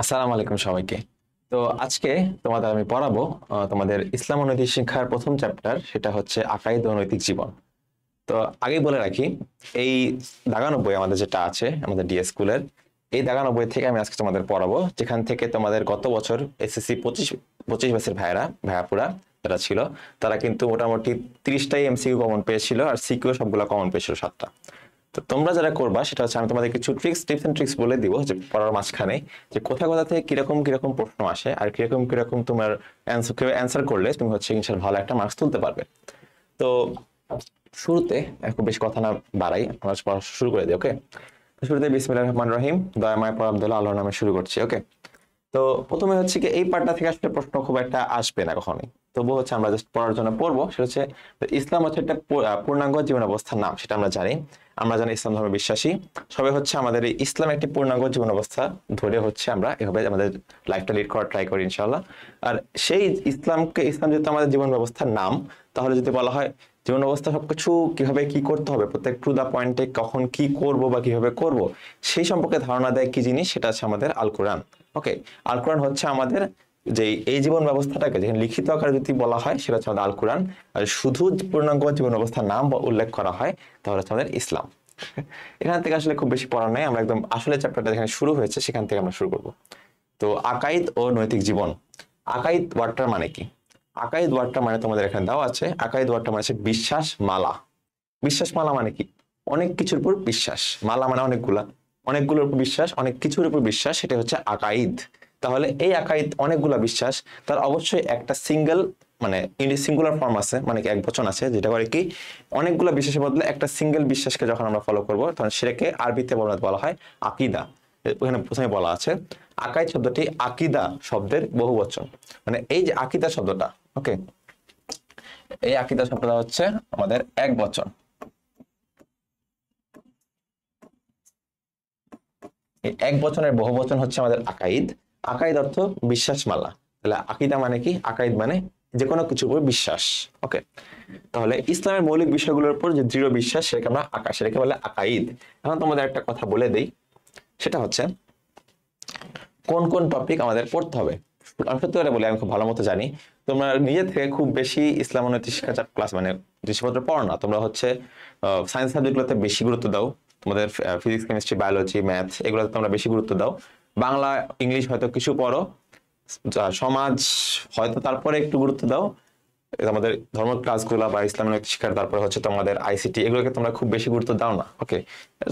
আসসালামু আলাইকুম সবাইকে। তো আজকে তোমাদের আমি পড়াবো তোমাদের ইসলাম ও নৈতিক শিক্ষার প্রথম চ্যাপ্টার, সেটা হচ্ছে আকাইদ ও নৈতিক জীবন। তো আগেই বলে রাখি, এই দাগানো বই আমাদের যেটা আছে আমাদের ডিএস স্কুলের, এই দাগানো বই থেকে আমি আজকে তোমাদের পড়াবো, যেখান থেকে তোমাদের গত বছর এসএসসি পঁচিশ পঁচিশ ব্যাচের ভাইয়াপুরা যারা ছিল, তারা কিন্তু মোটামুটি 30টাই এমসিকিউ কমন পেয়েছিল, আর সিকিউ সবগুলো কমন পেয়েছিল 7টা। তো তোমরা যারা করবা সেটা হচ্ছে আমি তোমাদের কিছু টিপস এন্ড ট্রিক্স বলে দিব, যে পড়ার মাঝখানে যে কোথা কোথা থেকে কিরকম কিরকম প্রশ্ন আসে, আর কিরকম কিরকম তোমার অ্যান্সার করলে তুমি হচ্ছে ইনশাল্লাহ ভালো একটা মার্কস তুলতে পারবে। তো শুরুতে খুব বেশি কথা না বাড়াই, আমরা পড়া শুরু করে দিই। ওকে, শুরুতে বিসমিল্লাহির রহমানির রহিম, দয়াময় পর আব্দুল্লাহ আল্লাহর নামে শুরু করছি। ওকে, তো প্রথমে হচ্ছে কি, এই পার্টটা থেকে আসলে প্রশ্ন খুব একটা আসবে না কখনোই, তবুও হচ্ছে আমরা জাস্ট পড়ার জন্য পড়বো। সেটা হচ্ছে ইসলাম হচ্ছে একটা পূর্ণাঙ্গ জীবন অবস্থার নাম, সেটা আমরা জানি। আমরা জানি ইসলাম ধর্মে বিশ্বাসী সবাই হচ্ছে আমাদের এই ইসলাম একটি পূর্ণাঙ্গ জীবন অবস্থা ধরে হচ্ছে আমরা এভাবে আমাদের লাইফটা লিড করার ট্রাই করি ইনশাআল্লাহ। আর সেই ইসলাম যেহেতু আমাদের জীবন ব্যবস্থার নাম, তাহলে যদি বলা হয় জীবন অবস্থা সবকিছু কিভাবে কি করতে হবে, প্রত্যেক টু দা পয়েন্টে কখন কি করব বা কিভাবে করব, সেই সম্পর্কে ধারণা দেয় কি জিনিস, সেটা হচ্ছে আমাদের আল কোরআন। ওকে, আল কোরআন হচ্ছে আমাদের যে এই জীবন ব্যবস্থাটাকে যেখানে লিখিত আকারে যদি বলা হয় সেটা হচ্ছে আমাদের আল কোরআন, আর শুধু পূর্ণাঙ্গ জীবন অবস্থার নাম উল্লেখ করা হয় তাহলে হচ্ছে আমাদের ইসলাম। এখান থেকে আসলে খুব বেশি পড়ার নাই, আমরা একদম আসলে চ্যাপ্টারটা যেখানে শুরু হয়েছে সেখান থেকে আমরা শুরু করব। তো আকাইদ ও নৈতিক জীবন। আকাইদ ওয়ার্ডটার মানে কি? আকাইদ ওয়ার্ডটা মানে তোমাদের এখানে দেওয়া আছে, আকাইদ ওয়ার্ডটা মানে হচ্ছে বিশ্বাস মালা। বিশ্বাস মালা মানে কি? অনেক কিছুর উপর বিশ্বাস, মালা মানে অনেকগুলা, অনেকগুলোর উপর বিশ্বাস, অনেক কিছুর উপর বিশ্বাস, সেটা হচ্ছে আকাইদ। তাহলে এই আকাইদ অনেকগুলা বিশ্বাস, তার অবশ্যই একটা সিঙ্গেল মানে সিঙ্গুলার ফর্ম আছে, মানে কি এক বচন আছে, যেটা করে কি অনেকগুলা বিশ্বাসের বদলে একটা সিঙ্গেল বিশ্বাসকে যখন আমরা ফলো করব তখন সেটাকে আরবিতে বলা হয় আকিদা। ওখানে প্রথমে বলা আছে আকাইদ শব্দটি আকিদা শব্দের বহু বচন। মানে এই যে আকিদা শব্দটা, ওকে, এই আকিদা শব্দটা হচ্ছে আমাদের এক বচন। এই এক বচনের বহু বচন হচ্ছে আমাদের আকাইদ। আকাইদ অর্থ বিশ্বাসমালা। তাহলে আকিদা মানে কি? আকাইদ মানে যে কোনো কিছুর উপর বিশ্বাস। ওকে, তাহলে ইসলামের মৌলিক বিষয়গুলোর উপর যে দৃঢ় বিশ্বাস, সেটাকে বলে আকাইদ। এখন তোমাদের একটা কথা বলে দেই, সেটা হচ্ছে কোন কোন টপিক আমাদের পড়তে হবে। আমি সত্যি করে বলি, আমি খুব ভালো মতো জানি তোমরা নিজে থেকে খুব বেশি ইসলাম ও নৈতিক শিক্ষা ক্লাস মানে জিনিসপত্র পড়ো না। তোমরা হচ্ছে সায়েন্স সাবজেক্টগুলোতে বেশি গুরুত্ব দাও, তোমাদের ফিজিক্স কেমিস্ট্রি বায়োলজি ম্যাথ এগুলোতে তোমরা বেশি গুরুত্ব দাও। বাংলা ইংলিশ হয়তো কিছু পড়ো, সমাজ হয়তো তারপরে একটু গুরুত্ব দাও। আমাদের ধর্ম ক্লাসগুলো বা ইসলামিক নৈতিক শিক্ষার, তারপরে হচ্ছে তোমাদের আইসিটি, এগুলোকে তোমরা খুব বেশি গুরুত্ব দাও না। ওকে,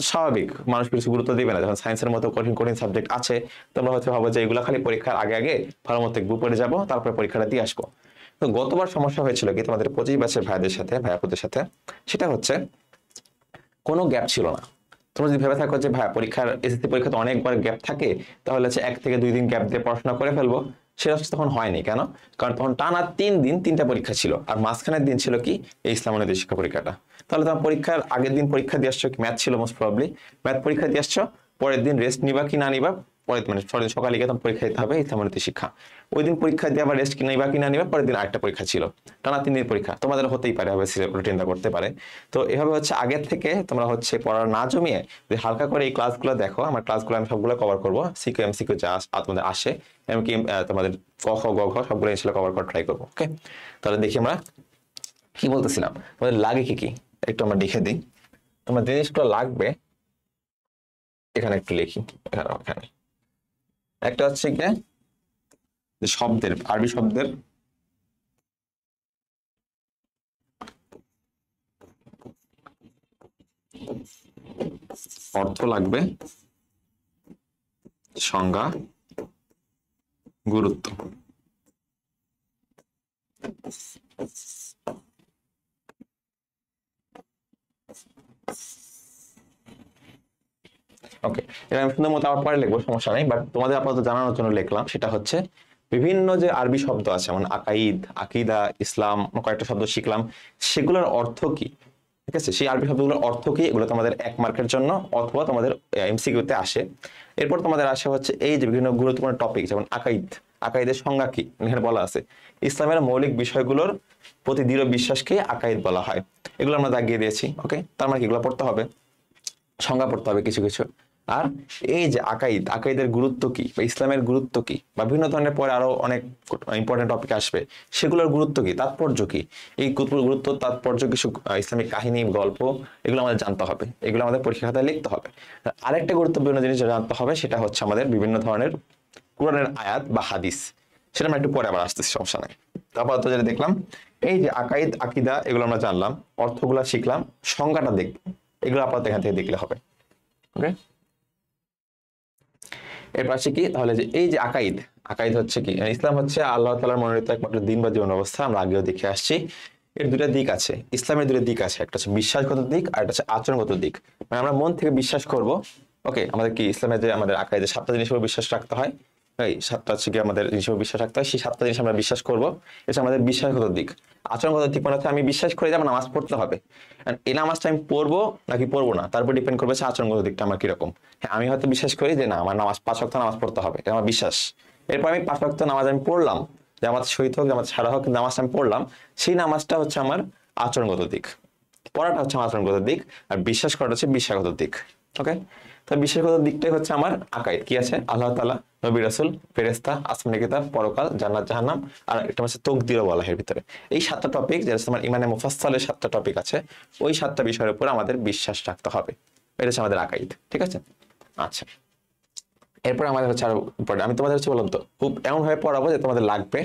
স্বাভাবিক, মানুষ কিছু গুরুত্ব দিবে না যখন সায়েন্সের মতো কঠিন কঠিন সাবজেক্ট আছে। তোমরা হচ্ছে ভাবো যে এগুলো খালি পরীক্ষার আগে আগে ভালো মতো একটু পড়ে যাবো, তারপরে পরীক্ষাটা দিয়ে আসবো। তো গতবার সমস্যা হয়েছিল কি তোমাদের 25 ব্যাচের ভাইয়াপুদের সাথে, সেটা হচ্ছে কোনো গ্যাপ ছিল না। তোমরা যদি ভেবে থাকো যে ভাই পরীক্ষার এসএসসি পরীক্ষাতে অনেকবার গ্যাপ থাকে, তাহলে হচ্ছে 1 থেকে 2 দিন গ্যাপ দিয়ে পড়াশোনা করে ফেলবো, সেটা হচ্ছে তখন হয়নি। কেন? কারণ তখন টানা 3 দিন 3টা পরীক্ষা ছিল, আর মাঝখানের দিন ছিল কি এই ইসলাম ও নৈতিক শিক্ষা পরীক্ষাটা। তাহলে তোমার পরীক্ষার আগের দিন পরীক্ষা দিয়ে আসছো, ম্যাথ ছিল মোস্ট প্রবাবলি, ম্যাথ পরীক্ষা দিয়ে আসছো, পরের দিন রেস্ট নিবা কি না নিবা, পরের মানে পরের সকালে গিয়ে তখন পরীক্ষা দিতে হবে ইসলাম ও নৈতিক শিক্ষা। ওই দিন পরীক্ষা দিয়ে আবার রেস্ট নিবা কি না নিবা, পরের দিন আরেকটা পরীক্ষা ছিল, টানা 3 দিন পরীক্ষা। তোমাদের হতেই পারে, হবে রুটিনটা করতে পারে। তো এভাবে হচ্ছে আগের থেকে তোমরা হচ্ছে পড়া না জমিয়ে যদি হালকা করে এই ক্লাসগুলো দেখো, আমার ক্লাসগুলো আমি সবগুলো কভার করবো, সিকিউ এমসিকিউ যা তোমাদের আসে, এমনকি তোমাদের ক খ গ ঘ সবগুলো ইনশাল্লাহ কভার করার ট্রাই করবো। ওকে, তাহলে দেখি আমরা কি বলতেছিলাম, তোমাদের লাগে কি কি একটু আমরা লিখে দিই। তোমার জিনিসগুলো লাগবে এখানে একটু লিখি, এখানে একটা হচ্ছে গিয়ে শব্দের, আরবি শব্দের অর্থ লাগবে, সংজ্ঞা, গুরুত্ব। ওকে, এটা আমি সুন্দর মতো আবার পরে লিখবো, সমস্যা নেই, বাট তোমাদের আপাতত জানানোর জন্য লিখলাম। সেটা হচ্ছে বিভিন্ন যে আরবি শব্দ আছে, যেমন আকাইদ, আকিদা, ইসলাম, কয়েকটা শব্দ শিখলাম, সেগুলোর অর্থ কি। ঠিক আছে, সেই আরবি শব্দগুলোর অর্থ কি, এগুলো তোমাদের 1 মার্কের জন্য অথবা তোমাদের এমসিকিউতে আসে। এরপর তোমাদের আসে হচ্ছে এই যে বিভিন্ন গুরুত্বপূর্ণ টপিক, যেমন আকাইদ, আকাইদের সংজ্ঞা কি এখানে বলা আছে। ইসলামের মৌলিক বিষয়গুলোর প্রতি দৃঢ় বিশ্বাসকে আকাইদ বলা হয়, এগুলো আমরা দাগিয়ে দিয়েছি। ওকে, তার মানে কি এগুলো পড়তে হবে, সংজ্ঞা পড়তে হবে কিছু কিছু। আর এই যে আকাইদের গুরুত্ব কি বা ইসলামের গুরুত্ব কি বা বিভিন্ন ধরনের পরে আরো অনেক ইম্পর্টেন্ট টপিক আসবে, সেগুলোর গুরুত্ব কি, তাৎপর্য কি, এই গুরুত্ব তাৎপর্য কিছু ইসলামিক কাহিনী গল্প, এগুলো আমাদের জানতে হবে, এগুলো আমাদের পরীক্ষা খাতায় লিখতে হবে। আরেকটা গুরুত্বপূর্ণ জিনিস যেটা জানতে হবে সেটা হচ্ছে আমাদের বিভিন্ন ধরনের কোরআনের আয়াত বা হাদিস, সেটা আমরা একটু পরে আবার আসতেছি, সমস্যা নাই। তারপর তো যেটা দেখলাম, এই যে আকিদা এগুলো আমরা জানলাম, অর্থগুলা শিখলাম, সংজ্ঞাটা দেখলাম, এগুলো আপাতত এখান থেকে দেখলে হবে। ওকে, এর পাশে কি তাহলে, যে এই যে আকাইদ হচ্ছে কি, ইসলাম হচ্ছে আল্লাহ তাআলার মনোনীত একমাত্র দিন বা জীবন অবস্থা, আমরা আগেও দেখে আসছি। এর দুটা দিক আছে, ইসলামের দুটো দিক আছে, একটা হচ্ছে বিশ্বাসগত দিক আর একটা হচ্ছে আচরণগত দিক। মানে আমরা মন থেকে বিশ্বাস করব, ওকে, আমাদের কি ইসলামের যে আমাদের আকাইদে 7টা জিনিসের উপর বিশ্বাস রাখতে হয়, এই 7টা হচ্ছে কি আমাদের জিনিসের উপর বিশ্বাস রাখতে হয়, সেই 7টা জিনিস আমরা বিশ্বাস করব, এটা আমাদের বিশ্বাসগত দিক। আচরণগত দিক মানে হচ্ছে আমি বিশ্বাস করি যে আমার নামাজ পড়তে হবে, এই নামাজটা আমি পড়বো নাকি পড়বো না তার উপর ডিপেন্ড করবে আচরণগত দিকটা আমার কিরকম। হ্যাঁ, আমি হয়তো বিশ্বাস করি যে না, আমার নামাজ 5 ওয়াক্ত নামাজ পড়তে হবে, এটা আমার বিশ্বাস। এরপর আমি 5 ওয়াক্ত নামাজ আমি পড়লাম, জামাত শহীদ হোক জামাত সারা হোক, নামাজটা আমি পড়লাম, সেই নামাজটা হচ্ছে আমার আচরণগত দিক, পড়াটা হচ্ছে আমার আচরণগত দিক, আর বিশ্বাস করাটা হচ্ছে বিশ্বাসগত দিক। ওকে, তো বিশ্বাসগত দিকটাই হচ্ছে আমার আকাইদ। কি আছে, আল্লাহ তাআলা, নবী রাসূল, ফেরেশতা, আসমানি কিতাব, পরকাল, জান্নাত জাহান্নাম, আর একটা হচ্ছে তাকদীরও বলা হয় এর ভিতরে। এই 7টা টপিক, যেটা তোমার ইমানে মুফাসসালের 7টা টপিক আছে, ওই 7টা বিষয়ের উপর আমাদের বিশ্বাস রাখতে হবে, এটা হচ্ছে আমাদের আকাইদ। ঠিক আছে, আচ্ছা। এরপর আমাদের হচ্ছে আরো আমি তোমাদের হচ্ছে বললাম তো খুব এমন ভাবে পড়াবো যে তোমাদের লাগবে,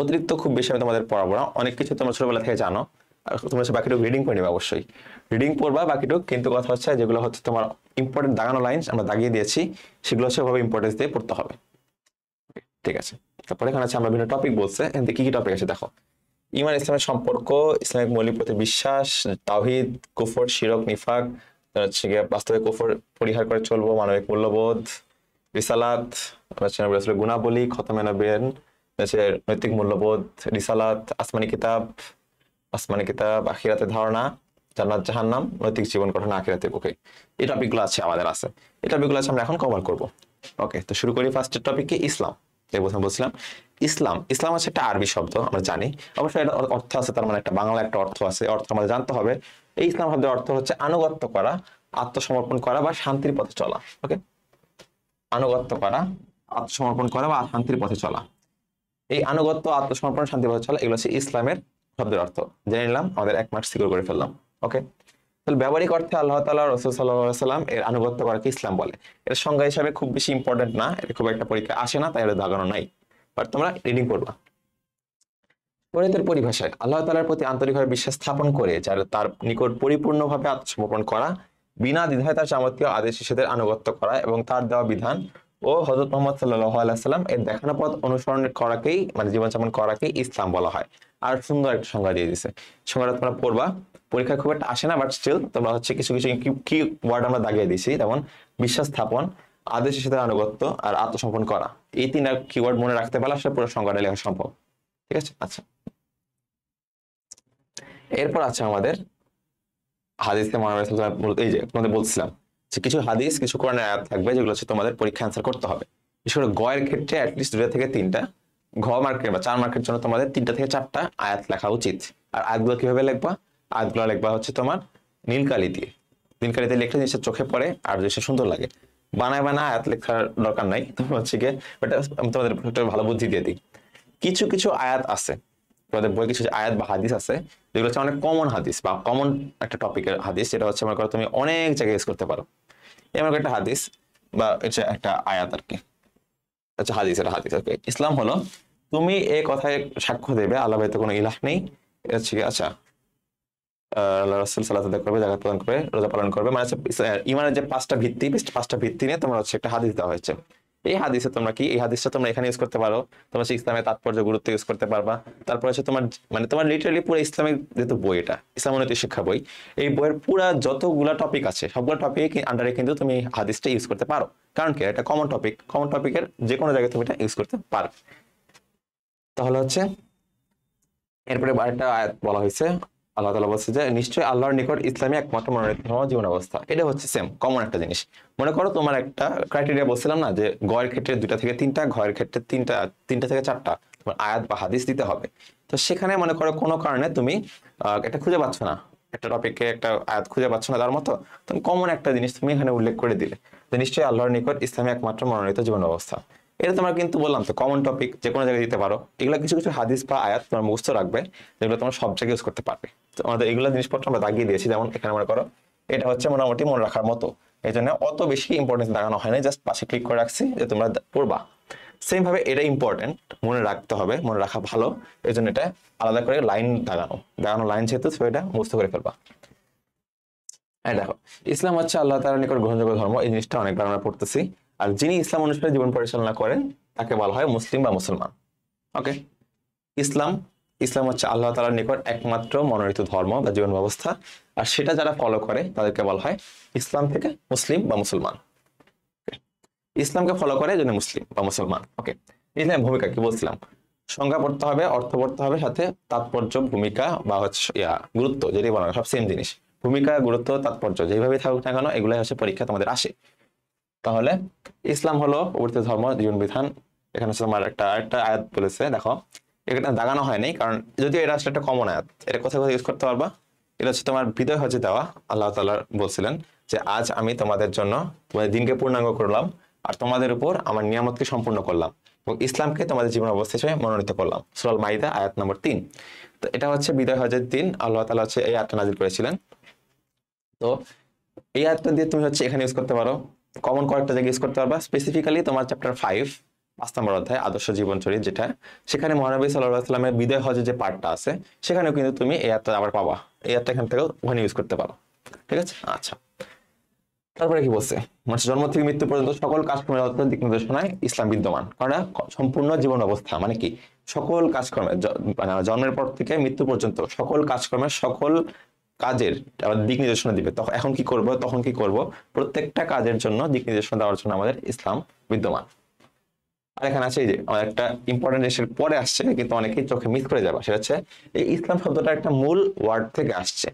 অতিরিক্ত খুব বেশি আমি তোমাদের পড়াবো না, অনেক কিছু তোমরা ছোটবেলা থেকে জানো, আর তোমরা বাকিটুকু রিডিং করে নেবে, অবশ্যই রিডিং পড়বা বাকিটুকু, কিন্তু কথা হচ্ছে যেগুলো হচ্ছে তোমার ইম্পর্টেন্ট দাগানো লাইন আমরা দাগিয়ে দিয়েছি, সেগুলো হচ্ছে ওভাবে ইম্পর্টেন্স দিয়ে পড়তে হবে। ঠিক আছে, তারপরে এখানে আছে আমরা বিভিন্ন টপিক বলছে, এখানে কি কি টপিক আছে দেখো। ঈমান ইসলামের সম্পর্ক, ইসলামিক মৌলিক প্রতি বিশ্বাস, তাওহীদ, কুফর, শিরক, নিফাক, তার হচ্ছে গিয়ে বাস্তবে কুফর পরিহার করে চলবো, মানবিক মূল্যবোধ, রিসালাত, রাসূলের গুণাবলী, খতমে নবীর, নৈতিক মূল্যবোধ, রিসালাত, আসমানি কিতাব, আখিরাতের ধারণা, জান্নাত জাহান্নাম, নৈতিক জীবন গঠন আখিরাতের পক্ষে, এই টপিকগুলো আছে আমাদের আছে, এই টপিকগুলো আছে আমরা এখন কভার করব। ওকে, তো শুরু করি ফার্স্টের টপিকে, ইসলাম। এই প্রথম বলছিলাম ইসলাম হচ্ছে একটা আরবি শব্দ, আমরা জানি, অবশ্যই এটা অর্থ আছে, তার মানে একটা বাংলা একটা অর্থ আছে, অর্থ আমাদের জানতে হবে। এই ইসলাম শব্দের অর্থ হচ্ছে আনুগত্য করা, আত্মসমর্পণ করা বা শান্তির পথে চলা। ওকে, আনুগত্য করা, আত্মসমর্পণ করা বা শান্তির পথে চলা, এই আনুগত্য, আত্মসমর্পণ, শান্তির পথে চলা, এগুলো হচ্ছে ইসলামের শব্দের অর্থ। জেনে নিলাম, আমাদের 1 মার্ক সিকিউর করে ফেললাম। ওকে, তাহলে ব্যবহারিক অর্থে আল্লাহ তাআলা, রাসূল সাল্লাল্লাহু আলাইহি সাল্লাম এর আনুগত্য করাকে ইসলাম বলে। এর সংজ্ঞা হিসাবে খুব বেশি ইম্পর্টেন্ট না, এটা খুব একটা পরীক্ষা আসে না, তাই এটা দাগানো নাই, বাট তোমরা রিডিং করবা। শরীয়তের পরিভাষায় আল্লাহ তাআলার প্রতি আন্তরিকভাবে বিশ্বাস স্থাপন করে যার তার নিকট পরিপূর্ণভাবে আত্মসমর্পণ করা, বিনা দ্বিধায় তার যাবতীয় আদেশ নিষেধের আনুগত্য করা এবং তার দেওয়া বিধান ও হযরত মুহাম্মদ সাল্লাল্লাহু আলাইহি সাল্লাম এর দেখানো পথ অনুসরণ করাকেই, মানে জীবনযাপন করাকেই ইসলাম বলা হয়। আর সুন্দর একটা সংজ্ঞা দিয়ে দিছে, সংজ্ঞাটা তোমরা পড়বা, পরীক্ষায় খুব একটা আসে না, বাট স্টিল তোমরা হচ্ছে কিছু কিছু কি ওয়ার্ড আমরা দাগিয়ে দিছি, যেমন বিশ্বাস স্থাপন, আদেশ নিষেধের আনুগত্য আর আত্মসমর্পণ করা, এই 3টা কিওয়ার্ড মনে রাখতে পারলে আসলে পুরো সংজ্ঞাটা লেখা সম্ভব। ঠিক আছে, আচ্ছা। এরপর আছে আমাদের হাদিসে মহানবী সাল্লাল্লাহু আলাইহি ওয়াসাল্লাম, এই যে তোমাদের বলছিলাম যে কিছু হাদিস, কিছু কোরআনের আয়াত থাকবে যেগুলো হচ্ছে তোমাদের পরীক্ষা অ্যান্সার করতে হবে। বিশেষ করে গয়ের ক্ষেত্রে অ্যাটলিস্ট 2 থেকে 3টা, ঘ মার্কের বা 4 মার্কের জন্য তোমাদের 3টা থেকে 4টা আয়াত লেখা উচিত। আর আয়াতগুলো কিভাবে লিখবা, আয়াতগুলো লিখবা হচ্ছে তোমার নীল কালি দিয়ে, নীল কালিতে লিখলে জিনিসটা চোখে পড়ে আর জিনিসটা সুন্দর লাগে। বানায় আয়াত লেখার দরকার নাই, তোমার হচ্ছে গিয়ে ওটা আমি তোমাদের একটা ভালো বুদ্ধি দিয়ে দিই। কিছু কিছু আয়াত আছে তোমাদের বই, কিছু আয়াত বা হাদিস আছে যেগুলো হচ্ছে অনেক কমন হাদিস বা কমন একটা টপিকের হাদিস, যেটা হচ্ছে মনে করো তুমি অনেক জায়গায় ইউজ করতে পারো। এমন একটা হাদিস বা এটা একটা আয়াত আর কি, আচ্ছা হাদিস, এটা হাদিস। ওকে, ইসলাম হলো তুমি এই কথায় সাক্ষ্য দেবে আল্লাহ ব্যতীত কোনো ইলাহ নেই, এটা হচ্ছে কি, আচ্ছা, আল্লাহ রাসূল সাল্লাল্লাহু আলাইহি ওয়াসাল্লাম করবে, যাকাত প্রদান করবে, রোজা পালন করবে, মানে ইমানের যে 5টা ভিত্তি, 5টা ভিত্তি নিয়ে তোমার হচ্ছে একটা হাদিস দেওয়া হয়েছে। এই হাদিসে তোমরা কি, এই হাদিসটা তোমরা এখানে ইউজ করতে পারো, তোমরা ইসলামের তাৎপর্য গুরুত্ব ইউজ করতে পারবা। তারপর হচ্ছে তোমার মানে তোমার লিটারালি পুরো ইসলামিক যেহেতু বই, এটা ইসলাম নৈতিক শিক্ষা বই, এই বইয়ের পুরা যতগুলা টপিক আছে সবগুলো টপিক আন্ডারে কিন্তু তুমি হাদিসটা ইউজ করতে পারো, কারণ কি এটা কমন টপিক, কমন টপিকের যে কোনো জায়গায় তুমি এটা ইউজ করতে পারো। তাহলে হচ্ছে এরপরে আরেকটা আয়াত বলা হয়েছে, আল্লাহ তাআলা বলছে যে নিশ্চয়ই আল্লাহর নিকট ইসলামী একমাত্র মনোনীত জীবন অবস্থা। এটা হচ্ছে সেম কমন একটা জিনিস। মনে করো তোমার একটা ক্রাইটেরিয়া বলছিলাম না যে গয়ের ক্ষেত্রে 2টা থেকে 3টা, ঘয়ের ক্ষেত্রে 3টা থেকে 4টা তোমার আয়াত বা হাদিস দিতে হবে। তো সেখানে মনে করো কোনো কারণে তুমি এটা খুঁজে পাচ্ছ না, একটা টপিকে একটা আয়াত খুঁজে পাচ্ছ না তার মতো, তুমি কমন একটা জিনিস তুমি এখানে উল্লেখ করে দিলে, যে নিশ্চয়ই আল্লাহর নিকট ইসলামী একমাত্র মনোনীত জীবন ব্যবস্থা। এটা তোমার কিন্তু বললাম তো কমন টপিক, যে কোনো জায়গায় দিতে পারো। এগুলো কিছু কিছু হাদিস বা আয়াত তোমার মুখস্থ রাখবে, যেগুলো তোমার সব জায়গায় ইউজ করতে পারবে। তো আমাদের এগুলো জিনিসপত্র আমরা দাগিয়ে দিয়েছি, যেমন এখানে মনে করো এটা হচ্ছে মোটামুটি মনে রাখার মতো, এই জন্য অত বেশি ইম্পর্টেন্স দাগানো হয় না, জাস্ট পাশে ক্লিক করে রাখছি যে তোমরা পড়বা। সেম ভাবে এটা ইম্পর্টেন্ট, মনে রাখতে হবে, মনে রাখা ভালো, এই জন্য এটা আলাদা করে লাইন দাগানো লাইন যেহেতু সেটা মুখস্থ করে ফেলবা। হ্যাঁ দেখো, ইসলাম হচ্ছে আল্লাহ তাআলার নিকট গ্রহণযোগ্য ধর্ম, এই জিনিসটা অনেকবার আমরা পড়তেছি। আর যিনি ইসলাম অনুসারে জীবন পরিচালনা করেন তাকে বলা হয় মুসলিম বা মুসলমান। ওকে, ইসলাম ইসলাম হচ্ছে আল্লাহ তাআলার নিকট একমাত্র মনোনীত ধর্ম বা জীবন ব্যবস্থা, আর সেটা যারা ফলো করে তাদেরকে বলা হয় ইসলাম থেকে মুসলিম বা মুসলমান। ইসলামকে ফলো করে জন্য মুসলিম বা মুসলমান। ওকে, ইসলামের ভূমিকা কি বলছিলাম, সংজ্ঞা পড়তে হবে, অর্থ পড়তে হবে, সাথে তাৎপর্য, ভূমিকা বা হচ্ছে গুরুত্ব, যেটি বলা হয় সব সেম জিনিস। ভূমিকা, গুরুত্ব, তাৎপর্য যেভাবে থাকুক না কেন, এগুলাই হচ্ছে পরীক্ষা তোমাদের আসে। তাহলে ইসলাম হলো প্রবর্তিত ধর্ম, জীবন বিধান। এখানে হচ্ছে তোমার একটা আয়াত বলেছে, দেখো এটা দাগানো হয়নি কারণ যদিও এটা আসলে একটা কমন আয়াত, এটা কোথায় কোথায় ইউজ করতে পারবা। এটা হচ্ছে তোমার বিদায় হজে দেওয়া, আল্লাহ তাআলা বলছিলেন যে আজ আমি তোমাদের জন্য তোমাদের দিনকে পূর্ণাঙ্গ করলাম, আর তোমাদের উপর আমার নিয়ামতকে সম্পূর্ণ করলাম, এবং ইসলামকে তোমাদের জীবন অবস্থা হিসেবে মনোনীত করলাম। সূরা আল মাইদা আয়াত নম্বর 3। তো এটা হচ্ছে বিদায় হজের দিন আল্লাহ তাআলা হচ্ছে এই আয়াতটা নাযিল করেছিলেন। তো এই আয়াতটা দিয়ে তুমি হচ্ছে এখানে ইউজ করতে পারো, কমন কয়েকটা জায়গায় ইউজ করতে পারবা। স্পেসিফিক্যালি তোমার চ্যাপ্টার 5 নম্বর অধ্যায় আদর্শ জীবনচরিত, যেটা সেখানে মহানবী সাল্লাল্লাহু আলাইহি ওয়াসাল্লামের বিদায় হজের যে পার্টটা আছে, সেখানেও কিন্তু তুমি এই আয়াতটা আবার পাবা। এই আয়াতটা এখান থেকেও ওখানে ইউজ করতে পারো। ঠিক আছে, আচ্ছা। তারপরে কি বলছে, মানুষের জন্ম থেকে মৃত্যু পর্যন্ত সকল কাজকর্মের দিক নির্দেশনায় ইসলাম বিদ্যমান। কারণ সম্পূর্ণ জীবন অবস্থা মানে কি, সকল কাজকর্মের মানে জন্মের পর থেকে মৃত্যু পর্যন্ত সকল কাজকর্মের সকল কাজের আবার দিক নির্দেশনা দিবে। তখন এখন কি করব, তখন কি করব, প্রত্যেকটা কাজের জন্য দিক নির্দেশনা দেওয়ার জন্য আমাদের ইসলাম বিদ্যমান। আর এখানে আছে এই যে আমার একটা ইম্পর্টেন্ট জিনিসের পরে আসছে, কিন্তু অনেকেই চোখে মিস করে যাবে, সেটা হচ্ছে এই ইসলাম শব্দটা একটা মূল ওয়ার্ড থেকে আসছে।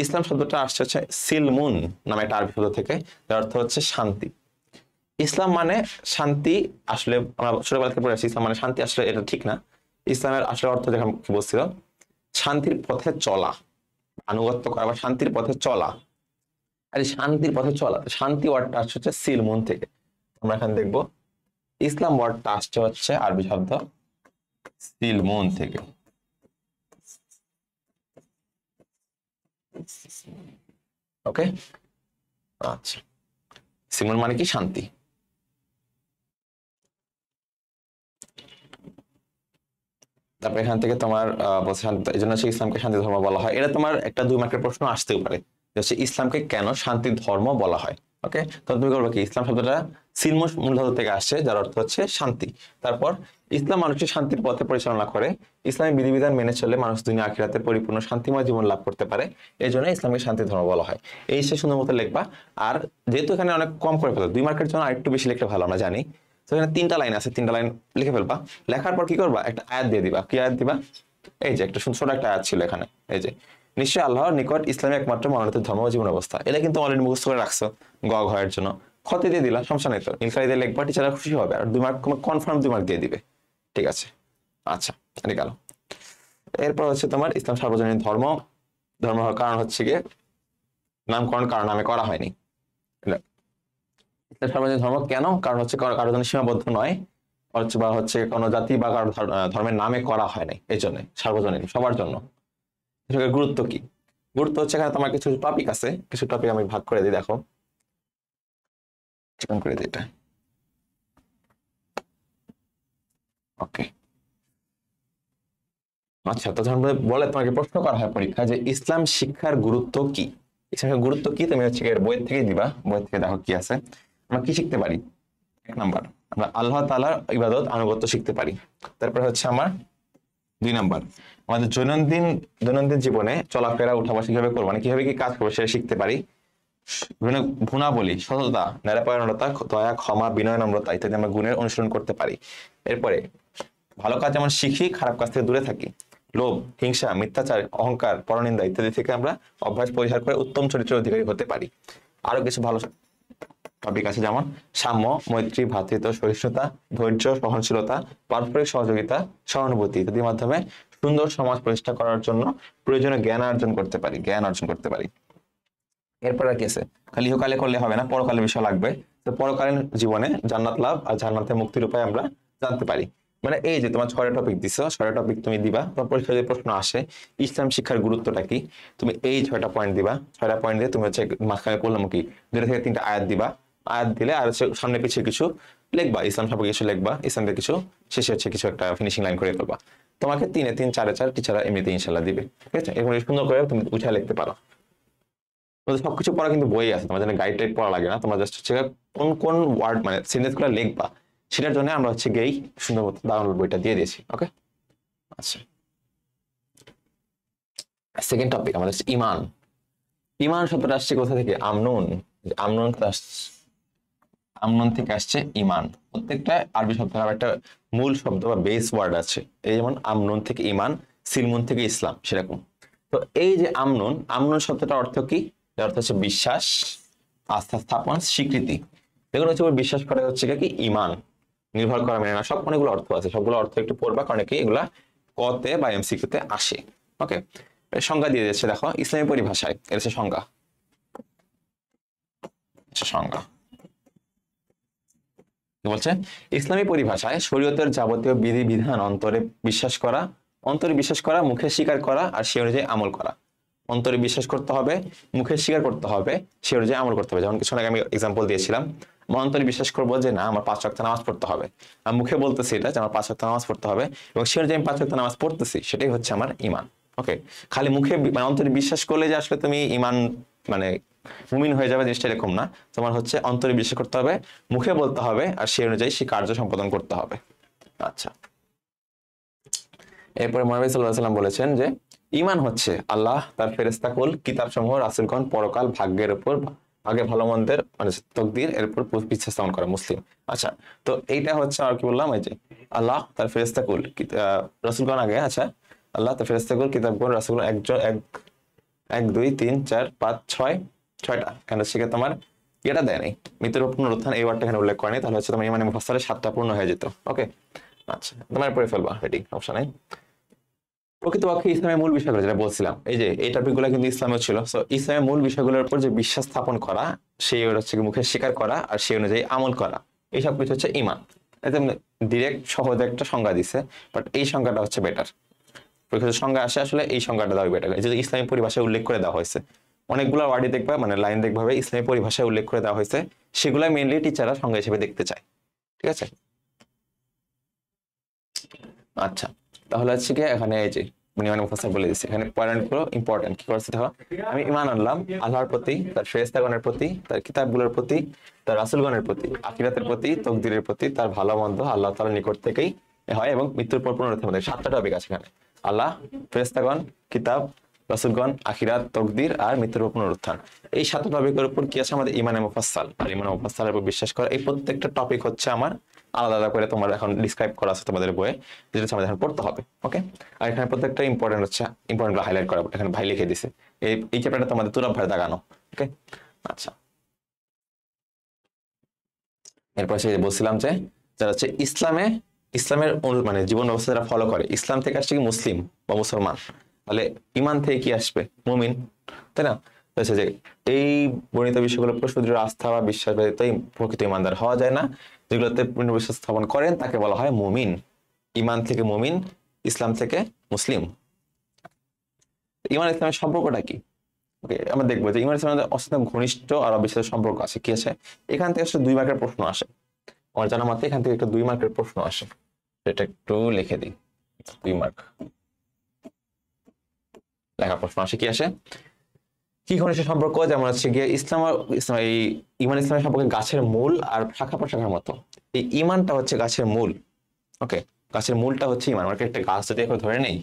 ইসলাম শব্দটা আসছে হচ্ছে সিলমুন নামে একটা আরবি শব্দ থেকে, যার অর্থ হচ্ছে শান্তি। ইসলাম মানে শান্তি। আসলে আমরা ছোটবেলা থেকে পড়ে আসছি ইসলাম মানে শান্তি, আসলে এটা ঠিক না। ইসলামের আসলে অর্থ যখন কি বলছিল, শান্তির পথে চলা, আনুগত্য করা বা শান্তির পথে চলা। আর এই শান্তির পথে চলা, শান্তি ওয়ার্ডটা আসছে হচ্ছে সিলমুন থেকে। আমরা এখানে দেখবো ইসলাম ওয়ার্ডটা আসছে হচ্ছে আরবি শব্দ সিলমুন থেকে। ওকে, আচ্ছা, সিলমুন মানে কি শান্তি। তারপর এখান থেকে তোমার বলছে এই জন্য ইসলামকে শান্তি ধর্ম বলা হয়। এটা তোমার একটা 2 মার্কের প্রশ্ন আসতেও পারে, যে ইসলামকে কেন শান্তি ধর্ম বলা হয়। ওকে, তো তুমি করবো কি, ইসলাম শব্দটা সিলমুন মূল ধাতু থেকে আসছে, যার অর্থ হচ্ছে শান্তি। তারপর ইসলাম মানুষকে শান্তির পথে পরিচালনা করে, ইসলামী বিধিবিধান মেনে চলে মানুষ দুনিয়া আখিরাতে পরিপূর্ণ শান্তিময় জীবন লাভ করতে পারে, এই জন্য ইসলামকে শান্তি ধর্ম বলা হয়। এই সে সুন্দর মতো লিখবা। আর যেহেতু এখানে অনেক কম করে ফেলো, 2 মার্কের জন্য আরেকটু বেশি লিখলে ভালো, আমরা জানি। তো এখানে 3টা লাইন আছে, 3টা লাইন লিখে ফেলবা। লেখার পর কি করবা, একটা আয়াত দিয়ে দিবা। কি আয়াত দিবা, এই যে একটা ছোট একটা আয়াত ছিল এখানে, এই যে নিশ্চয়ই আল্লাহর নিকট ইসলামী একমাত্র মনোনীত ধর্ম ও জীবন অবস্থা। এটা কিন্তু অলরেডি মুখস্থ করে রাখছো গ ঘয়ের জন্য, ক্ষতি দিয়ে দিলা, সমস্যা নেই। তো নীলকালি দিয়ে লিখবা, টিচাররা খুশি হবে, আর 2 মার্ক কনফার্ম 2 মার্ক দিয়ে দিবে। ঠিক আছে, আচ্ছা, এটা গেল। এরপর হচ্ছে তোমার ইসলাম সার্বজনীন ধর্ম। ধর্ম হওয়ার কারণ হচ্ছে গিয়ে নামকরণ কারণ নামে করা হয়নি। ইসলাম সার্বজনীন ধর্ম কেন, কারণ হচ্ছে কারোর জন্য সীমাবদ্ধ নয়, বা হচ্ছে কোনো জাতি বা কারো ধর্মের নামে করা হয় নাই, এই জন্য সার্বজনীন, সবার জন্য। গুরুত্ব কি, গুরুত্ব হচ্ছে এখানে তোমার কিছু টপিক আছে, কিছু টপিক আমি ভাগ করে দিই, দেখো চিকন করে দিই এটা। ওকে, আচ্ছা, তো ধর্ম বলে তোমাকে প্রশ্ন করা হয় পরীক্ষায় যে ইসলাম শিক্ষার গুরুত্ব কি। ইসলামের গুরুত্ব কি, তুমি হচ্ছে বই থেকে দিবা, বই থেকে দেখো কি আছে। আমরা কি শিখতে পারি, 1 নাম্বার আমরা আল্লাহ তাআলার ইবাদত আনুগত্য শিখতে পারি। তারপরে হচ্ছে আমার 2 নাম্বার আমাদের দৈনন্দিন জীবনে চলাফেরা, উঠা বসা কিভাবে করবো, মানে কিভাবে কি কাজ করবো সেটা শিখতে পারি। বিভিন্ন গুণাবলী, সততা, ন্যায়পরায়ণতা, দয়া, ক্ষমা, বিনয়, নম্রতা ইত্যাদি আমরা গুণের অনুসরণ করতে পারি। এরপরে ভালো কাজ যেমন শিখি, খারাপ কাজ থেকে দূরে থাকি। লোভ, হিংসা, মিথ্যাচার, অহংকার, পরনিন্দা ইত্যাদি থেকে আমরা অভ্যাস পরিহার করে উত্তম চরিত্রের অধিকারী হতে পারি। আরো কিছু ভালো টপিক আছে, যেমন সাম্য, মৈত্রী, ভ্রাতৃত্ব, সহিষ্ণুতা, ধৈর্য, সহনশীলতা, পারস্পরিক সহযোগিতা, সহানুভূতি ইত্যাদির মাধ্যমে সুন্দর সমাজ প্রতিষ্ঠা করার জন্য প্রয়োজনীয় জ্ঞান অর্জন করতে পারি। এরপর আর কি আছে, খালি ইহকালে করলে হবে না, পরকালে বিষয় লাগবে। তো পরকালীন জীবনে জান্নাত লাভ আর জান্নাতে মুক্তির উপায় আমরা জানতে পারি। মানে এই যে তোমার 6টা টপিক দিছো, 6টা টপিক তুমি দিবা, তোমার পরীক্ষায় যদি প্রশ্ন আসে ইসলাম শিক্ষার গুরুত্বটা কি, তুমি এই 6টা পয়েন্ট দিবা। 6টা পয়েন্ট দিয়ে তুমি হচ্ছে মাঝখানে পড়লামুখী 2 থেকে 3টা আয়াত দিবা। আয়াত দিলে আর হচ্ছে সামনে পিছিয়ে কিছু লিখবা, ইসলাম সম্পর্কে কিছু লিখবা, ইসলামের কিছু, শেষে হচ্ছে কিছু একটা ফিনিশিং লাইন করে ফেলবা। তোমাকে 3-এ 3, 4-এ 4 টিচাররা এমনিতে ইনশাল্লাহ দিবে। ঠিক আছে, এরকম সুন্দর করে তুমি উঠে লিখতে পারো। তোমাদের সবকিছু পড়া কিন্তু বই আছে, তোমার জন্য গাইড টাইড পড়া লাগে না। তোমরা জাস্ট হচ্ছে কোন কোন ওয়ার্ড মানে সেন্টেন্স গুলো লিখবা সেটার জন্য আমরা হচ্ছে গিয়ে সুন্দর মতো ডাউনলোড বইটা দিয়ে দিয়েছি। ওকে, আচ্ছা, সেকেন্ড টপিক আমাদের হচ্ছে ইমান। ইমান শব্দটা আসছে কোথা থেকে? আমনুন। আমনুন আমনুন থেকে আসছে ইমান। প্রত্যেকটা আরবি শব্দের আবার একটা মূল শব্দ বা বেস ওয়ার্ড আছে। এই যেমন আমনুন থেকে ইমান, সিলমুন থেকে ইসলাম, সেরকম। তো এই যে আমনুন, আমনুন শব্দটার অর্থ কি? এর অর্থ হচ্ছে বিশ্বাস, আস্থা স্থাপন, স্বীকৃতি। এগুলো হচ্ছে বিশ্বাস করা হচ্ছে কি ইমান, নির্ভর করা মেনে না, সব অনেকগুলো অর্থ আছে, সবগুলো অর্থ একটু পড়বা, কারণ কি এগুলা কতে বা এমসিকিউতে আসে। ওকে, সংজ্ঞা দিয়ে দিচ্ছে, দেখো ইসলামী পরিভাষায় এর হচ্ছে সংজ্ঞা। সংজ্ঞা কি বলছে? ইসলামী পরিভাষায় শরীয়তের যাবতীয় বিধি বিধান অন্তরে বিশ্বাস করা, মুখে স্বীকার করা আর সে অনুযায়ী আমল করা। অন্তরে বিশ্বাস করতে হবে, মুখে স্বীকার করতে হবে, সে অনুযায়ী আমল করতে হবে। যেমন কিছু আগে আমি এক্সাম্পল দিয়েছিলাম, আমার অন্তরে বিশ্বাস করবো যে না আমার 5 ওয়াক্ত নামাজ পড়তে হবে, আমি মুখে বলতেছি এটা যে আমার 5 ওয়াক্ত নামাজ পড়তে হবে, এবং সে অনুযায়ী আমি 5 ওয়াক্ত নামাজ পড়তেছি, সেটাই হচ্ছে আমার ইমান। ওকে, খালি মুখে মানে অন্তরে বিশ্বাস করলে যে আসলে তুমি ইমান মানে মুমিন হয়ে যাবে জিনিসটা এরকম না। তোমার হচ্ছে অন্তরে বিশ্বাস করতে হবে, মুখে বলতে হবে, আর সেই অনুযায়ী সে কার্য সম্পাদন করতে হবে। আচ্ছা, এরপরে মহানবী সাল্লাল্লাহু আলাইহি ওয়াসাল্লাম বলেছেন যে ঈমান হচ্ছে আল্লাহ, তার ফেরেশতাকুল, কিতাবসমূহ, রাসূলগণ, পরকাল, ভাগ্যের উপর, ভাগ্যে ভালো মন্দের মানে তকদির এর উপর বিশ্বাস স্থাপন করা। মুসলিম। আচ্ছা, তো এইটা হচ্ছে আর কি বললাম, এই যে আল্লাহ, তার ফেরেশতাকুল, রাসূলগণ আগে। আচ্ছা, আল্লাহ, তার ফেরেশতাকুল, কিতাবগণ, রাসূলগণ, একজন এক 1 2 3 4 5 6 6টা। কেন সেখানে তোমার এটা দেয় নাই, মৃত্যুর পুনরুত্থান এই ওয়ার্ডটা এখানে উল্লেখ করেনি, তাহলে হচ্ছে তোমার ইমানে মুফাসসালে 7টা পূর্ণ হয়ে যেত। ওকে, আচ্ছা, তোমার পড়ে ফেলবা, রেডি, সমস্যা নাই। প্রকৃতপক্ষে ইসলামের মূল বিষয়গুলো যেটা বলছিলাম, এই যে এই টপিকগুলো কিন্তু ইসলামেও ছিল। সো ইসলামের মূল বিষয়গুলোর উপর যে বিশ্বাস স্থাপন করা, সেই হচ্ছে মুখে স্বীকার করা আর সেই অনুযায়ী আমল করা, এইসব কিছু হচ্ছে ইমান। একদম ডিরেক্ট সহজ একটা সংজ্ঞা দিছে, বাট এই সংজ্ঞাটা হচ্ছে বেটার। পরীক্ষার সংজ্ঞা আসে আসলে এই সংজ্ঞাটা দেওয়া বেটার, যেহেতু ইসলামী পরিভাষায় উল্লেখ করে দেওয়া হয়েছে। অনেকগুলো ওয়ার্ডই দেখবা মানে লাইন দেখবা ইসলামী পরিভাষায় উল্লেখ করে দেওয়া হয়েছে, সেগুলাই মেইনলি টিচাররা সংজ্ঞা হিসেবে দেখতে চায়। ঠিক আছে, আচ্ছা, তাহলে হচ্ছে কি এখানে এই যে মানে মুফাসসার বলে দিচ্ছে, এখানে পয়েন্টগুলো ইম্পর্টেন্ট। কি করছে দেখো, আমি ঈমান আনলাম আল্লাহর প্রতি, তার ফেরেশতাগণের প্রতি, তার কিতাবগুলোর প্রতি, তার রাসূলগণের প্রতি, আখিরাতের প্রতি, তকদিরের প্রতি, তার ভালো মন্দ আল্লাহ তাআলার নিকট থেকেই হয় এবং মৃত্যুর পর পুনরুত্থান। 7টা টপিক আছে এখানে, আল্লাহ, ফেরেশতাগণ, কিতাব, রাসূলগণ, আখিরাত, তকদির আর মৃত্যুর পর পুনরুত্থান। এই 7টা টপিকের উপর কি আছে? আমাদের ঈমানে মুফাসসাল। আর ঈমানে মুফাসসালের উপর বিশ্বাস করা, এই প্রত্যেকটা টপিক হচ্ছে আমার আলাদা আলাদা করে তোমার এখন ডিসক্রাইব করা আছে তোমাদের বইয়ে, যেটা আমাদের এখন পড়তে হবে। ওকে, আর এখানে প্রত্যেকটা ইম্পর্টেন্ট হচ্ছে, ইম্পর্টেন্ট হাইলাইট করা, এখানে ভাই লিখে দিছে। এই চ্যাপ্টারটা তোমাদের তুরাব ভাই দাগানো। ওকে, আচ্ছা, এরপর সে বলছিলাম যে যারা হচ্ছে ইসলামের মানে জীবন ব্যবস্থা যারা ফলো করে, ইসলাম থেকে আসছে কি মুসলিম বা মুসলমান, তাহলে ইমান থেকে কি আসবে? মুমিন, তাই না? হচ্ছে যে এই বর্ণিত বিষয়গুলোর উপর সুদৃঢ় আস্থা বা বিশ্বাস ব্যতীত প্রকৃত ইমানদার হওয়া যায় না। যেগুলোতে পূর্ণ বিশ্বাস স্থাপন করেন তাকে বলা হয় মুমিন। ইমান থেকে মুমিন, ইসলাম থেকে মুসলিম। ইমান ইসলামের সম্পর্কটা কি? ওকে, আমরা দেখবো যে ইমান ইসলামের অত্যন্ত ঘনিষ্ঠ আর অবিশ্বাসের সম্পর্ক আছে। কি আছে? এখান থেকে আসলে 2 মার্কের প্রশ্ন আসে আমার জানা মতে, এখান থেকে একটা 2 মার্কের প্রশ্ন আসে, এটা একটু লিখে দিই। 2 মার্ক লেখা প্রশ্ন আসে। কি আসে? কি ঘনিষ্ঠ সম্পর্ক? যেমন হচ্ছে গিয়ে এই ইমান ইসলামের সম্পর্কে গাছের মূল আর শাখা প্রশাখার মতো। এই ইমানটা হচ্ছে গাছের মূল। ওকে, গাছের মূলটা হচ্ছে ইমান। আমরা একটা গাছ যদি এখন ধরে নেই,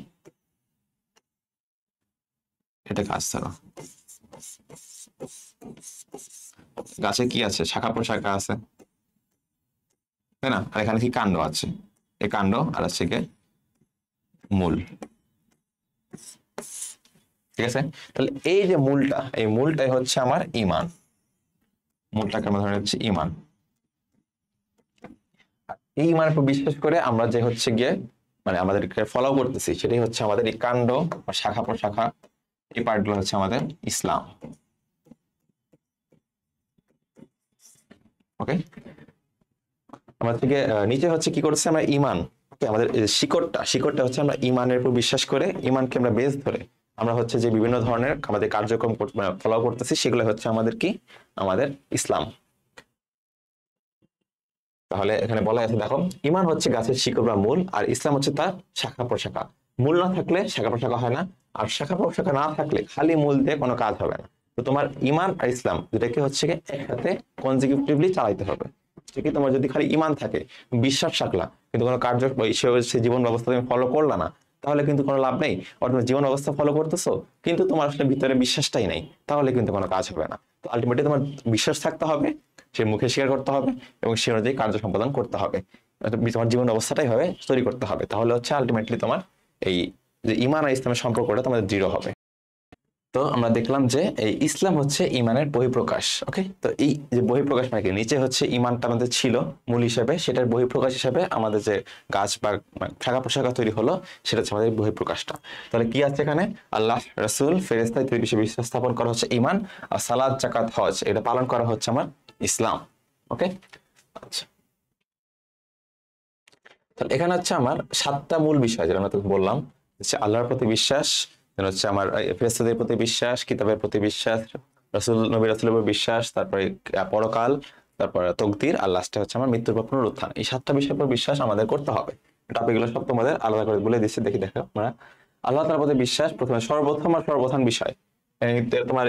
এটা গাছ ধরো, গাছে কি আছে? শাখা প্রশাখা আছে, তাই না? আর এখানে কি কাণ্ড আছে, এই কাণ্ড আর হচ্ছে গিয়ে মূল। ঠিক আছে, তাহলে এই যে মূলটা, এই মূলটাই হচ্ছে আমার ইমান। মূলটাকে আমরা ধরে হচ্ছে ইমান। এই ইমানের উপর বিশ্বাস করে আমরা যে হচ্ছে গিয়ে মানে আমাদেরকে ফলো করতেছি, সেটাই হচ্ছে আমাদের এই কাণ্ড বা শাখা প্রশাখা, এই পার্টগুলো হচ্ছে আমাদের ইসলাম। ওকে, আমরা থেকে নিচে হচ্ছে কি করছে আমরা ইমান। ওকে, আমাদের শিকড়টা হচ্ছে আমরা ইমানের উপর বিশ্বাস করে, ইমানকে আমরা বেস ধরে আমরা হচ্ছে যে বিভিন্ন ধরনের আমাদের কার্যক্রম ফলো করতেছি, সেগুলো হচ্ছে আমাদের কি, আমাদের ইসলাম। তাহলে এখানে বলা আছে দেখো, ইমান হচ্ছে গাছের শিকড় বা মূল, আর ইসলাম হচ্ছে তার শাখা প্রশাখা। মূল না থাকলে শাখা প্রশাখা হয় না, আর শাখা প্রশাখা না থাকলে খালি মূল দিয়ে কোনো কাজ হবে না। তো তোমার ইমান আর ইসলাম দুটাকে হচ্ছে একসাথে কনজিকিউটিভলি চালাইতে হবে। ঠিক, তোমার যদি খালি ইমান থাকে, বিশ্বাস রাখলা, কিন্তু কোনো কার্য সে জীবন ব্যবস্থা তুমি ফলো করলা না, তাহলে কিন্তু কোনো লাভ নেই। আর তুমি জীবন ব্যবস্থা ফলো করতেছো কিন্তু তোমার আসলে ভিতরে বিশ্বাসটাই নেই, তাহলে কিন্তু কোনো কাজ হবে না। তো আলটিমেটলি তোমার বিশ্বাস থাকতে হবে, সে মুখে স্বীকার করতে হবে, এবং সে অনুযায়ী কার্য সম্পাদন করতে হবে। তোমার জীবন অবস্থাটাই হবে তৈরি করতে হবে, তাহলে হচ্ছে আলটিমেটলি তোমার এই যে ইমান আর ইসলামের সম্পর্কটা তোমাদের দৃঢ় হবে। তো আমরা দেখলাম যে এই ইসলাম হচ্ছে ইমানের বহিঃপ্রকাশ। ওকে, তো এই যে বহিঃপ্রকাশ মানে কি, নিচে হচ্ছে ইমানটা আমাদের ছিল মূল হিসেবে, সেটার বহিঃপ্রকাশ হিসেবে আমাদের যে গাছ বা শাখা প্রশাখা তৈরি হলো, সেটা হচ্ছে আমাদের বহিঃপ্রকাশটা। তাহলে কি আছে এখানে, আল্লাহ, রাসূল, ফেরেশতা ইত্যাদি বিষয়ে বিশ্বাস স্থাপন করা হচ্ছে ইমান, আর সালাত, যাকাত, হজ এটা পালন করা হচ্ছে আমার ইসলাম। ওকে, আচ্ছা, তাহলে এখানে হচ্ছে আমার 7টা মূল বিষয়, যেটা আমরা তোকে বললাম, হচ্ছে আল্লাহর প্রতি বিশ্বাস, হচ্ছে আমার ফেরেশতাদের প্রতি বিশ্বাস, কিতাবের প্রতি বিশ্বাস, নবী রাসূলের উপর বিশ্বাস, তারপরে পরকাল, তারপরে তকদির, আর লাস্টে হচ্ছে আমার মৃত্যুর পর পুনরুত্থান। এই 7টা বিষয়ের উপর বিশ্বাস আমাদের করতে হবে। টপিকগুলো সব তোমাদের আলাদা করে বলে দিচ্ছি, দেখো আমরা। আল্লাহ তাআলার প্রতি বিশ্বাস প্রথমে সর্বপ্রথম আর সর্বপ্রধান বিষয়, তোমার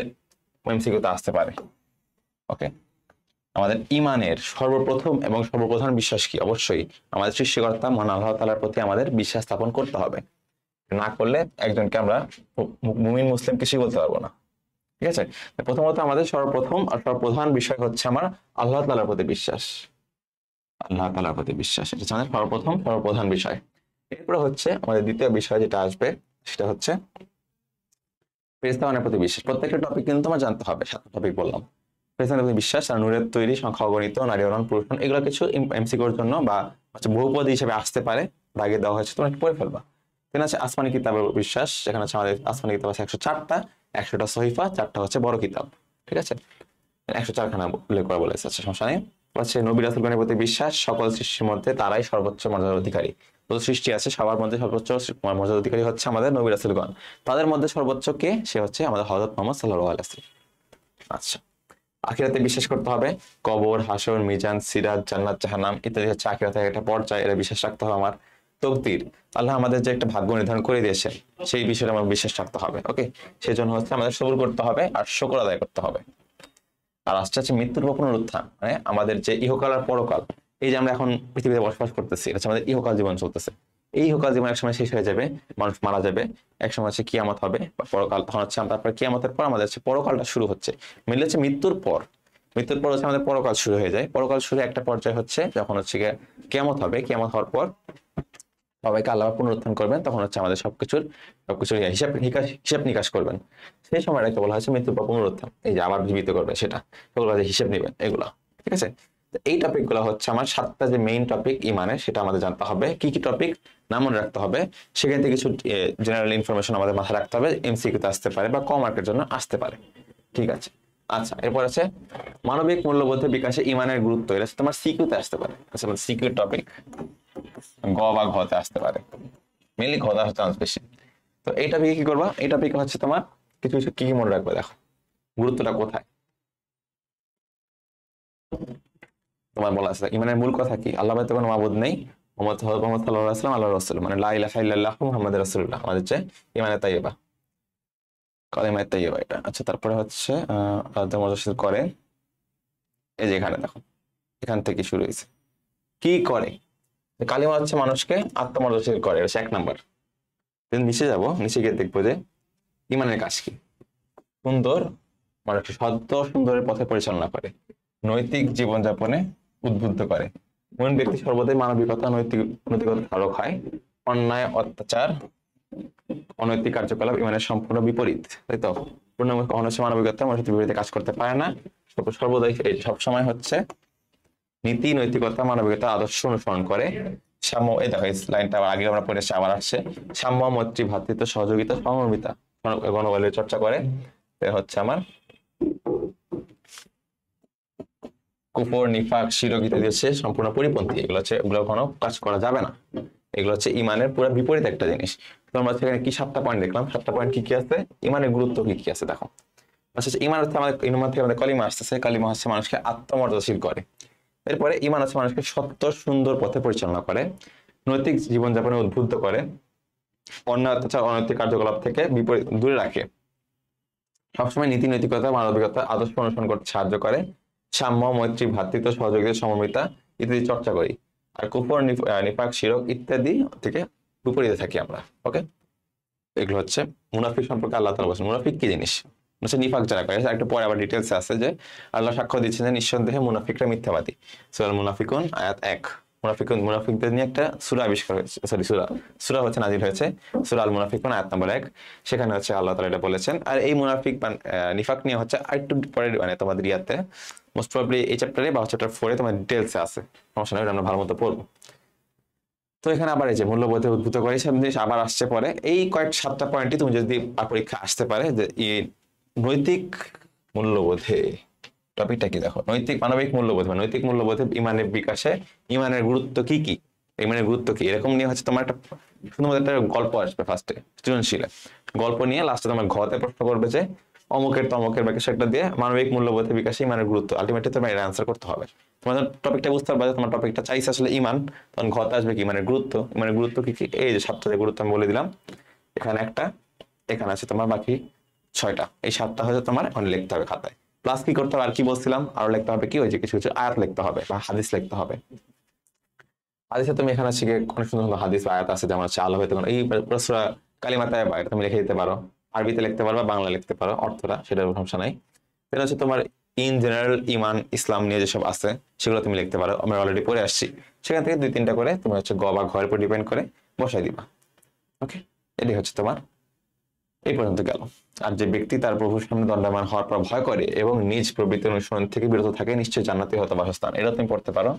এমসিকিউতে আসতে পারে। ওকে, আমাদের ইমানের সর্বপ্রথম এবং সর্বপ্রধান বিশ্বাস কি, অবশ্যই আমাদের সৃষ্টিকর্তা মহান আল্লাহ তাআলার প্রতি আমাদের বিশ্বাস স্থাপন করতে হবে। না করলে একজনকে আমরা মুমিন মুসলিম কিছুই বলতে পারবো না। ঠিক আছে, প্রথমত আমাদের সর্বপ্রথম আর সর্বপ্রধান বিষয় হচ্ছে আমার আল্লাহ তাআলার প্রতি বিশ্বাস। আল্লাহ তাআলার প্রতি বিশ্বাস, এটা হচ্ছে আমাদের সর্বপ্রথম সর্বপ্রধান বিষয়। এরপরে হচ্ছে আমাদের দ্বিতীয় বিষয় যেটা আসবে, সেটা হচ্ছে ফেরেশতাগণের প্রতি বিশ্বাস। প্রত্যেকটা টপিক কিন্তু তোমার জানতে হবে, 7টা টপিক বললাম। ফেরেশতাগণের প্রতি বিশ্বাস, আর নূরের তৈরি, সংখ্যা অগণিত, নারী অরণ, পুরুষ, এগুলো কিছু এমসিকিউর জন্য বা হচ্ছে বহুপদী হিসেবে আসতে পারে, দাগে দেওয়া হয়েছে, তোমরা একটু পড়ে ফেলবা। দেন আছে আসমানি কিতাবের বিশ্বাস, যেখানে হচ্ছে আমাদের আসমানি কিতাব আছে 104টা, 100টা সহিফা, 4টা হচ্ছে বড় কিতাব। ঠিক আছে, 104খানা উল্লেখ করা বলেছে, আচ্ছা সমস্যা নেই। হচ্ছে নবী রাসূলগণের প্রতি বিশ্বাস, সকল সৃষ্টির মধ্যে তারাই সর্বোচ্চ মর্যাদার অধিকারী। যত সৃষ্টি আছে সবার মধ্যে সর্বোচ্চ মর্যাদার অধিকারী হচ্ছে আমাদের নবী রাসূলগণ। তাদের মধ্যে সর্বোচ্চ কে, সে হচ্ছে আমাদের হযরত মুহাম্মদ সাল্লাল্লাহু আলাইহি ওয়াসাল্লাম। আচ্ছা, আখিরাতে বিশ্বাস করতে হবে, কবর, হাসর, মিজান, সিরাত, জান্নাত, জাহান্নাম ইত্যাদি হচ্ছে আখিরাতের একটা পর্যায়ে, এটা বিশ্বাস রাখতে হবে আমার। তকদির, আল্লাহ আমাদের যে একটা ভাগ্য নির্ধারণ করে দিয়েছে, সেই বিষয়ে আমার বিশ্বাস রাখতে হবে। ওকে, সেজন্য হচ্ছে আমাদের সবর করতে হবে আর শুকর আদায় করতে হবে। আর আসছে হচ্ছে মৃত্যুর পর পুনরুত্থান, মানে আমাদের যে ইহকাল আর পরকাল, এই যে আমরা এখন পৃথিবীতে বসবাস করতেছি, এটা হচ্ছে আমাদের ইহকাল জীবন চলতেছে। এই ইহকাল জীবন একসময় শেষ হয়ে যাবে, মানুষ মারা যাবে, একসময় হচ্ছে কিয়ামত হবে বা পরকাল, তখন হচ্ছে তারপর কিয়ামতের পর আমাদের হচ্ছে পরকালটা শুরু হচ্ছে। মিলে হচ্ছে মৃত্যুর পর, মৃত্যুর পর হচ্ছে আমাদের পরকাল শুরু হয়ে যায়। পরকাল শুরু একটা পর্যায়ে হচ্ছে যখন হচ্ছে কিয়ামত হবে, কিয়ামত হওয়ার পর সবাইকে আল্লাহ পুনরুত্থান করবেন, তখন হচ্ছে আমাদের সবকিছুর হিসাব নিকাশ করবেন। সেই সময়টাকে বলা হচ্ছে মৃত্যুর পর পুনরুত্থান, এই যে আবার জীবিত করবে সেটা, সেগুলো হিসেব নেবেন এগুলা। ঠিক আছে, তো এই টপিক গুলো হচ্ছে আমার 7টা যে মেইন টপিক ইমানের, সেটা আমাদের জানতে হবে। কি কি টপিক না মনে রাখতে হবে, সেখান থেকে কিছু জেনারেল ইনফরমেশন আমাদের মাথায় রাখতে হবে, এমসিকিউতে আসতে পারে বা কম মার্কের জন্য আসতে পারে। ঠিক আছে, আচ্ছা, এরপর আছে মানবিক মূল্যবোধের বিকাশে ইমানের গুরুত্ব, এটা তোমার সিকিউতে আসতে পারে। আচ্ছা, সিকিউ টপিক গ বা ঘতে আসতে পারে, মেনলি ঘতে আসার চান্স বেশি। তো এই টপিকে কি করবা, এই টপিকে হচ্ছে তোমার কিছু কিছু কি কি মনে রাখবে, দেখো গুরুত্বটা কোথায়। তোমার বলা আছে ইমানের মূল কথা কি, আল্লাহ বাদে কোনো মাবুদ নেই, মুহাম্মদ সাল্লাল্লাহু আলাইহি ওয়াসাল্লাম আল্লাহর রাসূল, মানে লা ইলাহা ইল্লাল্লাহু মুহাম্মাদুর রাসূলুল্লাহ, আমাদের যে ইমানের তাইয়্যিবা, কালিমা তাইয়্যিবা এটা। আচ্ছা, তারপরে হচ্ছে মর্যাদা করে, এই যে এখানে দেখো, এখান থেকে শুরু হয়েছে কি করে, কালিমা হচ্ছে মানুষকে আত্মমর্যাদাশীল করে, এটা 1 নাম্বার। নিচে যাব, নিচে গিয়ে দেখবো যে ইমানের কাজ কি, সুন্দর মানুষকে সত্য সুন্দরের পথে পরিচালনা করে, নৈতিক জীবনযাপনে উদ্বুদ্ধ করে, কোন ব্যক্তি সর্বদাই মানবিকতা নৈতিকতা ধারক হয়, অন্যায়, অত্যাচার, অনৈতিক কার্যকলাপ ইমানের সম্পূর্ণ বিপরীত, তাই তো। পূর্ণ কখনো হচ্ছে মানবিকতা মানুষের বিপরীতে কাজ করতে পারে না, সর্বদাই সবসময় হচ্ছে নীতি, নৈতিকতা, মানবিকতা আদর্শ অনুসরণ করে, সাম্য, এই দেখো এই লাইনটা আগে আমরা পড়েছি, আবার আসছে, সাম্য, মৈত্রী, ভ্রাতৃত্ব, সহযোগিতা, সহমর্মিতা, গণবলের চর্চা করে, হচ্ছে আমার কুফর, নিফাক, শিরক ইত্যাদি হচ্ছে সম্পূর্ণ পরিপন্থী। এগুলো হচ্ছে, এগুলো কোনো কাজ করা যাবে না। এগুলো হচ্ছে ইমানের পুরো বিপরীত একটা জিনিস। তো আমরা সেখানে কি 7টা পয়েন্ট দেখলাম। 7টা পয়েন্ট কি কি আছে, ইমানের গুরুত্ব কি কি আছে দেখো। আচ্ছা, ইমান হচ্ছে আমাদের, ইমান থেকে আমাদের কলিমা আসতেছে। কলিমা হচ্ছে মানুষকে আত্মমর্যাদাশীল করে। এরপরে ইমান হচ্ছে মানুষকে সত্য সুন্দর পথে পরিচালনা করে, নৈতিক জীবনযাপনে উদ্বুদ্ধ করে, অন্য অত্যাচার অনৈতিক কার্যকলাপ থেকে বিপরীত দূরে রাখে, সবসময় নীতি নৈতিকতা মানবিকতা আদর্শ অনুসরণ করতে সাহায্য করে, সাম্য মৈত্রী ভ্রাতৃত্ব সহযোগিতা সমমিতা ইত্যাদি চর্চা করি। আর কুফর, নিফাক, শিরক ইত্যাদি থেকে বিপরীতে থাকি আমরা। ওকে, এগুলো হচ্ছে মুনাফিক সম্পর্কে আল্লাহ তাআলা বলেছেন। মুনাফিক কি জিনিস, হচ্ছে নিফাক যারা করে। একটু পরে আবার ডিটেলস আছে যে আল্লাহ সাক্ষ্য দিচ্ছেন যে নিঃসন্দেহে মুনাফিকরা মিথ্যাবাদী। সূরা আল মুনাফিকুন আয়াত 1। মুনাফিকদের নিয়ে একটা সূরা আবিষ্কার হয়েছে, সরি সূরা হচ্ছে নাজিল হয়েছে, সূরা আল মুনাফিকুন আয়াত নম্বর 1। সেখানে হচ্ছে আল্লাহ তাআলা এটা বলেছেন। আর এই মুনাফিক নিফাক নিয়ে হচ্ছে আরেকটু পরে মানে তোমাদের ইয়াতে মোস্ট প্রবাবলি এই চ্যাপ্টারে বা চ্যাপ্টার 4-এ তোমার ডিটেলসে আছে, সমস্যা নেই, আমরা ভালো মতো পড়বো। তো এখানে আবার এই যে মূল্যবোধে উদ্ভূত করে সব জিনিস আবার আসছে পরে। এই 7টা পয়েন্টই তুমি যদি পরীক্ষা আসতে পারে যে এই নৈতিক মূল্যবোধে, টপিকটা কি দেখো, নৈতিক মানবিক মূল্যবোধ বা নৈতিক মূল্যবোধে ইমানের বিকাশে ইমানের গুরুত্ব কি কি, ইমানের গুরুত্ব কি, এরকম নিয়ে হচ্ছে তোমার একটা শুধুমাত্র একটা গল্প আসবে ফার্স্টে সৃজনশীলে। গল্প নিয়ে লাস্টে তোমার ঘতে প্রশ্ন করবে যে অমুকের তমকের বা কিছু একটা দিয়ে মানবিক মূল্যবোধের বিকাশে ইমানের গুরুত্ব, আলটিমেটলি তোমার এর আনসার করতে হবে। তোমার টপিকটা বুঝতে পারবে, তোমার টপিকটা চাইছে আসলে ইমান, তখন ঘতে আসবে কি ইমানের গুরুত্ব। ইমানের গুরুত্ব কি কি, এই যে 7টা গুরুত্ব আমি বলে দিলাম। এখানে একটা, এখানে আছে তোমার বাকি 6টা। এই 7টা হচ্ছে তোমার এখন লিখতে হবে খাতায়। প্লাস কি করতে হবে আর কি বলছিলাম, আরো লিখতে হবে কি, ওই যে কিছু কিছু আয়াত লিখতে হবে বা হাদিস লিখতে হবে। হাদিসে তুমি এখানে শিখে অনেক সুন্দর সুন্দর হাদিস বা আয়াত আছে, যেমন হচ্ছে আল্লাহ হয়তো এই পুরো সূরা কালিমা তাইয়্যিবা এটা তুমি লিখে দিতে পারো, আরবিতে লিখতে পারো বা বাংলা লিখতে পারো, অর্থটা সেটার সমস্যা নাই। এটা হচ্ছে তোমার ইন জেনারেল ইমান ইসলাম নিয়ে যেসব আছে সেগুলো তুমি লিখতে পারো, আমরা অলরেডি পড়ে আসছি। সেখান থেকে 2-3টা করে তুমি হচ্ছে গ বা ঘরের উপর ডিপেন্ড করে বসাই দিবা। ওকে, এটাই হচ্ছে তোমার এই পর্যন্ত গেল। আর যে ব্যক্তি তার প্রভুর সামনে দণ্ডায়মান হওয়ার পর ভয় করে এবং নিজ প্রবৃত্তি অনুসরণ থেকে বিরত থাকে, নিশ্চয়ই জান্নাতে হতে বাসস্থান। এটা তুমি পড়তে পারো।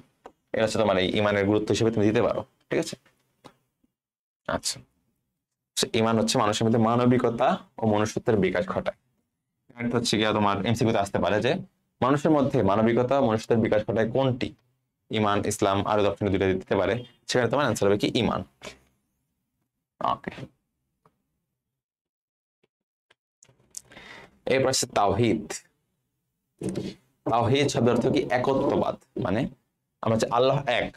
এটা হচ্ছে তোমার এই ইমানের গুরুত্ব হিসেবে তুমি দিতে পারো। ঠিক আছে, আচ্ছা। ইমান হচ্ছে মানুষের মধ্যে মানবিকতা ও মনুষ্যত্বের বিকাশ ঘটায়। এটা হচ্ছে গিয়ে তোমার এমসিকিউতে আসতে পারে যে মানুষের মধ্যে মানবিকতা ও মনুষ্যত্বের বিকাশ ঘটায় কোনটি, ইমান, ইসলাম, আরো দক্ষিণ দুইটা দিতে পারে। সেখানে তোমার অ্যান্সার হবে কি ইমান। ওকে, এরপর হচ্ছে তাওহীদ। তাওহীদ শব্দের অর্থ কি একত্ববাদ, মানে আমরা হচ্ছে আল্লাহ এক,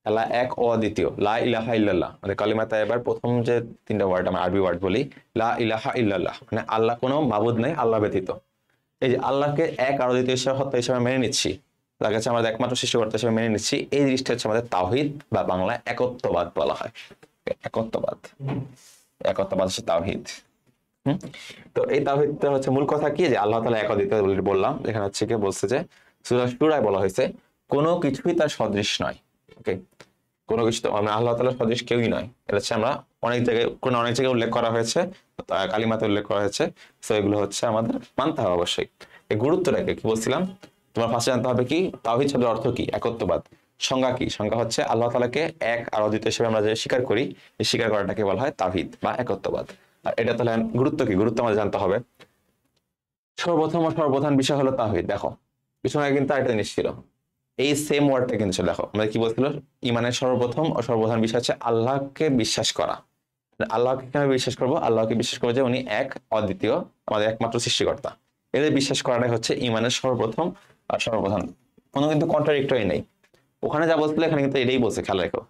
আল্লাহ এক ও অদ্বিতীয়, লা ইলাহা ইল্লাল্লাহ, মানে কালিমা তাইয়্যিবার প্রথম যে 3টা ওয়ার্ড আমরা আরবি ওয়ার্ড বলি, লা ইলাহা ইল্লাল্লাহ, মানে আল্লাহ কোনো মাবুদ নেই আল্লাহ ব্যতীত। এই যে আল্লাহকে এক আর অদ্বিতীয় সত্তা হিসেবে মেনে নিচ্ছি, তার কাছে আমাদের একমাত্র সৃষ্টিকর্তা হিসেবে মেনে নিচ্ছি, এই জিনিসটা হচ্ছে আমাদের তাওহীদ বা বাংলায় একত্ববাদ বলা হয়। একত্ববাদ, একত্ববাদ হচ্ছে তাওহীদ। তো এই তাওহীদটা হচ্ছে মূল কথা কি, যে আল্লাহ তাআলা এক অদ্বিতীয় বললাম। এখানে হচ্ছে কি বলছে যে সূরা শুরায় বলা হয়েছে কোনো কিছুই তার সদৃশ নয়। ওকে, কোনো কিছু তো মানে আল্লাহ তাআলার সদৃশ কেউই নয়। এটা হচ্ছে আমরা অনেক জায়গায় অনেক জায়গায় উল্লেখ করা হয়েছে, কালিমাতে উল্লেখ করা হয়েছে। তো এগুলো হচ্ছে আমাদের মানতে হবে অবশ্যই। এই গুরুত্বটাকে কি বলছিলাম, তোমার ফার্স্টে জানতে হবে কি তাওহীদ শব্দের অর্থ কি, একত্ববাদ। সংজ্ঞা কি, সংজ্ঞা হচ্ছে আল্লাহ তাআলাকে এক আর অদ্বিতীয় হিসেবে আমরা যে স্বীকার করি, এই স্বীকার করাটাকে বলা হয় তাওহীদ বা একত্ববাদ। আর এটা তাহলে গুরুত্ব কি, গুরুত্ব আমাদের জানতে হবে। সর্বপ্রথম ও সর্বপ্রধান বিষয় হলো তাওহীদ। দেখো পিছনে কিন্তু আরেকটা জিনিস ছিল, এই সেম ওয়ার্ডটা কিন্তু ছিল। দেখো আমাদের কি বলছিল, ইমানের সর্বপ্রথম ও সর্বপ্রধান বিষয় হচ্ছে আল্লাহকে বিশ্বাস করা। আল্লাহকে কিভাবে বিশ্বাস করবো, আল্লাহকে বিশ্বাস করবো যে উনি এক অদ্বিতীয়, আমাদের একমাত্র সৃষ্টিকর্তা। এদের বিশ্বাস করাটাই হচ্ছে ইমানের সর্বপ্রথম আর সর্বপ্রধান। কোনো কিন্তু কন্ট্রাডিক্টরি নেই। ওখানে যা বলছিল এখানে কিন্তু এটাই বলছে, খেয়াল রেখো।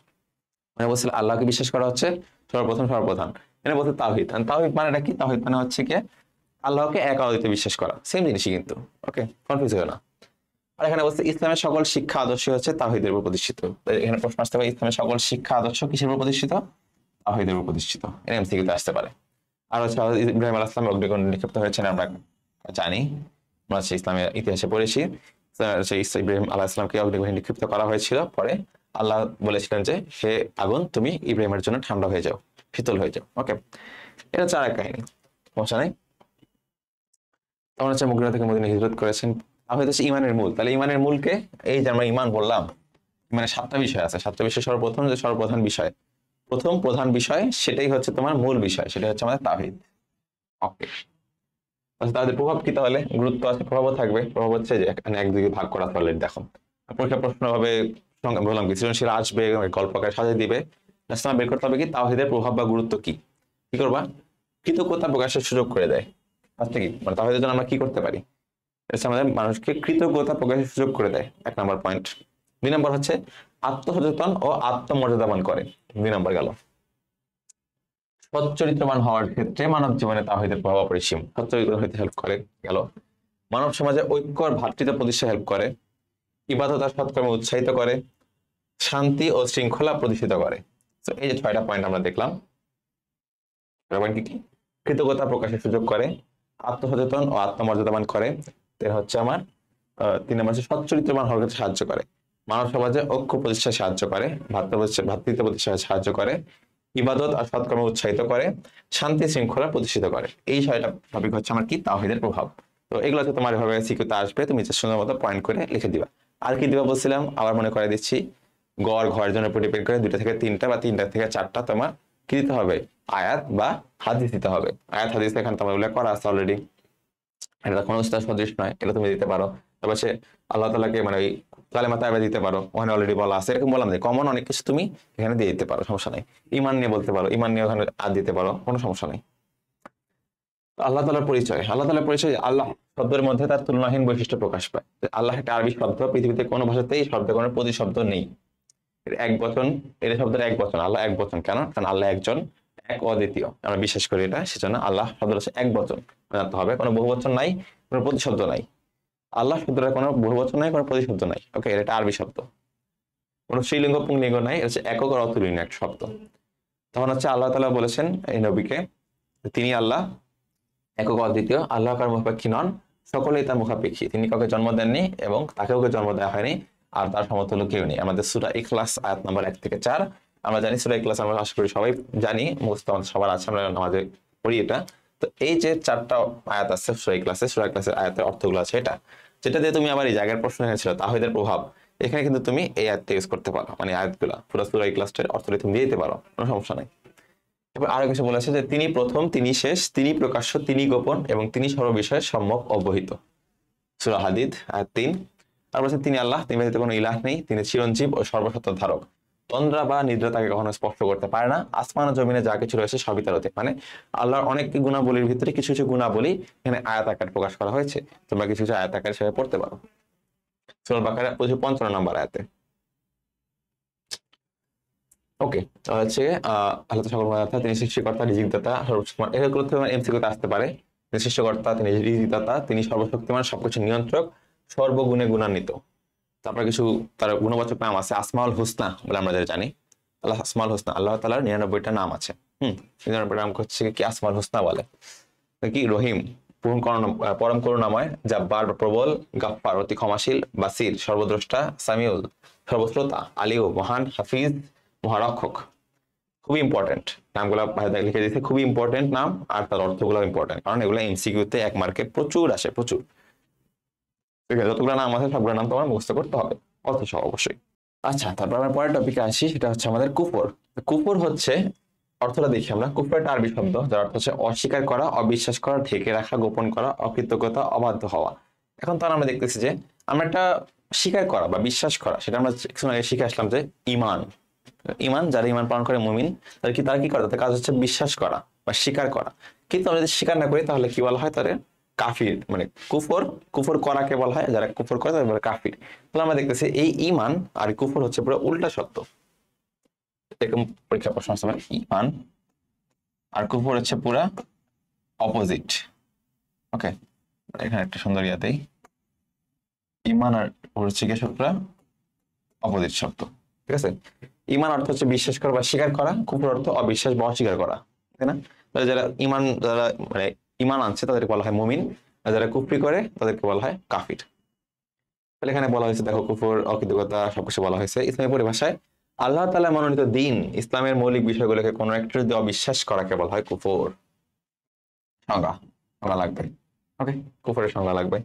মানে বলছিল আল্লাহকে বিশ্বাস করা হচ্ছে সর্বপ্রথম সর্বপ্রধান, এখানে বলছে তাওহীদ। তাওহীদ মানেটা কি, তাওহীদ মানে হচ্ছে কি আল্লাহকে এক অদ্বিতীয় বিশ্বাস করা, সেম জিনিসই কিন্তু। ওকে, কনফিউজ হয় না। আর এখানে বলছে ইসলামের সকল শিক্ষা আদর্শ হচ্ছে তাওহীদের উপর প্রতিষ্ঠিত। এখানে প্রশ্ন আসতে পারে ইসলামের সকল শিক্ষা আদর্শ কিসের উপর প্রতিষ্ঠিত, তাওহীদের উপর প্রতিষ্ঠিত। এমসিকিউতে আসতে পারে। আর হচ্ছে ইব্রাহিম আলাইহিস সালাম অগ্নিকুণ্ডে নিক্ষিপ্ত হয়েছেন, আমরা জানি, আমরা হচ্ছে ইসলামের ইতিহাসে পড়েছি। ইব্রাহিম আলাইহিস সালামকে অগ্নিকুণ্ডে নিক্ষিপ্ত করা হয়েছিল, পরে আল্লাহ বলেছিলেন যে হে আগুন তুমি ইব্রাহিমের জন্য ঠান্ডা হয়ে যাও, শীতল হয়ে যাও। ওকে, এটা হচ্ছে আরেক কাহিনী, সমস্যা নেই। তখন হচ্ছে মক্কা থেকে মদিনায় হিজরত করেছেন। তাহলে হচ্ছে ইমানের মূল। তাহলে ইমানের মূলকে, এই যে আমরা ইমান বললাম, মানে 7টা বিষয় আছে, 7টা বিষয় সর্বপ্রথম যে সর্বপ্রধান বিষয়, প্রথম প্রধান বিষয়, সেটাই হচ্ছে তোমার মূল বিষয়, সেটা হচ্ছে আমাদের তাওহীদ। ওকে, তাদের প্রভাব কি, তাহলে গুরুত্ব আছে, প্রভাবও থাকবে। প্রভাব হচ্ছে যে এখানে একদিকে ভাগ করা, তাহলে দেখো পরীক্ষা প্রশ্ন হবে, বললাম কি সৃজনশীল আসবে, গল্প আকারে সাজিয়ে দিবে। তোমার বের করতে হবে কি তাওহীদের প্রভাব বা গুরুত্ব কি। কি করবা, কৃতজ্ঞতা প্রকাশের সুযোগ করে দেয়। আচ্ছা কি মানে তাওহীদের জন্য আমরা কি করতে পারি, এটা আমাদের মানুষকে কৃতজ্ঞতা প্রকাশের সুযোগ করে দেয়, 1 নম্বর পয়েন্ট। 2 নম্বর হচ্ছে আত্মসচেতন ও আত্মমর্যাদাবান করে। 2 নম্বর গেল। সচ্চরিত্রবান হওয়ার ক্ষেত্রে মানব জীবনে তাওহীদের প্রভাব অপরিসীম। সচ্চরিত্র হইতে হেল্প করে গেল। মানব সমাজে ঐক্য আর ভ্রাতৃত্ব প্রতিষ্ঠা হেল্প করে। ইবাদত আর সৎকর্মে উৎসাহিত করে। শান্তি ও শৃঙ্খলা প্রতিষ্ঠিত করে। তো এই যে 6টা পয়েন্ট আমরা দেখলাম। পয়েন্ট কি কি? কৃতজ্ঞতা প্রকাশের সুযোগ করে, আত্মসচেতন ও আত্মমর্যাদাবান করে, হচ্ছে আমার 3 নম্বর হচ্ছে সচ্চরিত্রবান হওয়ার ক্ষেত্রে সাহায্য করে, মানব সমাজে ঐক্য প্রতিষ্ঠায় সাহায্য করে, ভ্রাতৃত্ব প্রতিষ্ঠায় সাহায্য করে, ইবাদত আর সৎকর্মে উৎসাহিত করে, শান্তি শৃঙ্খলা প্রতিষ্ঠিত করে। এই 6টা টপিক হচ্ছে আমার কি তাওহীদের প্রভাব। তো এগুলো হচ্ছে তোমার এভাবে সিকিউতে আসবে, তুমি সুন্দর মতো পয়েন্ট করে লিখে দিবা। আর কি দিবা বলছিলাম, আবার মনে করে দিচ্ছি, গড় ঘরের জন্য উপর ডিপেন্ড করে 2টা থেকে 3টা বা 3টা থেকে 4টা তোমার কি দিতে হবে, আয়াত বা হাদিস দিতে হবে। আয়াত হাদিস এখানে তোমার উল্লেখ করা আছে অলরেডি, এটা কোনো সদৃশ নয়, এটা তুমি দিতে পারো। তারপর সে আল্লাহ তাআলাকে মানে ওই কালেমা তাইবা দিতে পারো, ওখানে অলরেডি বলা আছে। এরকম বললাম যে কমন অনেক কিছু তুমি এখানে দিয়ে দিতে পারো, সমস্যা নাই। ঈমান নিয়ে বলতে পারো, ঈমান নিয়ে ওখানে আদ দিতে পারো, কোনো সমস্যা নেই। আল্লাহ তাআলার পরিচয়, আল্লাহ তাআলার পরিচয়, আল্লাহ শব্দের মধ্যে তার তুলনাহীন বৈশিষ্ট্য প্রকাশ পায়। আল্লাহ একটা আরবি শব্দ, পৃথিবীতে কোনো ভাষাতেই শব্দের কোনো প্রতিশব্দ নেই। এক বচন, এটা শব্দের এক বচন, আল্লাহ এক বচন। কেন? কারণ আল্লাহ একজন, এক অদ্বিতীয়, আমরা বিশ্বাস করি এটা, সেজন্য আল্লাহ শব্দ হচ্ছে এক বচন জানতে হবে, কোনো বহু বচন নাই, কোনো প্রতিশব্দ নাই। আল্লাহ শব্দটা কোনো বহু বচন নাই, কোনো প্রতিশব্দ নাই। ওকে, এটা আরবি শব্দ, কোনো স্ত্রীলিঙ্গ পুংলিঙ্গ নাই, এটা হচ্ছে একক আর অতুলনীয় একটা শব্দ। তখন হচ্ছে আল্লাহ তাআলা বলেছেন এই নবীকে, তিনি আল্লাহ একক অদ্বিতীয়, আল্লাহ কার মুখাপেক্ষী নন, সকলেই তার মুখাপেক্ষী। তিনি কাউকে জন্ম দেননি এবং তাকেও জন্ম দেওয়া হয়নি, আর তার সমতুল্য কেউ নেই। আমাদের সূরা ইখলাস আয়াত নম্বর 1 থেকে 4 আমরা জানি। সূরা ইখলাস আমরা আশা করি সবাই জানি, মুখস্থ আমাদের সবার আছে, আমরা নামাজে পড়ি এটা। তো এই যে 4টা আয়াত আছে সূরা ইখলাসে, সূরা ইখলাসের আয়াতের অর্থগুলো আছে এটা, যেটা দিয়ে তুমি আবার এই জায়গার প্রশ্ন এনেছিল তাওহীদের প্রভাব, এখানে কিন্তু তুমি এই আয়াতটা ইউজ করতে পারো, মানে আয়াতগুলো পুরো সূরা ইখলাসের অর্থটা তুমি দিয়ে দিতে পারো, কোনো সমস্যা নাই। এবার আরো কিছু বলেছে যে তিনি প্রথম, তিনি শেষ, তিনি প্রকাশ্য, তিনি গোপন এবং তিনি সর্ববিষয়ে সম্যক অবহিত। সূরা হাদিদ আয়াত 3। আর বলেছেন তিনি আল্লাহ, তিনি ব্যতীত কোনো ইলাহ নেই, তিনি চিরঞ্জীব ও সর্বসত্তার ধারক। তন্দ্রা বা নিদ্রা তাকে কখনো স্পর্শ করতে পারে না, আসমান ও জমিনে যা কিছু রয়েছে সবই তার অধীন। মানে আল্লাহর অনেক গুণাবলীর ভিতরে কিছু কিছু গুণাবলী এখানে আয়াত আকারে প্রকাশ করা হয়েছে, তোমরা কিছু কিছু আয়াত আকারে সেভাবে পড়তে পারো। সূরা বাকারা 55 নম্বর আয়াতে। ওকে, হচ্ছে আল্লাহ সকল কথা, তিনি সৃষ্টিকর্তা, রিজিকদাতা, সর্বশক্তিমান। এগুলো তো এমসিকিউতে আসতে পারে। তিনি সৃষ্টিকর্তা, তিনি রিজিকদাতা, তিনি সর্বশক্তিমান, সবকিছু নিয়ন্ত্রক, সর্বগুণে গুণান্বিত। তারপরে কিছু তার গুণবাচক নাম আছে, আসমাউল হুসনা বলে আমরা যেটা জানি। আল্লাহ আসমাউল হুসনা, আল্লাহ তাআলার 99টা নাম আছে। 99টা নাম হচ্ছে কি আসমাউল হুসনা বলে। কি রহিম, পরম করুণাময়, জাব্বার প্রবল, গাফফার অতি ক্ষমাশীল, বাসির সর্বদ্রষ্টা, সামিউল সর্বশ্রোতা, আলিউ মহান, হাফিজ মহারক্ষক। খুবই ইম্পর্টেন্ট নামগুলো লিখে দিয়েছে, খুবই ইম্পর্টেন্ট নাম, আর তার অর্থগুলো ইম্পর্টেন্ট, কারণ এগুলো এমসিকিউতে 1 মার্কে প্রচুর আসে, প্রচুর। ঠিক আছে, যতগুলো নাম আছে সবগুলো নাম তোমার মুখস্থ করতে হবে, অর্থ সহ অবশ্যই। আচ্ছা, তারপর আমরা পরের টপিকে আসি, সেটা হচ্ছে আমাদের কুফর। কুফর হচ্ছে, অর্থটা দেখি আমরা। কুফর একটা আরবি শব্দ যার অর্থ হচ্ছে অস্বীকার করা, অবিশ্বাস করা, ঢেকে রাখা, গোপন করা, অকৃতজ্ঞতা, অবাধ্য হওয়া। এখন তো আমরা দেখতেছি যে আমরা একটা স্বীকার করা বা বিশ্বাস করা, সেটা আমরা কিছু আগে শিখে আসলাম যে ঈমান। ঈমান, যারা ঈমান পালন করে মুমিন, তারা কি করে, তাদের কাজ হচ্ছে বিশ্বাস করা বা স্বীকার করা। কিন্তু আমরা যদি স্বীকার না করি তাহলে কি বলা হয়, তাদের কাফির, মানে কুফর। কুফর করাকে বলা হয়, যারা কুফর করে তাদের বলে কাফির। তাহলে আমরা দেখতেছি এই ঈমান আর কুফর হচ্ছে পুরো উল্টা সত্য। এরকম পরীক্ষা প্রশ্ন আসতে পারে, ঈমান আর কুফর হচ্ছে পুরা অপোজিট। ওকে, এখানে একটা সুন্দর ইয়াতেই, ঈমান আর হচ্ছে কি পুরা অপোজিট শব্দ। ঠিক আছে, ঈমান অর্থ হচ্ছে বিশ্বাস করা বা স্বীকার করা, কুফর অর্থ অবিশ্বাস বা অস্বীকার করা, তাই না? তাহলে যারা ঈমান, যারা মানে ঈমান আনছে তাদেরকে বলা হয় মুমিন, আর যারা কুফরি করে তাদেরকে বলা হয় কাফির। তাহলে এখানে বলা হয়েছে, দেখো, কুফর, অকৃতজ্ঞতা সবকিছু বলা হয়েছে। ইসলামী পরিভাষায় আল্লাহ তাআলা মনোনীত দিন, ইসলামের মৌলিক বিষয়গুলোকে কোনো একটা যদি অবিশ্বাস করাকে বলা হয় কুফর। সংজ্ঞা লাগবে। ওকে, কুফরের সংজ্ঞা লাগবে।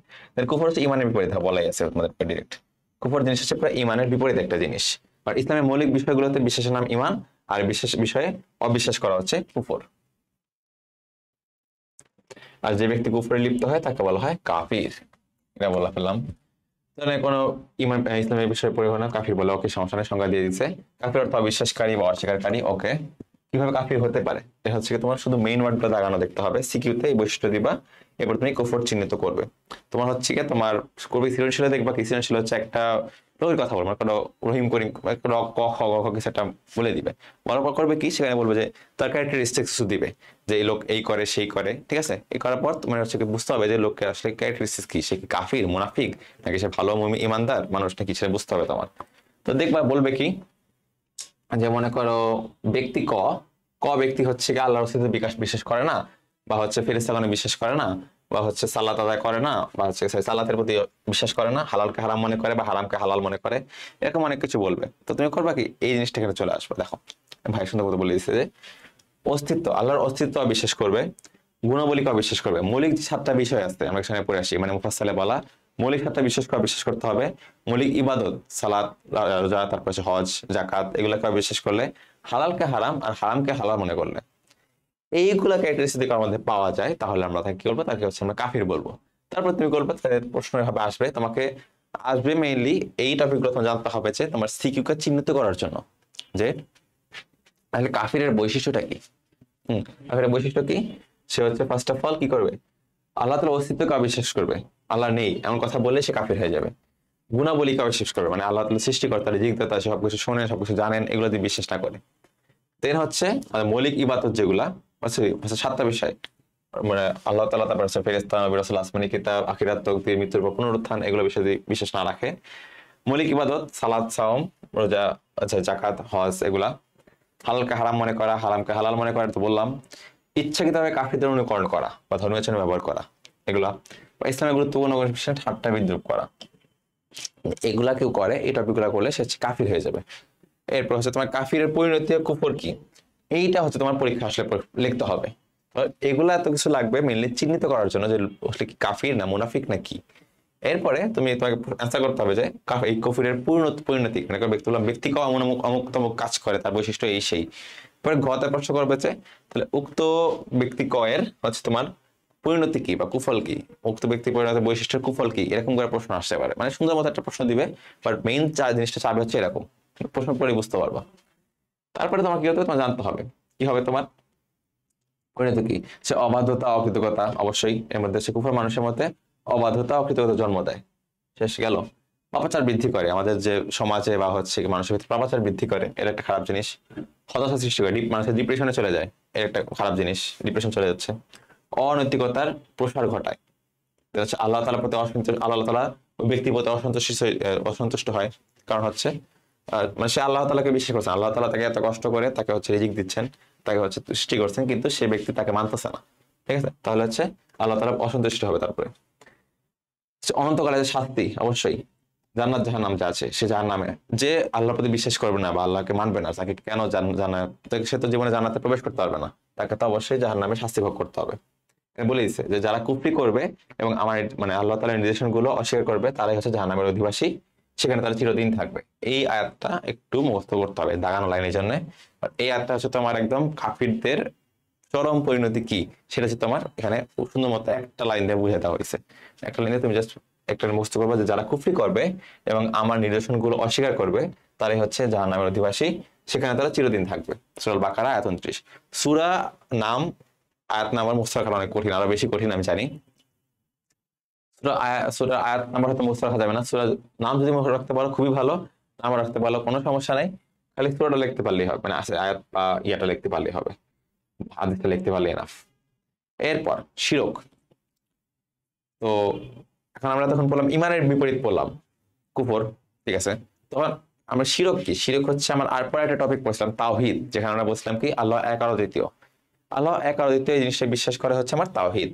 কুফর হচ্ছে ঈমানের বিপরীত, বলাই আছে তোমাদের ডিরেক্ট। কুফর জিনিস হচ্ছে পুরো ঈমানের বিপরীত একটা জিনিস। আর ইসলামের মৌলিক বিষয়গুলোতে বিশ্বাসের নাম ঈমান, আর বিশেষ বিষয়ে অবিশ্বাস করা হচ্ছে কুফর। আর যে ব্যক্তি কুফরে লিপ্ত হয় তাকে বলা হয় কাফির। এটা বলা ফেললাম। ধরেন কোনো ইমান ইসলামের বিষয়ে পরিবার না কাফির বলে, ওকে সমস্যা নেই, সংজ্ঞা দিয়ে দিচ্ছে। কাফির অর্থ অবিশ্বাসকারী বা অস্বীকারী। ওকে, কিভাবে কাফির হতে পারে এটা হচ্ছে কি তোমার শুধু মেইন ওয়ার্ডগুলো দাগানো দেখতে হবে, সিকিউতে এই বৈশিষ্ট্য দিবা, এরপর তুমি কুফর চিহ্নিত করবে। তোমার হচ্ছে কি তোমার কবি সৃজনশীল দেখবা কি সৃজনশীল হচ্ছে একটা রবির কথা বলবো, কোনো রহিম করিম ক খ গ ঘ কিছু একটা বলে দিবে, বলার পর করবে কি সেখানে বলবে যে তার ক্যারেক্টারিস্টিক্স কিছু দিবে, যে এই লোক এই করে সেই করে, ঠিক আছে। এই করার পর তোমার হচ্ছে কি বুঝতে হবে যে লোকের আসলে ক্যারেক্টারিস্টিক্স কি, সে কি কাফির মুনাফিক নাকি সে ভালো ইমানদার মানুষ নাকি, সেটা বুঝতে হবে তোমার। তো দেখবা বলবে কি যে মনে করো ব্যক্তি ক, ক ব্যক্তি হচ্ছে কি আল্লাহর অস্তিত্বে বিশ্বাস করে না, বা হচ্ছে ফেরেশতাগণে বিশ্বাস করে না, বা হচ্ছে সালাত আদায় করে না, বা হচ্ছে সালাতের প্রতি বিশ্বাস করে না, হালালকে হারাম মনে করে বা হারামকে হালাল মনে করে, এরকম অনেক কিছু বলবে। তো তুমি করবা কি এই জিনিসটা এখানে চলে আসবে। দেখো ভাই সুন্দর কথা বলে দিচ্ছে যে অস্তিত্ব, আল্লাহর অস্তিত্ব বিশ্বাস করবে, গুণাবলীকে বিশ্বাস করবে। মৌলিক যে 7টা বিষয় আছে আমরা এখানে পড়ে আসি, মানে মুফাসসালে বলা মৌলিক 7টা বিশ্বাস করতে হবে। মৌলিক ইবাদত সালাত, রোজা, তারপর হজ, জাকাত, এগুলাকে বিশ্বাস করলে, হালালকে হারাম আর হারামকে হালাল মনে করলে, এইগুলা ক্যারেক্টারিস্টিক আমার মধ্যে পাওয়া যায়, তাহলে আমরা তাকে কি বলবো, তাকে হচ্ছে আমরা কাফির বলবো। তারপর তুমি বলবে, প্রশ্ন হবে আসবে তোমাকে, আসবে মেইনলি এই টপিকগুলো তোমার জানতে হবে যে তোমার সিকিউকে চিহ্নিত করার জন্য, যে তাহলে কাফিরের বৈশিষ্ট্যটা কি। কাফিরের বৈশিষ্ট্য কি, সে হচ্ছে ফার্স্ট অফ অল কি করবে, আল্লাহ তাআলার অস্তিত্বকে অবিশ্বাস করবে, আল্লাহ নেই এমন কথা বললে সে কাফির হয়ে যাবে। গুণাবলীকে অবিশ্বাস করবে, মানে আল্লাহ তাআলা সৃষ্টিকর্তা, রিজিকদাতা, সবকিছু শোনেন, সবকিছু জানেন, এগুলো যদি বিশ্বাস না করে। দেন হচ্ছে মৌলিক ইবাদত যেগুলা হচ্ছে 7টা বিষয়, মানে আল্লাহ তাআলা, তারপর হচ্ছে ফেরেশতা, নবী রাসূল, আসমানি কিতাব, আখিরাত, তাকদীর, মৃত্যুর পর পুনরুত্থান, এগুলো বিষয়ে যদি বিশ্বাস না রাখে। মৌলিক ইবাদত সালাত, সাওম, রোজা, আচ্ছা জাকাত, হজ, এগুলা। হালালকে হারাম মনে করা, হারামকে হালাল মনে করা, তো বললাম। ইচ্ছাকৃতভাবে কাফিরদের অনুকরণ করা বা ধর্মীয় চিহ্ন ব্যবহার করা, এগুলা। বা ইসলামের গুরুত্বপূর্ণ বিষয়ে ঠাট্টা বিদ্রুপ করা, এগুলা কেউ করে, এই টপিকগুলো করলে সে হচ্ছে কাফির হয়ে যাবে। এরপর হচ্ছে তোমার কাফিরের পরিণতি কুফর কি, এইটা হচ্ছে তোমার পরীক্ষা আসলে লিখতে হবে। এগুলা এত কিছু লাগবে মেনলি চিহ্নিত করার জন্য যে আসলে কি কাফির না মুনাফিক না কি। এরপরে তোমাকে অ্যান্সার করতে হবে যে এই কুফরের পরিণতি, মানে ব্যক্তি কেউ অমুক অমুক তমুক কাজ করে, তার বৈশিষ্ট্য এই সেই। পরে ঘতে প্রশ্ন করবে যে তাহলে উক্ত ব্যক্তি কয়ের হচ্ছে তোমার পরিণতি কি বা কুফল কি, উক্ত ব্যক্তি পরিণত বৈশিষ্ট্যের কুফল কি, এরকম করে প্রশ্ন আসতে পারে। মানে সুন্দর মতো একটা প্রশ্ন দিবে, বাট মেইন জিনিসটা চাবে হচ্ছে এরকম, প্রশ্ন পড়ে বুঝতে পারবা। তারপরে তোমার কি হতে হবে, তোমার জানতে হবে কি হবে তোমার পরিণতি কি। সে অবাধ্যতা, অকৃতজ্ঞতা, অবশ্যই এর মধ্যে সে কুফর মানুষের মধ্যে অবাধ্যতা, অকৃতজ্ঞতা জন্ম দেয়। শেষ গেল। পাপাচার বৃদ্ধি করে আমাদের যে সমাজে বা হচ্ছে মানুষের ভিতরে পাপাচার বৃদ্ধি করে, এর একটা খারাপ জিনিস। হতাশা সৃষ্টি করে, মানুষের ডিপ্রেশনে চলে যায়, এর একটা খারাপ জিনিস, ডিপ্রেশন চলে যাচ্ছে। অনৈতিকতার প্রসার ঘটায়, এটা হচ্ছে আল্লাহ তাআলার প্রতি অসন্তুষ্ট, আল্লাহ তাআলা ওই ব্যক্তির প্রতি অসন্তুষ্ট হয়। কারণ হচ্ছে মানে সে আল্লাহ তাআলাকে বিশ্বাস করছে, আল্লাহ তাআলা তাকে এত কষ্ট করে তাকে হচ্ছে রিজিক দিচ্ছেন, তাকে হচ্ছে সৃষ্টি করছেন, কিন্তু সে ব্যক্তি তাকে মানতেছে না, ঠিক আছে। তাহলে হচ্ছে আল্লাহ তাআলা অসন্তুষ্ট হবে। তারপরে অনন্তকালের যে শাস্তি, অবশ্যই জান্নাত জাহান্নাম যা আছে সে জাহান্নামে, যে আল্লাহর প্রতি বিশ্বাস করবে না বা আল্লাহকে মানবে না, তাকে কেন জান্নাত, সে তো জীবনে জান্নাতে প্রবেশ করতে পারবে না, তাকে তো অবশ্যই জাহান্নামে শাস্তি ভোগ করতে হবে। বলে দিচ্ছে যে যারা কুফরি করবে এবং আমার মানে আল্লাহ তাআলার নির্দেশনগুলো অস্বীকার করবে, তারাই হচ্ছে জাহান্নামের অধিবাসী, সেখানে তারা চিরদিন থাকবে। এই আয়াতটা একটু মুখস্থ করতে হবে দাগানো লাইনের জন্য। এই আয়াতটা হচ্ছে তোমার একদম কাফিরদের চরম পরিণতি কি, সেটা হচ্ছে তোমার এখানে সুন্দর মতো একটা লাইন দিয়ে বুঝে দেওয়া হয়েছে। একটা লাইনে তুমি জাস্ট একটা মুখস্থ করবে যে যারা কুফরি করবে এবং আমার নির্দেশনগুলো অস্বীকার করবে, তারাই হচ্ছে জাহান্নামের অধিবাসী, সেখানে তারা চিরদিন থাকবে। সূরা বাকারা আয়াত 29। সূরা নাম আয়াত নাম্বার মুখস্থ রাখা অনেক কঠিন, আরো বেশি কঠিন আমি জানি। সূরা আয়াত নাম্বার হয়তো মুখস্থ রাখা যাবে না, সূরা নাম যদি মুখস্থ রাখতে পারো খুবই ভালো, নাম রাখতে পারলো কোনো সমস্যা নাই, খালি সূরাটা লিখতে পারলেই হবে, মানে আয়াত বা ইয়াটা লিখতে পারলেই হবে, হাদিসটা লিখতে পারলে এনাফ। এরপর শিরক। তো এখন আমরা তখন বললাম ইমানের বিপরীত বললাম কুফর, ঠিক আছে। তখন আমরা শিরক কি, শিরক হচ্ছে আমার আর পরে একটা টপিক পড়ছিলাম তাওহীদ, যেখানে আমরা বলছিলাম কি আল্লাহ এক আর অদ্বিতীয়। আল্লাহ এক আর দ্বিতীয় জিনিসটা বিশ্বাস করে হচ্ছে আমার তাওহীদ।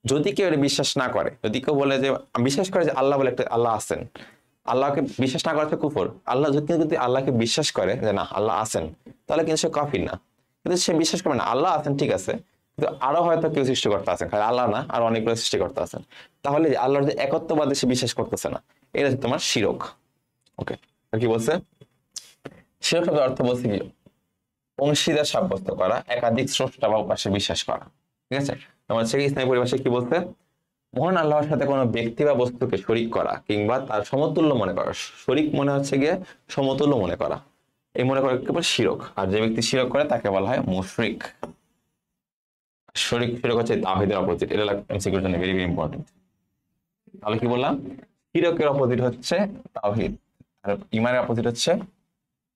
যদি কেউ এটা বিশ্বাস না করে, যদি কেউ বলে যে বিশ্বাস করে যে আল্লাহ বলে একটা আল্লাহ আছেন, আল্লাহকে বিশ্বাস না করা হচ্ছে কুফর। আল্লাহ যদি আল্লাহকে বিশ্বাস করে যে না আল্লাহ আছেন, তাহলে কিন্তু সে কাফির না। কিন্তু সে বিশ্বাস করবে না আল্লাহ আছেন, ঠিক আছে, কিন্তু আরো হয়তো কেউ সৃষ্টিকর্তা আছেন, খালি আল্লাহ না আর অনেকগুলো সৃষ্টিকর্তা আছেন, তাহলে আল্লাহর যে একত্ববাদে সে বিশ্বাস করতেছে না, এটা হচ্ছে তোমার শিরক। ওকে, আর কি বলছে শিরক শব্দের অর্থ বলছে কি অংশীদার সাব্যস্ত করা, একাধিক স্রষ্টা বা উপাস্যে বিশ্বাস করা, ঠিক আছে। তোমার হচ্ছে ইসলামী পরিভাষায় কি বলছে, মহান আল্লাহর সাথে কোনো ব্যক্তি বা বস্তুকে শরীক করা কিংবা তার সমতুল্য মনে করা। শরীক মনে হচ্ছে গিয়ে সমতুল্য মনে করা, এই মনে করা কেবল শিরক। আর যে ব্যক্তি শিরক করে তাকে বলা হয় মুশরিক। শরীক শিরক হচ্ছে তাওহীদের অপোজিট। এটা এমসিকিউর জন্য ভেরি ভেরি ইম্পর্টেন্ট। তাহলে কি বললাম? শিরকের অপোজিট হচ্ছে তাওহীদ, আর ইমানের অপোজিট হচ্ছে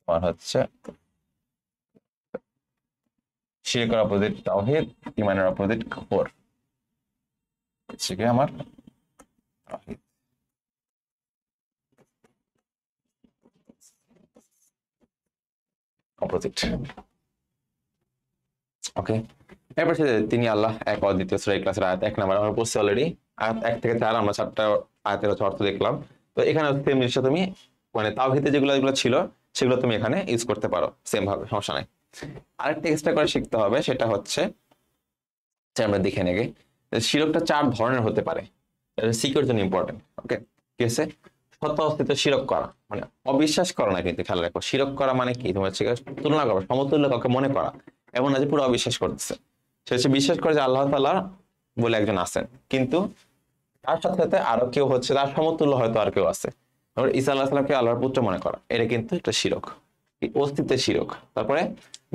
তোমার হচ্ছে শিরকের অপোজিট তাওহীদ, ইমানের অপোজিট কুফর। হচ্ছে কি আমার তাওহীদ। অপোজিট। ওকে, এরপর তিনি আল্লাহ এক, অদ্বিতীয়। সূরা ইখলাসের আয়াত 1 নম্বর আমরা পড়ছি অলরেডি। আয়াত 1 থেকে 4 আমরা 4টা আয়াতের অর্থ দেখলাম। তো এখানে সেম জিনিসটা তুমি মানে তাওহীদে যেগুলো ছিল সেগুলো তুমি এখানে ইউজ করতে পারো সেম ভাবে, সমস্যা নাই। আরেকটা এক্সট্রা করে শিখতে হবে, সেটা হচ্ছে আমরা দেখে নেগে শিরকটা 4 ধরনের হতে পারে। এটা সিকিউর জন্য ইম্পর্টেন্ট। ওকে, কি আছে? সত্য অস্তিত্ব শিরক করা, মানে অবিশ্বাস করা না, কিন্তু খেয়াল রাখো শিরক করা মানে কি, তোমার হচ্ছে তুলনা করা, সমতুল্য কাউকে মনে করা, এমন না যে পুরো অবিশ্বাস করতেছে। সে হচ্ছে বিশ্বাস করে যে আল্লাহ তাআলা বলে একজন আছেন, কিন্তু তার সাথে সাথে আরো কেউ হচ্ছে তার সমতুল্য, হয়তো আর কেউ আছে। ঈসা আলাইহিস সালামকে আল্লাহর পুত্র মনে করা, এটা কিন্তু একটা শিরক, অস্তিত্বের শিরক। তারপরে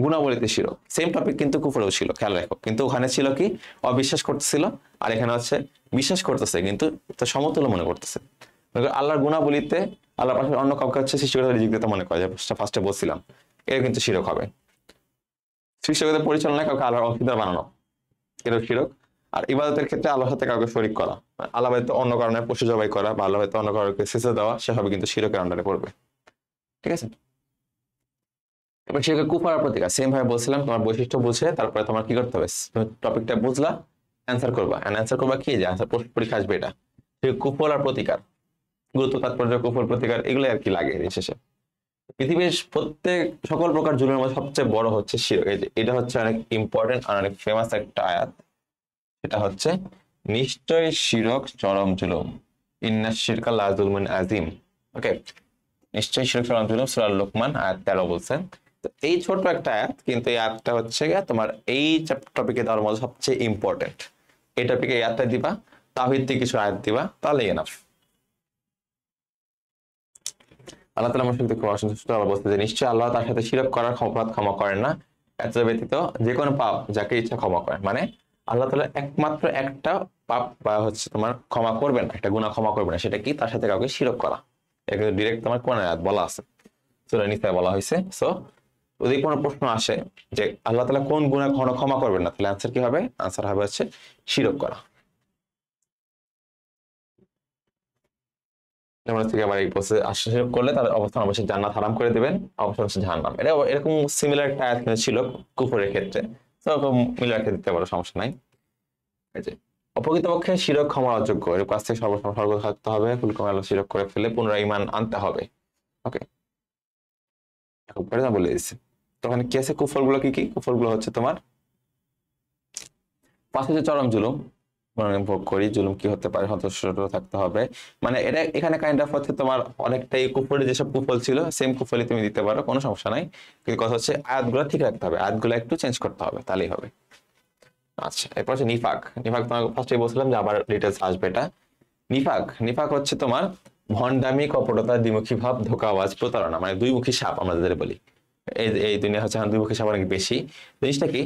গুণাবলীতে শিরক, সেম টপিক কিন্তু কুফরেও ছিল, খেয়াল রাখো। কিন্তু ওখানে ছিল কি অবিশ্বাস করতেছিল, আর এখানে হচ্ছে বিশ্বাস করতেছে কিন্তু তার সমতুল্য মনে করতেছে। আল্লাহর গুণাবলীতে আল্লাহর পাশে অন্য কাউকে হচ্ছে সৃষ্টিকর্তার যোগ্যতা মনে করে, ফার্স্টে বলছিলাম, এটা কিন্তু শিরক হবে। সৃষ্টিকর্তার পরিচালনায় কাউকে আল্লাহর অংশীদার বানানো, এটাও শিরক। আর ইবাদতের ক্ষেত্রে আল্লাহর সাথে কাউকে শরীক করা, আল্লাহ হয়তো অন্য কারণে পশু জবাই করা, বা আল্লাহ হয়তো অন্য কাউকে সিজদা দেওয়া, সেভাবে কিন্তু শিরকের আন্ডারে পড়বে। ঠিক আছে? এবার শিরকের কুফার প্রতিকার সেম ভাবে বলছিলাম, তোমার বৈশিষ্ট্য বুঝে তারপরে তোমার কি করতে হবে, তুমি টপিকটা বুঝলা, অ্যান্সার করবা। অ্যান্সার করবা কি, যে অ্যান্সার পরীক্ষা আসবে এটা। কুফল আর প্রতিকার, গুরুত্ব, তাৎপর্য, কুফল, প্রতিকার, এগুলো আর কি লাগে এর শেষে। পৃথিবীর প্রত্যেক সকল প্রকার জুলুমের মধ্যে সবচেয়ে বড় হচ্ছে শিরক। এটা হচ্ছে অনেক ইম্পর্টেন্ট আর অনেক ফেমাস একটা আয়াত। সেটা হচ্ছে নিশ্চয় শিরক চরম জুলুম, ইন্না শিরকা লা যুলমুন আযীম। ওকে, নিশ্চয় শিরক চরম জুলুম, সূরা লোকমান আয়াত 13 বলছেন। তো এই ছোট একটা আয়াত, কিন্তু এই আয়াতটা হচ্ছে তোমার এই টপিকে দেওয়ার মধ্যে সবচেয়ে ইম্পর্টেন্ট। এই টপিকে এই আয়াতটা দিবা, তাওহীদ থেকে কিছু আয়াত দিবা, তাহলে এনাফ। আল্লাহ তাআলা মুশরিকদের খুব অসন্তুষ্ট বলতে যে নিশ্চয় আল্লাহ তার সাথে শিরক করার অপরাধ ক্ষমা করেন না, এত ব্যতীত যে কোনো পাপ যাকে ইচ্ছা ক্ষমা করেন। মানে আল্লাহ তাআলা একমাত্র একটা পাপ বা হচ্ছে তোমার ক্ষমা করবেন, একটা গুনাহ ক্ষমা করবেন না, সেটা কি, তার সাথে কাউকে শিরক করা। এটা কিন্তু ডিরেক্ট তোমার কোরআনে আয়াত বলা আছে, সূরা নিসায় বলা হয়েছে। সো যদি কোনো প্রশ্ন আসে যে আল্লাহ তাআলা কোন গুনাহ ক্ষমা করবেন না, তাহলে আনসার কি হবে? আনসার হবে হচ্ছে শিরক করা। যেমন থেকে আবার এই প্রসেস আশ্বাস করলে তাদের অবস্থান অবশ্যই জান্নাত হারাম করে দিবেন, অবস্থান হচ্ছে জাহান্নাম। এটা এরকম সিমিলার একটা আয়াত ছিল কুফরের ক্ষেত্রে, তো মিলার ক্ষেত্রে দিতে পারো, সমস্যা নাই। এই যে অপ্রকৃতপক্ষে শিরক ক্ষমার অযোগ্য, এর কাছ থেকে সর্বসময় সর্ব থাকতে হবে, কুলকুম আল্লাহ শিরক করে ফেলে পুনরায় ঈমান আনতে হবে। ওকে, এখন বলে দিচ্ছি। তো ওখানে কি আছে, কুফর গুলো কি কি? কুফর গুলো হচ্ছে তোমার পাঁচ হচ্ছে চরম জুলুম, ভোগ করি। জুলুম কি হতে পারে? সদস্য থাকতে হবে, মানে এটা এখানে কাইন্ড অফ হচ্ছে তোমার অনেকটাই কুফরে যেসব কুফল ছিল সেম কুফলই তুমি দিতে পারো, কোনো সমস্যা নাই। কিন্তু কথা হচ্ছে আয়াতগুলো ঠিক রাখতে হবে, আয়াতগুলো একটু চেঞ্জ করতে হবে, তাহলেই হবে। আচ্ছা, এরপর হচ্ছে নিফাক। নিফাক তোমার ফার্স্টে বলছিলাম যে আবার ডিটেলস আসবে এটা। নিফাক, নিফাক হচ্ছে তোমার ভণ্ডামি, কপটতা, দ্বিমুখী ভাব, ধোঁকাবাজ, প্রতারণা, মানে দুইমুখী সাপ আমরা যাদের বলি। এই এই দুনিয়া হচ্ছে দুইমুখী সাপ অনেক বেশি। জিনিসটা কি,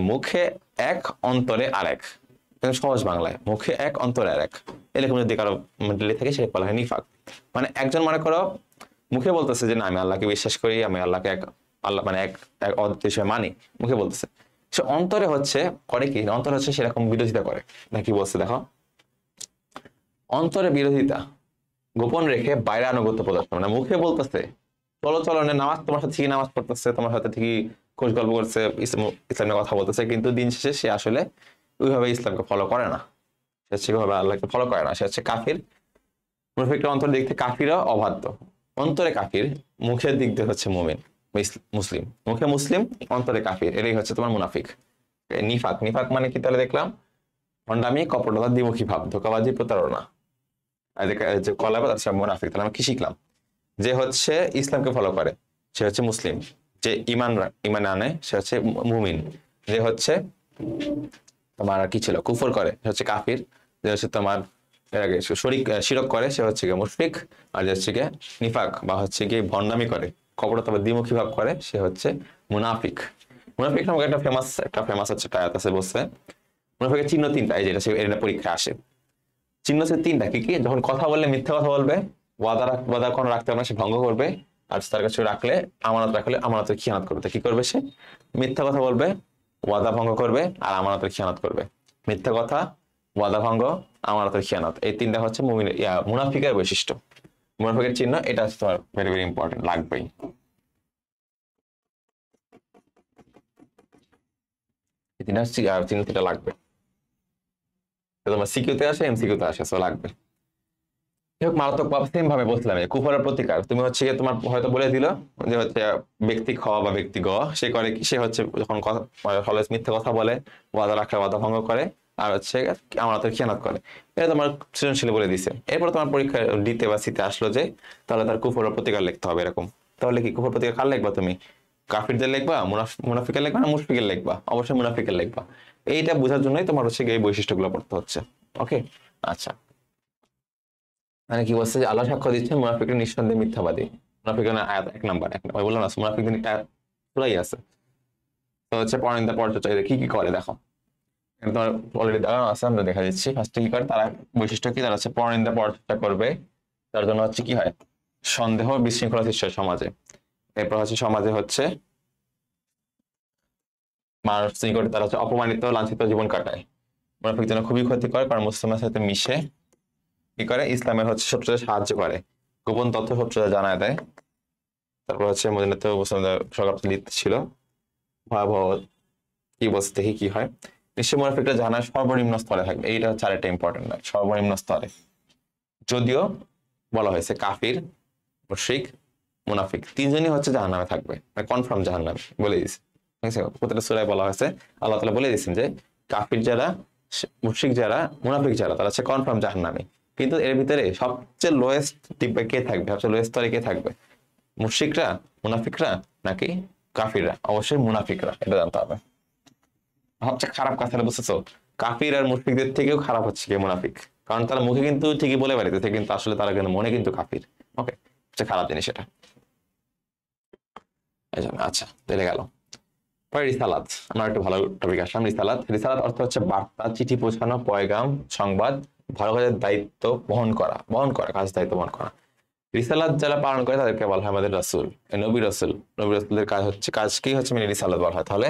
মুখে এক অন্তরে আরেক, সহজ বাংলায় মুখে এক অন্তরে আরেক, এরকম যদি কারো মেন্টালি থাকে সেটা বলা হয় নিফাক। মানে একজন মনে করো মুখে বলতেছে যে না আমি আল্লাহকে বিশ্বাস করি, আমি আল্লাহকে এক আল্লাহ মানে এক এক অদ্বিতীয় হিসেবে মানি, মুখে বলতেছে, সে অন্তরে হচ্ছে করে কি, অন্তরে হচ্ছে সেরকম বিরোধিতা করে। না কি বলছে দেখো, অন্তরে বিরোধিতা গোপন রেখে বাইরে আনুগত্য প্রদর্শন। মানে মুখে বলতেছে চলো চলো নামাজ, তোমার সাথে ঠিকই নামাজ পড়তেছে, তোমার সাথে ঠিকই খোঁজ গল্প করছে, ইসলামের কথা বলতেছে, কিন্তু দিন শেষে সে আসলে ওইভাবে ইসলামকে ফলো করে না, সে হচ্ছে ওইভাবে আল্লাহকে ফলো করে না, সে হচ্ছে কাফির। মুনাফিকরা অন্তরের দিক থেকে কাফিরও অবাধ্য, অন্তরে কাফির, মুখের দিক দিয়ে হচ্ছে মুমিন মুসলিম, মুখে মুসলিম অন্তরে কাফির, এটাই হচ্ছে তোমার মুনাফিক। নিফাক, নিফাক মানে কি তাহলে দেখলাম, ভণ্ডামি, কপটতা, দ্বিমুখী ভাব, ধোঁকাবাজি, প্রতারণা, যে কলাবাদ আছে মুনাফিক। তাহলে আমরা কি শিখলাম, যে হচ্ছে ইসলামকে ফলো করে সে হচ্ছে মুসলিম, যে ইমান আনে সে হচ্ছে মুমিন, যে হচ্ছে তোমার কি ছিল কুফর করে সে হচ্ছে কাফির, যে হচ্ছে তোমার এর আগে শিরক করে সে হচ্ছে গিয়ে মুশরিক, আর যে হচ্ছে গিয়ে নিফাক বা হচ্ছে গিয়ে ভণ্ডামি করে, কপটতা দ্বিমুখী ভাব করে, সে হচ্ছে মুনাফিক। মুনাফিক নামক একটা ফেমাস হচ্ছে একটা আয়াত আছে, বলছে মুনাফিকের চিহ্ন তিনটা, এই যেটা এটা পরীক্ষায় আসে। চিহ্ন হচ্ছে তিনটা, কি কি? যখন কথা বললে মিথ্যা কথা বলবে, ওয়াদা কোনো রাখতে পারবে না, সে ভঙ্গ করবে, আর তার কাছে রাখলে আমানতের খিয়ানত করবে। তো কি করবে সে? মিথ্যা কথা বলবে, ওয়াদা ভঙ্গ করবে, আর আমানতের খিয়ানত করবে। মিথ্যা কথা, ওয়াদা ভঙ্গ, আমানতের খিয়ানত, এই তিনটা হচ্ছে মুনাফিকের বৈশিষ্ট্য, মুনাফিকের চিহ্ন। এটা হচ্ছে তোমার ভেরি ভেরি ইম্পর্টেন্ট, লাগবেই। এই তিনটা চিহ্ন তিনটা লাগবে, তোমার সিকিউতে আসে, এমসিকিউতে আসে, সো লাগবে। মারাত্মক পাপ সেম ভাবে বলছিলাম, কুফরের প্রতিকার। তুমি হচ্ছে তোমার হয়তো বলে দিল যে হচ্ছে ব্যক্তি খ বা ব্যক্তি গ, সে করে কি? সে হচ্ছে যখন অলওয়েজ মিথ্যা কথা বলে, ওয়াদা রাখলে ওয়াদা ভঙ্গ করে, আর হচ্ছে আমানতের খেয়ানত করে। এটা তোমার সৃজনশীল বলে দিছে। এরপর তোমার পরীক্ষা ডিতে বা সিতে আসলো যে তাহলে তার কুফরের প্রতিকার লিখতে হবে এরকম। তাহলে কি কুফর প্রতিকার কার লিখবা তুমি? কাফিরদের লিখবা, মুনাফিকের লিখবা, না মুশফিকের লিখবা? অবশ্যই মুনাফিকের লিখবা। এইটা বোঝার জন্যই তোমার হচ্ছে এই বৈশিষ্ট্যগুলো পড়তে হচ্ছে। ওকে, আচ্ছা। মানে কি বলছে যে আল্লাহ সাক্ষ্য দিচ্ছেন মুনাফিকরা নিঃসন্দেহে মিথ্যাবাদী। মুনাফিকের আয়াত 1 নাম্বার, আমি বললাম না মুনাফিকদের একটা পুরাই আছে। তো হচ্ছে পরনিন্দা পরচর্চা কি কি করে দেখো, তোমার অলরেডি দেখানো আছে, আমরা দেখা দিচ্ছি। ফার্স্টে কি করে তারা, বৈশিষ্ট্য কি? তারা হচ্ছে পরনিন্দা পরচর্চা করবে, তার জন্য হচ্ছে কি হয়? সন্দেহ, বিশৃঙ্খলা সৃষ্টি হয় সমাজে। এরপর হচ্ছে সমাজে হচ্ছে মানুষ নিকটে তারা হচ্ছে অপমানিত, লাঞ্ছিত জীবন কাটায়। মুনাফিক যেন খুবই ক্ষতিকর, কারণ মুসলমানের সাথে মিশে কি করে? ইসলামের হচ্ছে সবচেয়ে সাহায্য করে, গোপন তথ্য সবচেয়ে জানায় দেয়। তারপর হচ্ছে মদিনাতে মুসলমানদের সরকার লিপ্ত ছিল, ভয়াবহ। কি বলছে দেখি কি হয়। নিশ্চয় মুনাফিকরা জানায় সর্বনিম্ন স্তরে থাকবে, এইটা হচ্ছে আরেকটা ইম্পর্টেন্ট, সর্বনিম্ন স্তরে। যদিও বলা হয়েছে কাফির, মুশরিক, মুনাফিক তিনজনই হচ্ছে জাহান্নামে থাকবে, মানে কনফার্ম জাহান্নামে বলে দিয়েছে। ঠিক আছে, প্রত্যেকটা সূরায় বলা হয়েছে, আল্লাহ তাআলা বলে দিয়েছেন যে কাফির যারা, মুশরিক যারা, মুনাফিক যারা, তারা হচ্ছে কনফার্ম জাহান্নামে। কিন্তু এর ভিতরে সবচেয়ে লোয়েস্ট টিপে কে থাকবে? সবচেয়ে লোয়েস্ট স্তরে কে থাকবে? মুশরিকরা, মুনাফিকরা, নাকি কাফিররা? অবশ্যই মুনাফিকরা, এটা জানতে হবে। সবচেয়ে খারাপ কথা বুঝতেছো, কাফির আর মুশরিকদের থেকেও খারাপ হচ্ছে কি মুনাফিক, কারণ তারা মুখে কিন্তু ঠিকই বলে বেড়াইতেছে, কিন্তু আসলে তারা কিন্তু মনে কিন্তু কাফির। ওকে, সবচেয়ে খারাপ জিনিস এটা। আচ্ছা, চলে গেল। পরে রিসালাত, আমরা একটু ভালো টপিক আসলাম। রিসালাত অর্থ হচ্ছে বার্তা, চিঠি পৌঁছানো, পয়গাম, সংবাদ, ভালো কাজের দায়িত্ব বহন করা, কাজ দায়িত্ব বহন করা। রিসালাত যারা পালন করে তাদেরকে বলা হয় আমাদের রাসূল, নবী রাসূলদের কাজকেই হচ্ছে মানে রিসালাত বলা হয়। তাহলে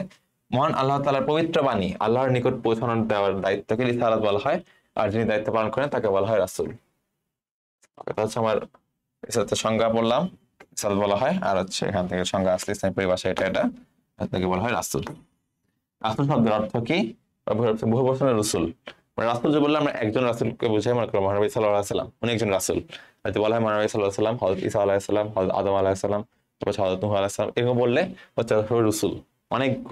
মহান আল্লাহ তাআলার পবিত্র বাণী আল্লাহর নিকট পৌঁছানোর দেওয়ার দায়িত্বকে রিসালাত বলা হয়, আর যিনি দায়িত্ব পালন করেন তাকে বলা হয় রাসূল। এটা হচ্ছে আমার রিসালাতের সংজ্ঞা বললাম, রিসালাত বলা হয়। আর হচ্ছে এখান থেকে সংজ্ঞা আসলে ইসলামী পরিভাষা এটা তাকে বলা হয় রাসূল। রাসূল শব্দের অর্থ কি? বহু বচনের রসুল, মানে রাসূল যে বললাম আমরা একজন রাসূলকে বুঝাই, মনে করো মহানবী সাল্লাল্লাহু আলাইহি সাল্লাম উনি একজন রাসূল। হয়তো বলা হয় মহানবী সাল্লাল্লাহু আলাইহি সাল্লাম, হযরত ঈসা আলাইহিস সালাম, হযরত আদম আলাইহিস সালাম, তারপর হযরত নূহ আলাইহিস সালাম, এরকম বললে হচ্ছে রসুল।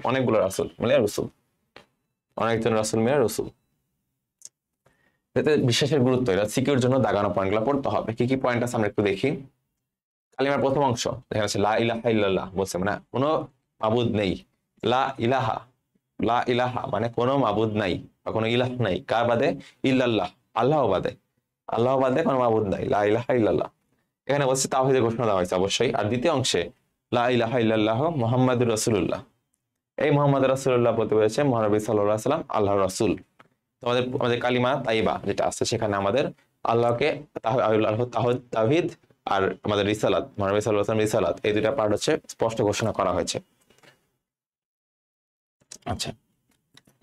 অনেকগুলো রাসূল মানে রসুল, অনেকজন রাসূল মিলে রসুল। এতে বিশ্বাসের গুরুত্ব, এটা সিকিউর জন্য দাগানো পয়েন্টগুলো পড়তে হবে। কি কি পয়েন্ট আছে আমরা একটু দেখি। কালিমার প্রথম অংশ দেখা যাচ্ছে লা ইলাহা ইল্লাল্লাহ, বলছে মানে কোনো মাবুদ নেই। লা ইলাহা, লা ইলাহা মানে কোনো মাবুদ নাই বা কোনো ইলাহ নাই, কার বাদে? ইল্লাল্লাহ, আল্লাহ বাদে, আল্লাহ বাদে কোনো মাবুদ নাই, লা ইলাহা ইল্লাল্লাহ। এখানে বলছে তাওহীদের ঘোষণা দেওয়া হয়েছে অবশ্যই। আর দ্বিতীয় অংশে লা ইলাহা ইল্লাল্লাহ মুহাম্মাদুর রাসূলুল্লাহ, এই মুহাম্মদ রাসূলুল্লাহ বলতে পেরেছে মহানবী সাল্লাল্লাহু আলাইহি সাল্লাম আল্লাহর রাসূল। আমাদের কালিমা তাইবা যেটা আছে সেখানে আমাদের আল্লাহকে তাওহীদ আর আমাদের রিসালাত, মহানবী সাল্লাল্লাহু আলাইহি ওয়াসাল্লাম রিসালাত, এই দুইটা পার্ট হচ্ছে স্পষ্ট ঘোষণা করা হয়েছে। আচ্ছা,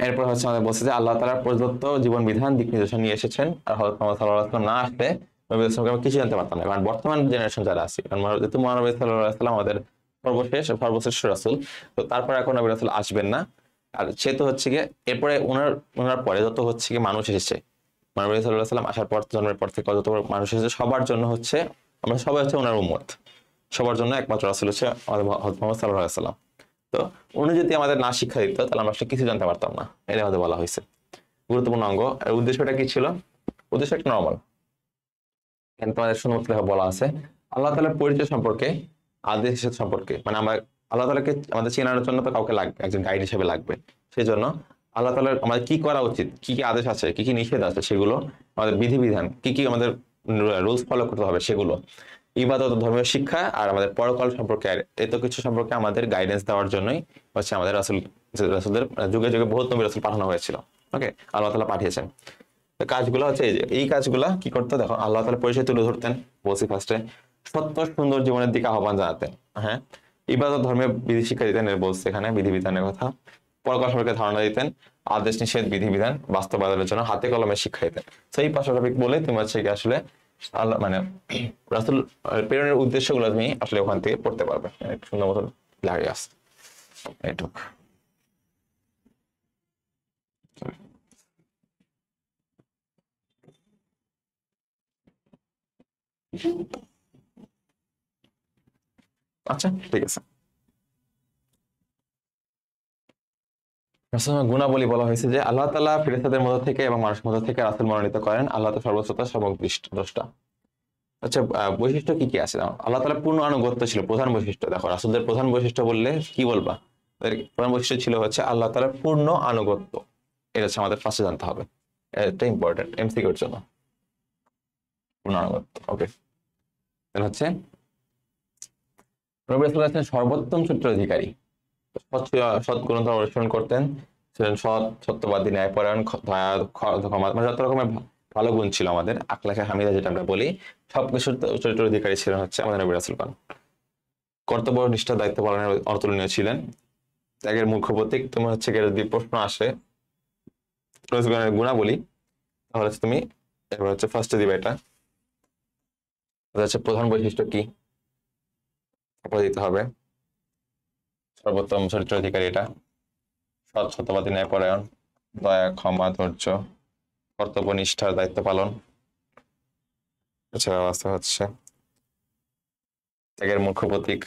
এরপর হচ্ছে আমাদের বলছে যে আল্লাহ তাআলা প্রদত্ত জীবন বিধান দিক নির্দেশনা নিয়ে এসেছেন, আর হযরত মুহাম্মদ সাল্লাল্লাহু আলাইহি ওয়াসাল্লাম না আসলে নবী রাসূলকে আমরা কিছু জানতে পারতাম না। কারণ বর্তমান জেনারেশন যারা আছে, কারণ যেহেতু মহানবী সাল্লাল্লাহু আলাইহি ওয়াসাল্লাম আমাদের সর্বশ্রেষ্ঠ রাসূল, তো তারপরে এখন নবী রাসূল আসবেন না। আর সে তো হচ্ছে গিয়ে এরপরে ওনার পরে যত হচ্ছে গিয়ে মানুষ এসেছে, মহানবী সাল্লাল্লাহু আলাইহি ওয়াসাল্লাম আসার পর, জন্মের পর থেকে যত মানুষ এসেছে, সবার জন্য হচ্ছে আমরা সবাই হচ্ছে ওনার উম্মত, সবার জন্য একমাত্র রাসূল হচ্ছে আমাদের হযরত মুহাম্মদ সাল্লাল্লাহু আলাইহি ওয়াসাল্লাম। তো উনি যদি আমাদের না শিক্ষা দিত তাহলে আমরা আসলে কিছু জানতে পারতাম না, এটা আমাদের বলা হয়েছে। গুরুত্বপূর্ণ অঙ্গ। আর উদ্দেশ্যটা কি ছিল? উদ্দেশ্য একটা নর্মাল, কিন্তু তোমাদের শুধুমাত্র বলা আছে আল্লাহ তাআলার পরিচয় সম্পর্কে, আদেশ সম্পর্কে, মানে আমরা আল্লাহ তাআলাকে আমাদের চেনার জন্য তো কাউকে লাগবে, একজন গাইড হিসেবে লাগবে। সেই জন্য আল্লাহ তাআলার আমাদের কি করা উচিত, কি কি আদেশ আছে, কি কি নিষেধ আছে, সেগুলো আমাদের বিধিবিধান, কি কি আমাদের রুলস ফলো করতে হবে সেগুলো, ইবাদত, ধর্মীয় শিক্ষা, আর আমাদের পরকাল সম্পর্কে এত কিছু সম্পর্কে আমাদের গাইডেন্স দেওয়ার জন্যই হচ্ছে আমাদের রাসূলদের যুগে যুগে বহুত নবী রাসূল পাঠানো হয়েছিল। ওকে, আল্লাহ তাআলা পাঠিয়েছেন। তো কাজগুলো হচ্ছে এই যে এই কাজগুলা কি করতে, দেখো আল্লাহ তাআলা পরিচয় তুলে ধরতেন, বলছি ফার্স্টে, সত্য সুন্দর জীবনের দিকে আহ্বান জানাতেন। হ্যাঁ, ইবাদত, ধর্মীয় বিধি শিক্ষা দিতেন, বলছে এখানে বিধিবিধানের কথা। পরকাল সম্পর্কে ধারণা দিতেন, আদেশ নিষেধ বিধিবিধান বাস্তবায়নের জন্য হাতে কলমে শিক্ষা দিতেন। সেই পাশাপাশি বলে তুমি হচ্ছে কি আসলে আল্লাহ মানে রাসূল প্রেরণের উদ্দেশ্যগুলো তুমি আসলে ওখান থেকে পড়তে পারবে, সুন্দর মতো লাগে আছে এইটুক। আচ্ছা, ঠিক আছে। রাসূলের গুণাবলী বলা হয়েছে যে আল্লাহ তাআলা ফেরেশতাদের মধ্য থেকে এবং মানুষের মধ্য থেকে রাসূল মনোনীত করেন। আল্লাহ তো সর্বশ্রোতা সর্বদৃষ্ট দ্রষ্টা। আচ্ছা, বৈশিষ্ট্য কি কি আছে? আল্লাহ তাআলা পূর্ণ আনুগত্য ছিল প্রধান বৈশিষ্ট্য। দেখো রাসূলদের প্রধান বৈশিষ্ট্য বললে কি বলবা? তাদের প্রধান বৈশিষ্ট্য ছিল হচ্ছে আল্লাহ তাআলার পূর্ণ আনুগত্য। এটা হচ্ছে আমাদের ফার্স্টে জানতে হবে, এটা ইম্পর্টেন্ট এমসিকিউর জন্য। পূর্ণ আনুগত্য, ওকে। তাহলে হচ্ছে নবী রাসূল হচ্ছেন সর্বোত্তম চরিত্রের অধিকারী। সৎ গ্রন্থ অনুসরণ করতেন, ছিলেন সৎ, সত্যবাদী, ন্যায়পরায়ণ, দয়া, ক্ষমা, মানে যত রকমের ভালো গুণ ছিল আমাদের আখলাকে হামিদা যেটা আমরা বলি, সবকিছুর চরিত্রের অধিকারী ছিলেন হচ্ছে আমাদের নবী রাসূলগণ। কর্তব্য নিষ্ঠা দায়িত্ব পালনের অতুলনীয় ছিলেন। ত্যাগের মুখ্য প্রতীক। তুমি হচ্ছে যদি প্রশ্ন আসে রাসূলগণের গুণাবলী, তাহলে তুমি এবার হচ্ছে ফার্স্টে দিবে এটা হচ্ছে প্রধান বৈশিষ্ট্য কি, তারপর দিতে হবে সর্বোত্তম চরিত্রের অধিকারী, এটা সৎ, সত্যবাদী, ন্যায়পরায়ণ, দয়া, ক্ষমা, ধৈর্য, কর্তব্য নিষ্ঠার দায়িত্ব পালন, এছাড়াও আছে হচ্ছে ত্যাগের মুখ্য প্রতীক,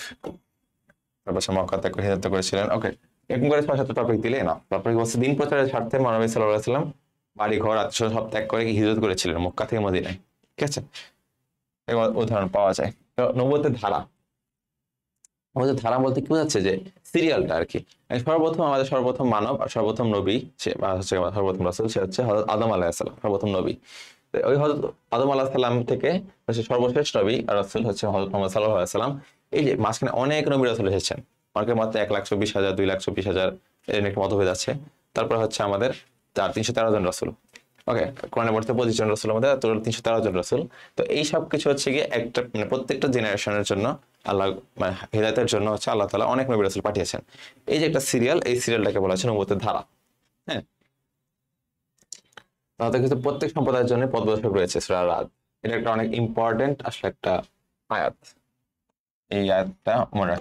তারপর সে মক্কা ত্যাগ করে হিজরত করেছিলেন। ওকে, এরকম করে 6-7 টপিক দিলে না। তারপরে বলছে দিন প্রচারের স্বার্থে মহানবী সাল্লাল্লাহু আলাইহি ওয়াসাল্লাম বাড়ি ঘর আত্মীয় সব ত্যাগ করে হিজরত করেছিলেন মক্কা থেকে মদিনায়। ঠিক আছে, এবার উদাহরণ পাওয়া যায়। তো নবুয়তের ধারা, আমাদের ধারা বলতে কি বোঝাচ্ছে যে সিরিয়ালটা আর কি। সর্বপ্রথম আমাদের সর্বপ্রথম মানব আর সর্বপ্রথম নবী সে হচ্ছে সর্বপ্রথম রাসূল, সে হচ্ছে হযরত আদম আলাইহিস সালাম, সর্বপ্রথম নবী। তো ওই হযরত আদম আলাইহিস সালাম থেকে হচ্ছে সর্বশেষ নবী আর রাসূল হচ্ছে হযরত মুহাম্মদ সাল্লাল্লাহু আলাইহি সাল্লাম। এই যে মাঝখানে অনেক নবী রাসূল এসেছেন, অনেকের মতে 1,24,000, 2,24,000, এর একটা মতভেদ আছে। তারপর হচ্ছে আমাদের 313 জন রাসূল। ওকে, কোরআনে বলতে 25 জন রাসূলের মধ্যে 313 জন রাসূল। তো এই সব কিছু হচ্ছে গিয়ে একটা মানে প্রত্যেকটা জেনারেশনের জন্য আল্লাহ মানে হিদায়াতের জন্য হচ্ছে আল্লাহ তাআলা অনেক নবী রাসূল পাঠিয়েছেন। এই যে একটা সিরিয়াল, এই সিরিয়ালটাকে বলা হচ্ছে নবুয়তের ধারা। হ্যাঁ, তাহলে কিন্তু প্রত্যেক সম্প্রদায়ের জন্য পথপ্রদর্শক রয়েছে সূরা রাদ। এটা একটা অনেক ইম্পর্টেন্ট আসলে একটা আয়াত। এই আয়াতটা মনে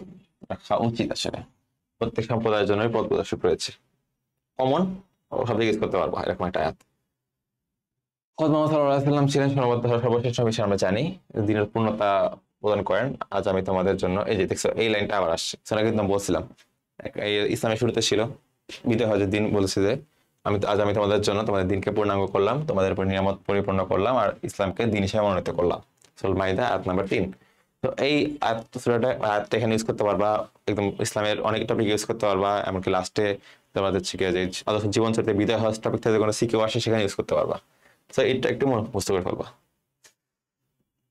রাখা উচিত আসলে। প্রত্যেক সম্প্রদায়ের জন্যই পথপ্রদর্শক রয়েছে, কমন, সব দিকে ইউজ করতে পারবো এরকম একটা আয়াত। হযরত মুহাম্মদ সাল্লাল্লাহু আলাইহি ওয়াসাল্লাম ছিলেন সর্বশেষ নবী, আমরা জানি। দিনের পূর্ণতা প্রদান করেন। আজ আমি তোমাদের জন্য, এই যে দেখছো এই লাইনটা আবার আসছে, সেটা কিন্তু আমি বলছিলাম এই ইসলামের শুরুতে ছিল। বিদায় হজের দিন বলেছে যে আজ আমি তোমাদের জন্য তোমাদের দিনকে পূর্ণাঙ্গ করলাম, তোমাদের উপর নিয়ামত পরিপূর্ণ করলাম, আর ইসলামকে দিন হিসেবে মনোনীত করলাম। সূরা মাইদা আয়াত নাম্বার 3। তো এই আয়াতটা এখানে ইউজ করতে পারবা, একদম ইসলামের অনেক টপিক ইউজ করতে পারবা, এমনকি লাস্টে তোমাদের শিখে যে আদর্শ জীবন চরিত্রে বিদায় হজ টপিক থেকে কোনো শিখেও আসে সেখানে ইউজ করতে পারবা। তো এটা একটু মুখস্থ করে ফেলবা।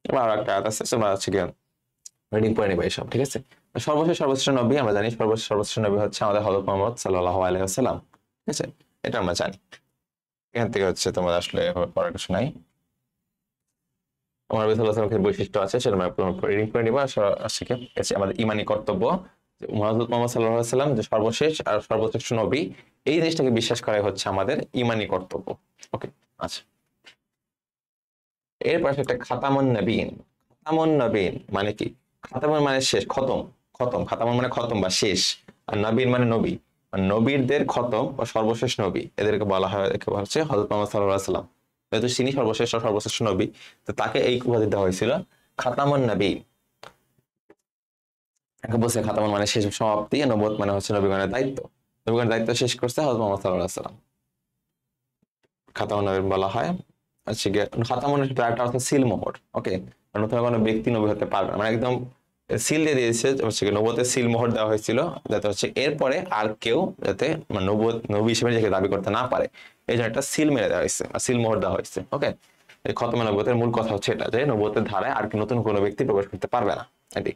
এবার আর একটা আয়াত আছে, তোমরা হচ্ছে গিয়ে রিডিং করে নিবা এইসব, ঠিক আছে। সর্বশেষ নবী আমরা জানি, সর্বশেষ নবী হচ্ছে আমাদের হযরত মুহাম্মদ সাল্লাল্লাহু আলাইহি ওয়াসাল্লাম। ঠিক আছে, এটা আমরা জানি। এখান থেকে হচ্ছে তোমার আসলে পড়ার কিছু নাই। আমার নবী সাল্লাল্লাহু আলাইহি ওয়াসাল্লামের বৈশিষ্ট্য আছে, সেটা আমরা রিডিং করে নিবা। শিখে এসে আমাদের ঈমানি কর্তব্য, হযরত মুহাম্মদ সাল্লাল্লাহু আলাইহি ওয়াসাল্লাম যে সর্বশেষ আর সর্বশ্রেষ্ঠ নবী, এই জিনিসটাকে বিশ্বাস করাই হচ্ছে আমাদের ঈমানি কর্তব্য। ওকে, আচ্ছা। এর পাশে একটা খাতামুন নবীন। খাতামুন নবীন মানে কি? খাতামুন মানে শেষ, খতম। খাতামুন মানে খতম বা শেষ, আর নবীন মানে নবী। নবীদের খতম বা সর্বশেষ নবী, এদেরকে বলা হয়, একে বলা হচ্ছে হযরত মুহাম্মদ সাল্লাল্লাহু আলাইহি ওয়াসাল্লাম। যেহেতু তিনি সর্বশ্রেষ্ঠ নবী, তো তাকে এই উপাধি দেওয়া হয়েছিল খাতামুন নবীন। একে বলছে খাতামুন মানে শেষ, সমাপ্তি, নবুয়ত মানে হচ্ছে নবীগণের দায়িত্ব। নবীগণের দায়িত্ব শেষ করছে হযরত মুহাম্মদ সাল্লাল্লাহু আলাইহি ওয়াসাল্লাম, খাতামুন নবীন বলা হয়। আচ্ছা, খাতামুনের একটা অর্থ সিলমোহর। ওকে, নতুন কোনো ব্যক্তি নবী হতে পারবে না, মানে একদম সিল দিয়ে দিয়েছে হচ্ছে নবুয়তের সিল মোহর দেওয়া হয়েছিল, যাতে হচ্ছে এরপরে আর কেউ যাতে নবী হিসেবে নিজেকে দাবি করতে না পারে, এই জন্য একটা সিল মেরে দেওয়া হয়েছে, সিল মোহর দেওয়া হয়েছে। ওকে, এই খতমে নবুয়তের মূল কথা হচ্ছে এটা, যে নবুয়তের ধারায় আর কি নতুন কোনো ব্যক্তি প্রবেশ করতে পারবে না। এটি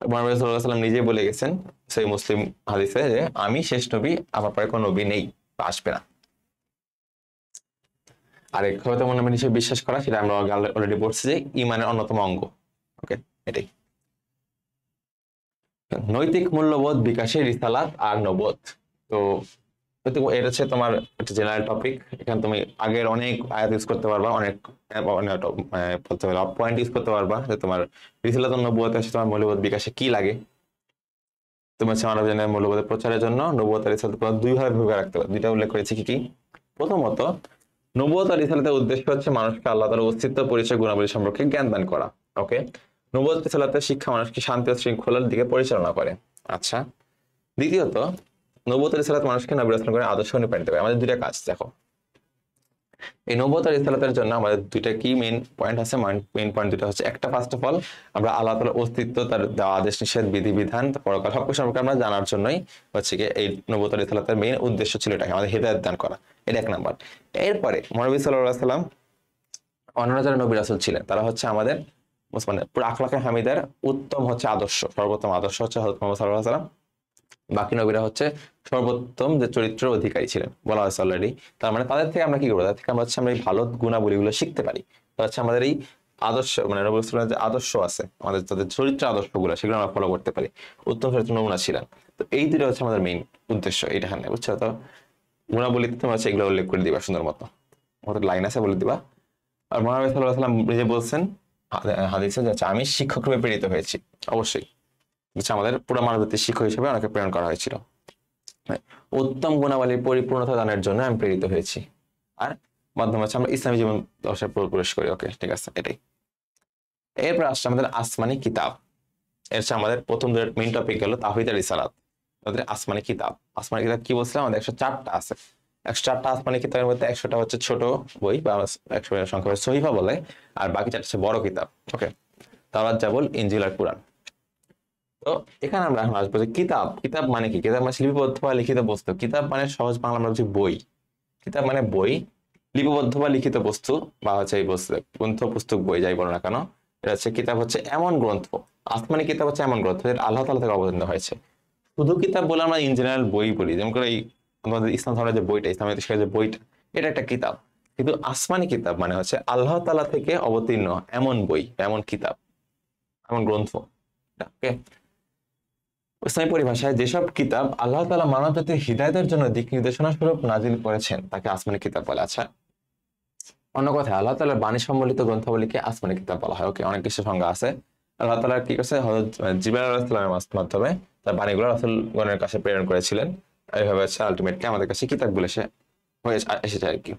মুহাম্মদ সাল্লাল্লাহু আলাইহি ওয়াসাল্লাম নিজে বলে গেছেন সেই মুসলিম হাদিসে, যে আমি শেষ নবী, আমার পরে কোনো নবী নেই বা আসবে না। আর এই খতমে নবী হিসেবে বিশ্বাস করা, সেটা আমরা অলরেডি বলছি যে ইমানের অন্যতম অঙ্গ। ওকে, এটাই নৈতিক মূল্যবোধ বিকাশের রিসালাত আর নবুয়ত। তো এটা হচ্ছে তোমার একটা জেনারেল টপিক। এখানে তুমি আগের অনেক আয়াত ইউজ করতে পারবা, অনেক বলতে পারবা পয়েন্ট ইউজ করতে পারবা, যে তোমার রিসালাত ও নবুয়ত আছে তোমার মূল্যবোধ বিকাশে কি লাগে। তুমি হচ্ছে মানব জানের মূল্যবোধের প্রচারের জন্য নবুয়ত আর রিসালাত দুই ভাবে ভূমিকা রাখতে পারবে। দুইটা উল্লেখ করেছি কি কি। প্রথমত, নবুয়ত আর রিসালাতের উদ্দেশ্য হচ্ছে মানুষকে আল্লাহ তাআলার অস্তিত্ব, পরিচয়, গুণাবলী সম্পর্কে জ্ঞান দান করা। ওকে, নবুয়ত রিসালাতের শিক্ষা মানুষকে শান্তি ও শৃঙ্খলার দিকে পরিচালনা করে। আচ্ছা, দ্বিতীয়ত, নবুয়ত আর রিসালাত মানুষকে নবী রাসূল করে আদর্শ অনুপ্রাণিত করে। আমাদের দুইটা কাজ দেখো, এই নবুয়ত আর রিসালাতের জন্য আমাদের দুইটা কি মেইন পয়েন্ট আছে। মেইন পয়েন্ট দুটো হচ্ছে, একটা ফার্স্ট অফ অল আমরা আল্লাহ তাআলার অস্তিত্ব, তার দেওয়া আদেশ নিষেধ, বিধিবিধান, পরকাল সব কিছু সম্পর্কে আমরা জানার জন্যই হচ্ছে কি এই নবুয়ত আর রিসালাতের মেইন উদ্দেশ্য ছিল এটাকে আমাদের হিদায়াত দান করা। এটা এক নাম্বার। এরপরে নবী সাল্লাল্লাহু আলাইহি ওয়াসাল্লাম অন্যান্য যারা নবী রাসূল ছিলেন, তারা হচ্ছে আমাদের মানে পুরো আখলাকে হামিদার উত্তম হচ্ছে আদর্শ, সর্বোত্তম আদর্শ হচ্ছে হযরত মুহাম্মদ সাল্লাল্লাহু আলাইহি ওয়াসাল্লাম। বাকি নবীরা হচ্ছে সর্বোত্তম যে চরিত্রের অধিকারী ছিলেন, বলা হয়েছে অলরেডি। তার মানে তাদের থেকে আমরা কি করবো, তাদের থেকে আমরা হচ্ছে আমরা এই ভালো গুণাবলীগুলো শিখতে পারি। তো হচ্ছে আমাদের এই আদর্শ, মানে নবী সাল্লাল্লাহু আলাইহি ওয়াসাল্লামের যে আদর্শ আছে, আমাদের তাদের চরিত্র আদর্শগুলো, সেগুলো আমরা ফলো করতে পারি। উত্তম চরিত্র নমুনা ছিলেন। তো এই দুটো হচ্ছে আমাদের মেইন উদ্দেশ্য এইখানে, বুঝছো? তো গুণাবলীতে তোমরা হচ্ছে এগুলো উল্লেখ করে দিবা সুন্দর মতো, আমাদের লাইন আছে বলে দিবা। আর মহানবী সাল্লাল্লাহু আলাইহি ওয়াসাল্লাম নিজে বলছেন হাদিসে, যে আমি শিক্ষক রূপে প্রেরিত হয়েছি। অবশ্যই আমাদের পুরো মানবজাতির শিক্ষক হিসেবে আমাকে প্রেরণ করা হয়েছিল। উত্তম গুণাবলীর পরিপূর্ণতা দানের জন্য আমি প্রেরিত হয়েছি। আর মাধ্যমে হচ্ছে আমরা ইসলামী জীবন দর্শায় প্রবেশ করি। ওকে, ঠিক আছে, এটাই। এরপর আসছে আমাদের আসমানি কিতাব। এর হচ্ছে আমাদের প্রথম মেইন টপিক গেল তাওহীদ আর রিসালাত। আমাদের আসমানি কিতাব, আসমানি কিতাব কি বলছিলাম, আমাদের 104টা আছে। 104টা আসমানি কিতাবের মধ্যে 100টা হচ্ছে ছোট বই বা 100 সংখ্যা সহিফা বলে, আর বাকি 4টা হচ্ছে বড় কিতাব। ওকে, তাওরাত, জাবুর, ইনজিল আর কুরআন। তো এখানে আমরা এখন আসবো যে কিতাব, কিতাব মানে কি? কিতাব মানে লিপিবদ্ধ বা লিখিত বস্তু। কিতাব মানে সহজ বাংলা আমরা বলছি বই। কিতাব মানে বই, লিপিবদ্ধ বা লিখিত বস্তু, বা হচ্ছে এই বস্তু গ্রন্থ, পুস্তক, বই যাই বলো না কেন, এটা হচ্ছে কিতাব হচ্ছে এমন গ্রন্থ। আসমানি কিতাব হচ্ছে এমন গ্রন্থ যেটা আল্লাহ তাআলা থেকে অবতীর্ণ হয়েছে। শুধু কিতাব বলে আমরা ইন জেনারেল বই বলি, যেমন করে এই আমাদের ইসলাম ধর্মের যে বইটা, ইসলামের যে বইটা, এটা একটা কিতাব। কিন্তু আসমানি কিতাব মানে হচ্ছে আল্লাহ তাআলা থেকে অবতীর্ণ এমন বই, এমন কিতাব, এমন গ্রন্থ। ওকে, ইসলামী পরিভাষায় যেসব কিতাব আল্লাহ তাআলা মানব জাতির হিদায়াতের জন্য দিক নির্দেশনা স্বরূপ নাজিল করেছেন তাকে আসমানি কিতাব বলে। আচ্ছা, অন্য কথায় আল্লাহ তাআলার বাণী সম্বলিত গ্রন্থাবলীকে আসমানি কিতাব বলা হয়। ওকে, অনেক কিছু সংজ্ঞা আছে। আল্লাহ তাআলা কি করছে, হযরত জিবরাইল আলাইহিস সালামের মাধ্যমে তার বাণীগুলো রাসূলগণের কাছে প্রেরণ করেছিলেন। এইভাবে হচ্ছে আলটিমেটলি আমাদের কাছে কিতাবগুলো এসেছে আর কি।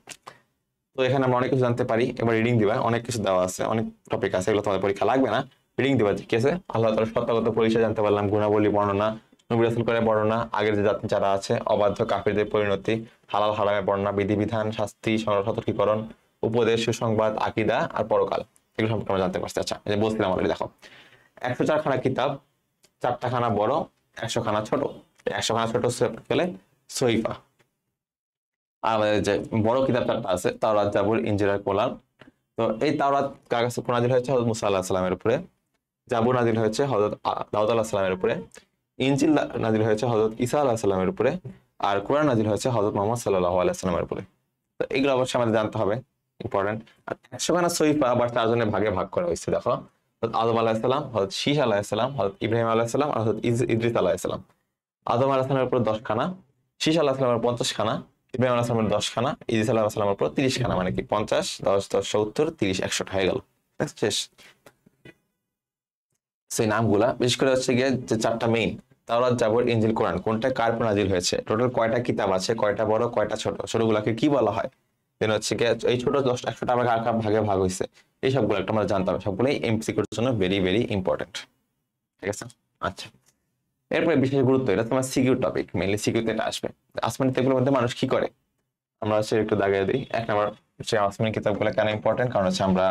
তো এখানে আমরা অনেক কিছু জানতে পারি। এবার রিডিং দিবা, অনেক কিছু দেওয়া আছে, অনেক টপিক আছে, এগুলো তোমাদের পরীক্ষা লাগবে না। রিডিং দিবা, ঠিক আছে? আল্লাহ তাআলার সত্তাগত পরিচয় জানতে পারলাম, গুণাবলী বর্ণনা, নবী রাসূল করে বর্ণনা, আগের যে জাতি যারা আছে, অবাধ্য কাফিরদের পরিণতি, হালাল হারামের বর্ণনা, বিধিবিধান, শাস্তি, সতর্কীকরণ, উপদেশ, সুসংবাদ, আকীদা আর পরকাল, এগুলো সম্পর্কে আমরা জানতে পারছি। আচ্ছা, এই যে বলছিলাম অলরেডি, দেখো 104 খানা কিতাব, 4টা খানা বড়, 100 খানা ছোট। 100 খানা ছোট গেলে সহিফা। আর আমাদের যে বড় কিতাব 4টা আছে, তাওরাত, জাবুর, ইনজিল আর কোরআন। তো এই তাওরাত কার কাছে নাজিল হয়েছে? হযরত মুসা আলাইহিস সালামের উপরে। জাবুর নাজিল হয়েছে হযরত দাউদ আলাইহিস সালামের উপরে। ইনজিল নাজিল হয়েছে হযরত ঈসা আলাইহিস সালামের উপরে। আর কোরআন নাজিল হয়েছে হযরত মুহাম্মদ সাল্লাল্লাহু আলাইহি ওয়াসাল্লামের উপরে। তো এগুলো অবশ্যই আমাদের জানতে হবে, ইম্পর্টেন্ট। আর 100 খানা সহিফা আবার 4 জনের ভাগে ভাগ করা হয়েছে। দেখো, হযরত আদম আলাইহিস সালাম, হযরত শীস আলাইহিস সালাম, হযরত ইব্রাহিম আলাইহিস সালাম আর হযরত ইদ্রিস আলাইহিস সালাম। আদম আলাইহিস সালামের উপর 10 খানা, শীস আলাইহিস সালামের 50 খানা, ইব্রাহিম আলাইহিস সালামের 10 খানা, ইদ্রিস আলাইহিস সালামের উপর 30 খানা। মানে কি 50, 10, 10, 70, 30, 100 হয়ে গেল। শেষ। সেই নামগুলা বিশেষ করে হচ্ছে গিয়ে যে 4টা মেইন, তাওরাত, জাবুর, ইনজিল, কোরআন, কোনটা কার উপর নাজিল হয়েছে, টোটাল কয়টা কিতাব আছে, কয়টা বড়, কয়টা ছোট, ছোটগুলাকে কি বলা হয়, দেন হচ্ছে গিয়ে এই ছোট 100টা আবার কার কার ভাগে ভাগ হয়েছে, এই সবগুলো একটা আমরা জানতে হবে। সবগুলোই এমসিকিউর জন্য ভেরি ভেরি ইম্পর্টেন্ট। ঠিক আছে? আচ্ছা, এরপরে বিশেষ গুরুত্ব, এটা তোমার সিকিউর টপিক, মেইনলি সিকিউতে এটা আসবে। আসমানি কিতাবগুলোর মধ্যে মানুষ কি করে আমরা হচ্ছে একটু দাগিয়ে দিই। 1 নম্বর হচ্ছে আসমানি কিতাবগুলো কেন ইম্পর্টেন্ট, কারণ হচ্ছে আমরা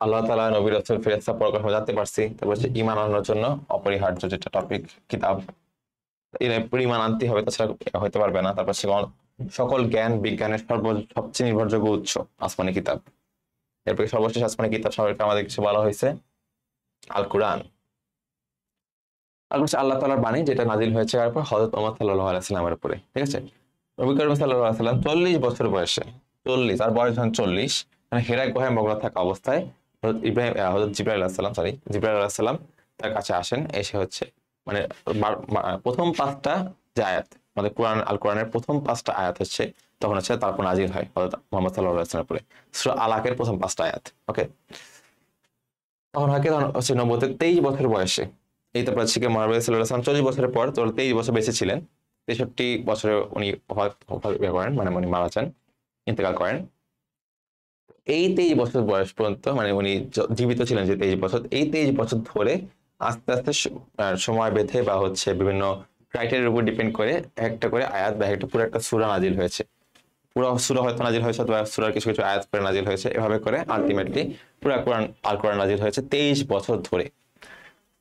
আল্লাহ তাআলা নবী রাসূল ফেরেশতা পরকাল জানতে পারছি। তারপর হচ্ছে ঈমান আনার জন্য অপরিহার্য যেটা টপিক কিতাব, এর পরিমাণ আনতে হবে, তাছাড়া হতে পারবে না। তারপর সে সকল জ্ঞান বিজ্ঞানের সবচেয়ে নির্ভরযোগ্য উৎস আসমানি কিতাব। এরপরে সর্বশেষ আসমানি কিতাব সম্পর্কে আমাদের কিছু বলা হয়েছে, আল কুরআন। আর হচ্ছে আল্লাহ তাআলার বাণী, যেটা নাজিল হয়েছে তারপর হযরত মুহাম্মদ সাল্লাল্লাহু আলাইহি সাল্লামের উপরে। ঠিক আছে, নবী করিম সাল্লাল্লাহু আলাইহি সাল্লাম 40 বছর বয়সে, 40 আর বয়স যখন 40, মানে হেরা গুহায় মগ্ন থাকা অবস্থায় হযরত জিবরাইল আলাইহিস সালাম, জিবরাইল আলাইহিস সালাম তার কাছে আসেন। এসে হচ্ছে মানে প্রথম 5টা যে আয়াত, আমাদের কোরআন আল কোরআনের প্রথম 5টা আয়াত হচ্ছে তখন হচ্ছে তারপর নাজিল হয় হযরত মুহাম্মদ সাল্লাল্লাহু আলাইহি সাল্লামের উপরে সূরা আলাকের প্রথম 5টা আয়াত। ওকে, তখন হয় কি, তখন হচ্ছে নবুয়তের 23 বছর বয়সে। এই তারপর হচ্ছে কি মহানবী সাল্লাল্লাহু আলাইহি ওয়াসাল্লাম 40 বছরের পর, তো 23 বছর বেঁচে ছিলেন। 63 বছরে উনি করেন, মানে উনি মারা যান, ইন্তেকাল করেন। এই 23 বছর বয়স পর্যন্ত, মানে উনি জীবিত ছিলেন যে 23 বছর, এই 23 বছর ধরে আস্তে আস্তে সময় বেঁধে বা হচ্ছে বিভিন্ন ক্রাইটেরিয়ার উপর ডিপেন্ড করে একটা করে আয়াত বা একটা পুরো একটা সূরা নাজিল হয়েছে। পুরো সূরা হয়তো নাজিল হয়েছে অথবা সূরার কিছু কিছু আয়াত করে নাজিল হয়েছে। এভাবে করে আলটিমেটলি পুরো কোরআন আল কোরআন নাজিল হয়েছে 23 বছর ধরে।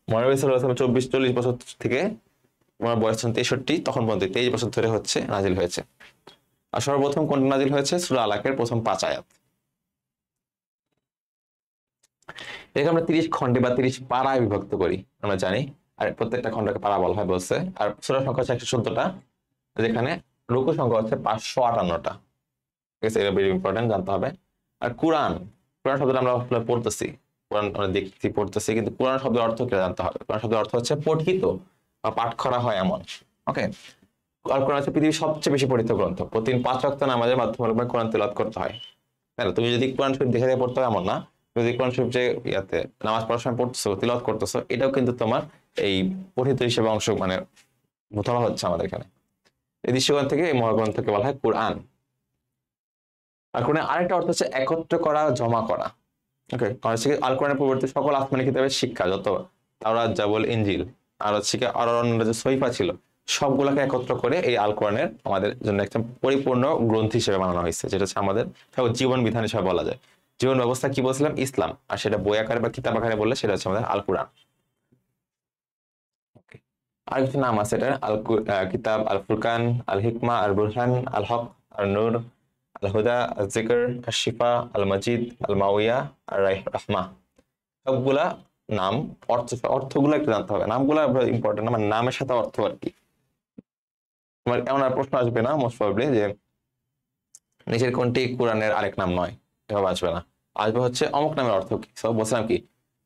মহানবী সাল্লাল্লাহু আলাইহি ওয়াসাল্লাম 24-40 বছর থেকে, ওনার বয়স যখন 63 তখন পর্যন্ত 23 বছর ধরে হচ্ছে নাজিল হয়েছে। আর সর্বপ্রথম কোনটা নাজিল হয়েছে? সূরা আলাকের প্রথম 5 আয়াত। এটাকে আমরা 30 খণ্ডে বা 30 পাড়ায় বিভক্ত করি, আমরা জানি। আর প্রত্যেকটা খণ্ডকে পাড়া বলা হয় বলছে। আর সূরা সংখ্যা হচ্ছে 114টা, যেখানে রুকু সংখ্যা হচ্ছে 558টা। ঠিক আছে, এটা ভেরি ইম্পর্টেন্ট, জানতে হবে। আর কোরআন, কোরআন শব্দটা আমরা পড়তেছি, কোরআন আমরা দেখছি পড়তেছি, কিন্তু কোরআন শব্দের অর্থ কি জানতে হবে। কোরআন শব্দের অর্থ হচ্ছে পঠিত বা পাঠ করা হয় এমন। ওকে, আর কোরআন হচ্ছে পৃথিবীর সবচেয়ে বেশি পঠিত গ্রন্থ। প্রতিদিন 5 ওয়াক্ত নামাজের মাধ্যমে কোরআন তেলাওয়াত করতে হয়। তাই না? তুমি যদি কোরআন শরীফ দেখে দেখে পড়তে হয় এমন না, যদি কোরআন শরীফ যে ইয়াতে নামাজ পড়ার সময় পড়তেছো, তিলাওয়াত করতেছো, এটাও কিন্তু তোমার এই পঠিত হিসেবে অংশ, মানে ধরা হচ্ছে আমাদের এখানে। এই দৃষ্টিকোণ থেকে এই মহাগ্রন্থকে বলা হয় কোরআন। আর কোরআনের আরেকটা অর্থ হচ্ছে একত্র করা, জমা করা। ওকে, কারণ হচ্ছে আল কোরআনের পূর্ববর্তী সকল আসমানি কিতাবের শিক্ষা, যত তাওরাত, জাবুল, ইনজিল আর হচ্ছে আর অন্য যে সহিফা ছিল, সবগুলোকে একত্র করে এই আল কোরআনের আমাদের জন্য একটা পরিপূর্ণ গ্রন্থ হিসেবে বানানো হয়েছে, যেটা হচ্ছে আমাদের জীবন বিধান হিসেবে বলা যায়। জীবন ব্যবস্থা কি বলছিলাম? ইসলাম। আর সেটা বই আকারে বা কিতাব আকারে বললে সেটা হচ্ছে আমাদের আল কোরআন। আর কিছু নাম আছে এটা, কিতাব, আল ফুরকান, আল হিকমা, আল বুরহান, আল হক, আল নূর, আল হুদা, আল জিকর, আল শিফা, আল মজিদ, আল মাউইয়া, আর রাহমা। সবগুলা নাম, অর্থগুলো একটু জানতে হবে। নামগুলা ইম্পর্টেন্ট, আমার নামের সাথে অর্থ আর কি। তোমার এমন আর প্রশ্ন আসবে না মোস্ট প্রবাবলি যে নিচের কোনটি কোরআনের আরেক নাম নয়, এভাবে আসবে না। আসবে হচ্ছে অমুক নামের অর্থ কি। সব বলছিলাম কি,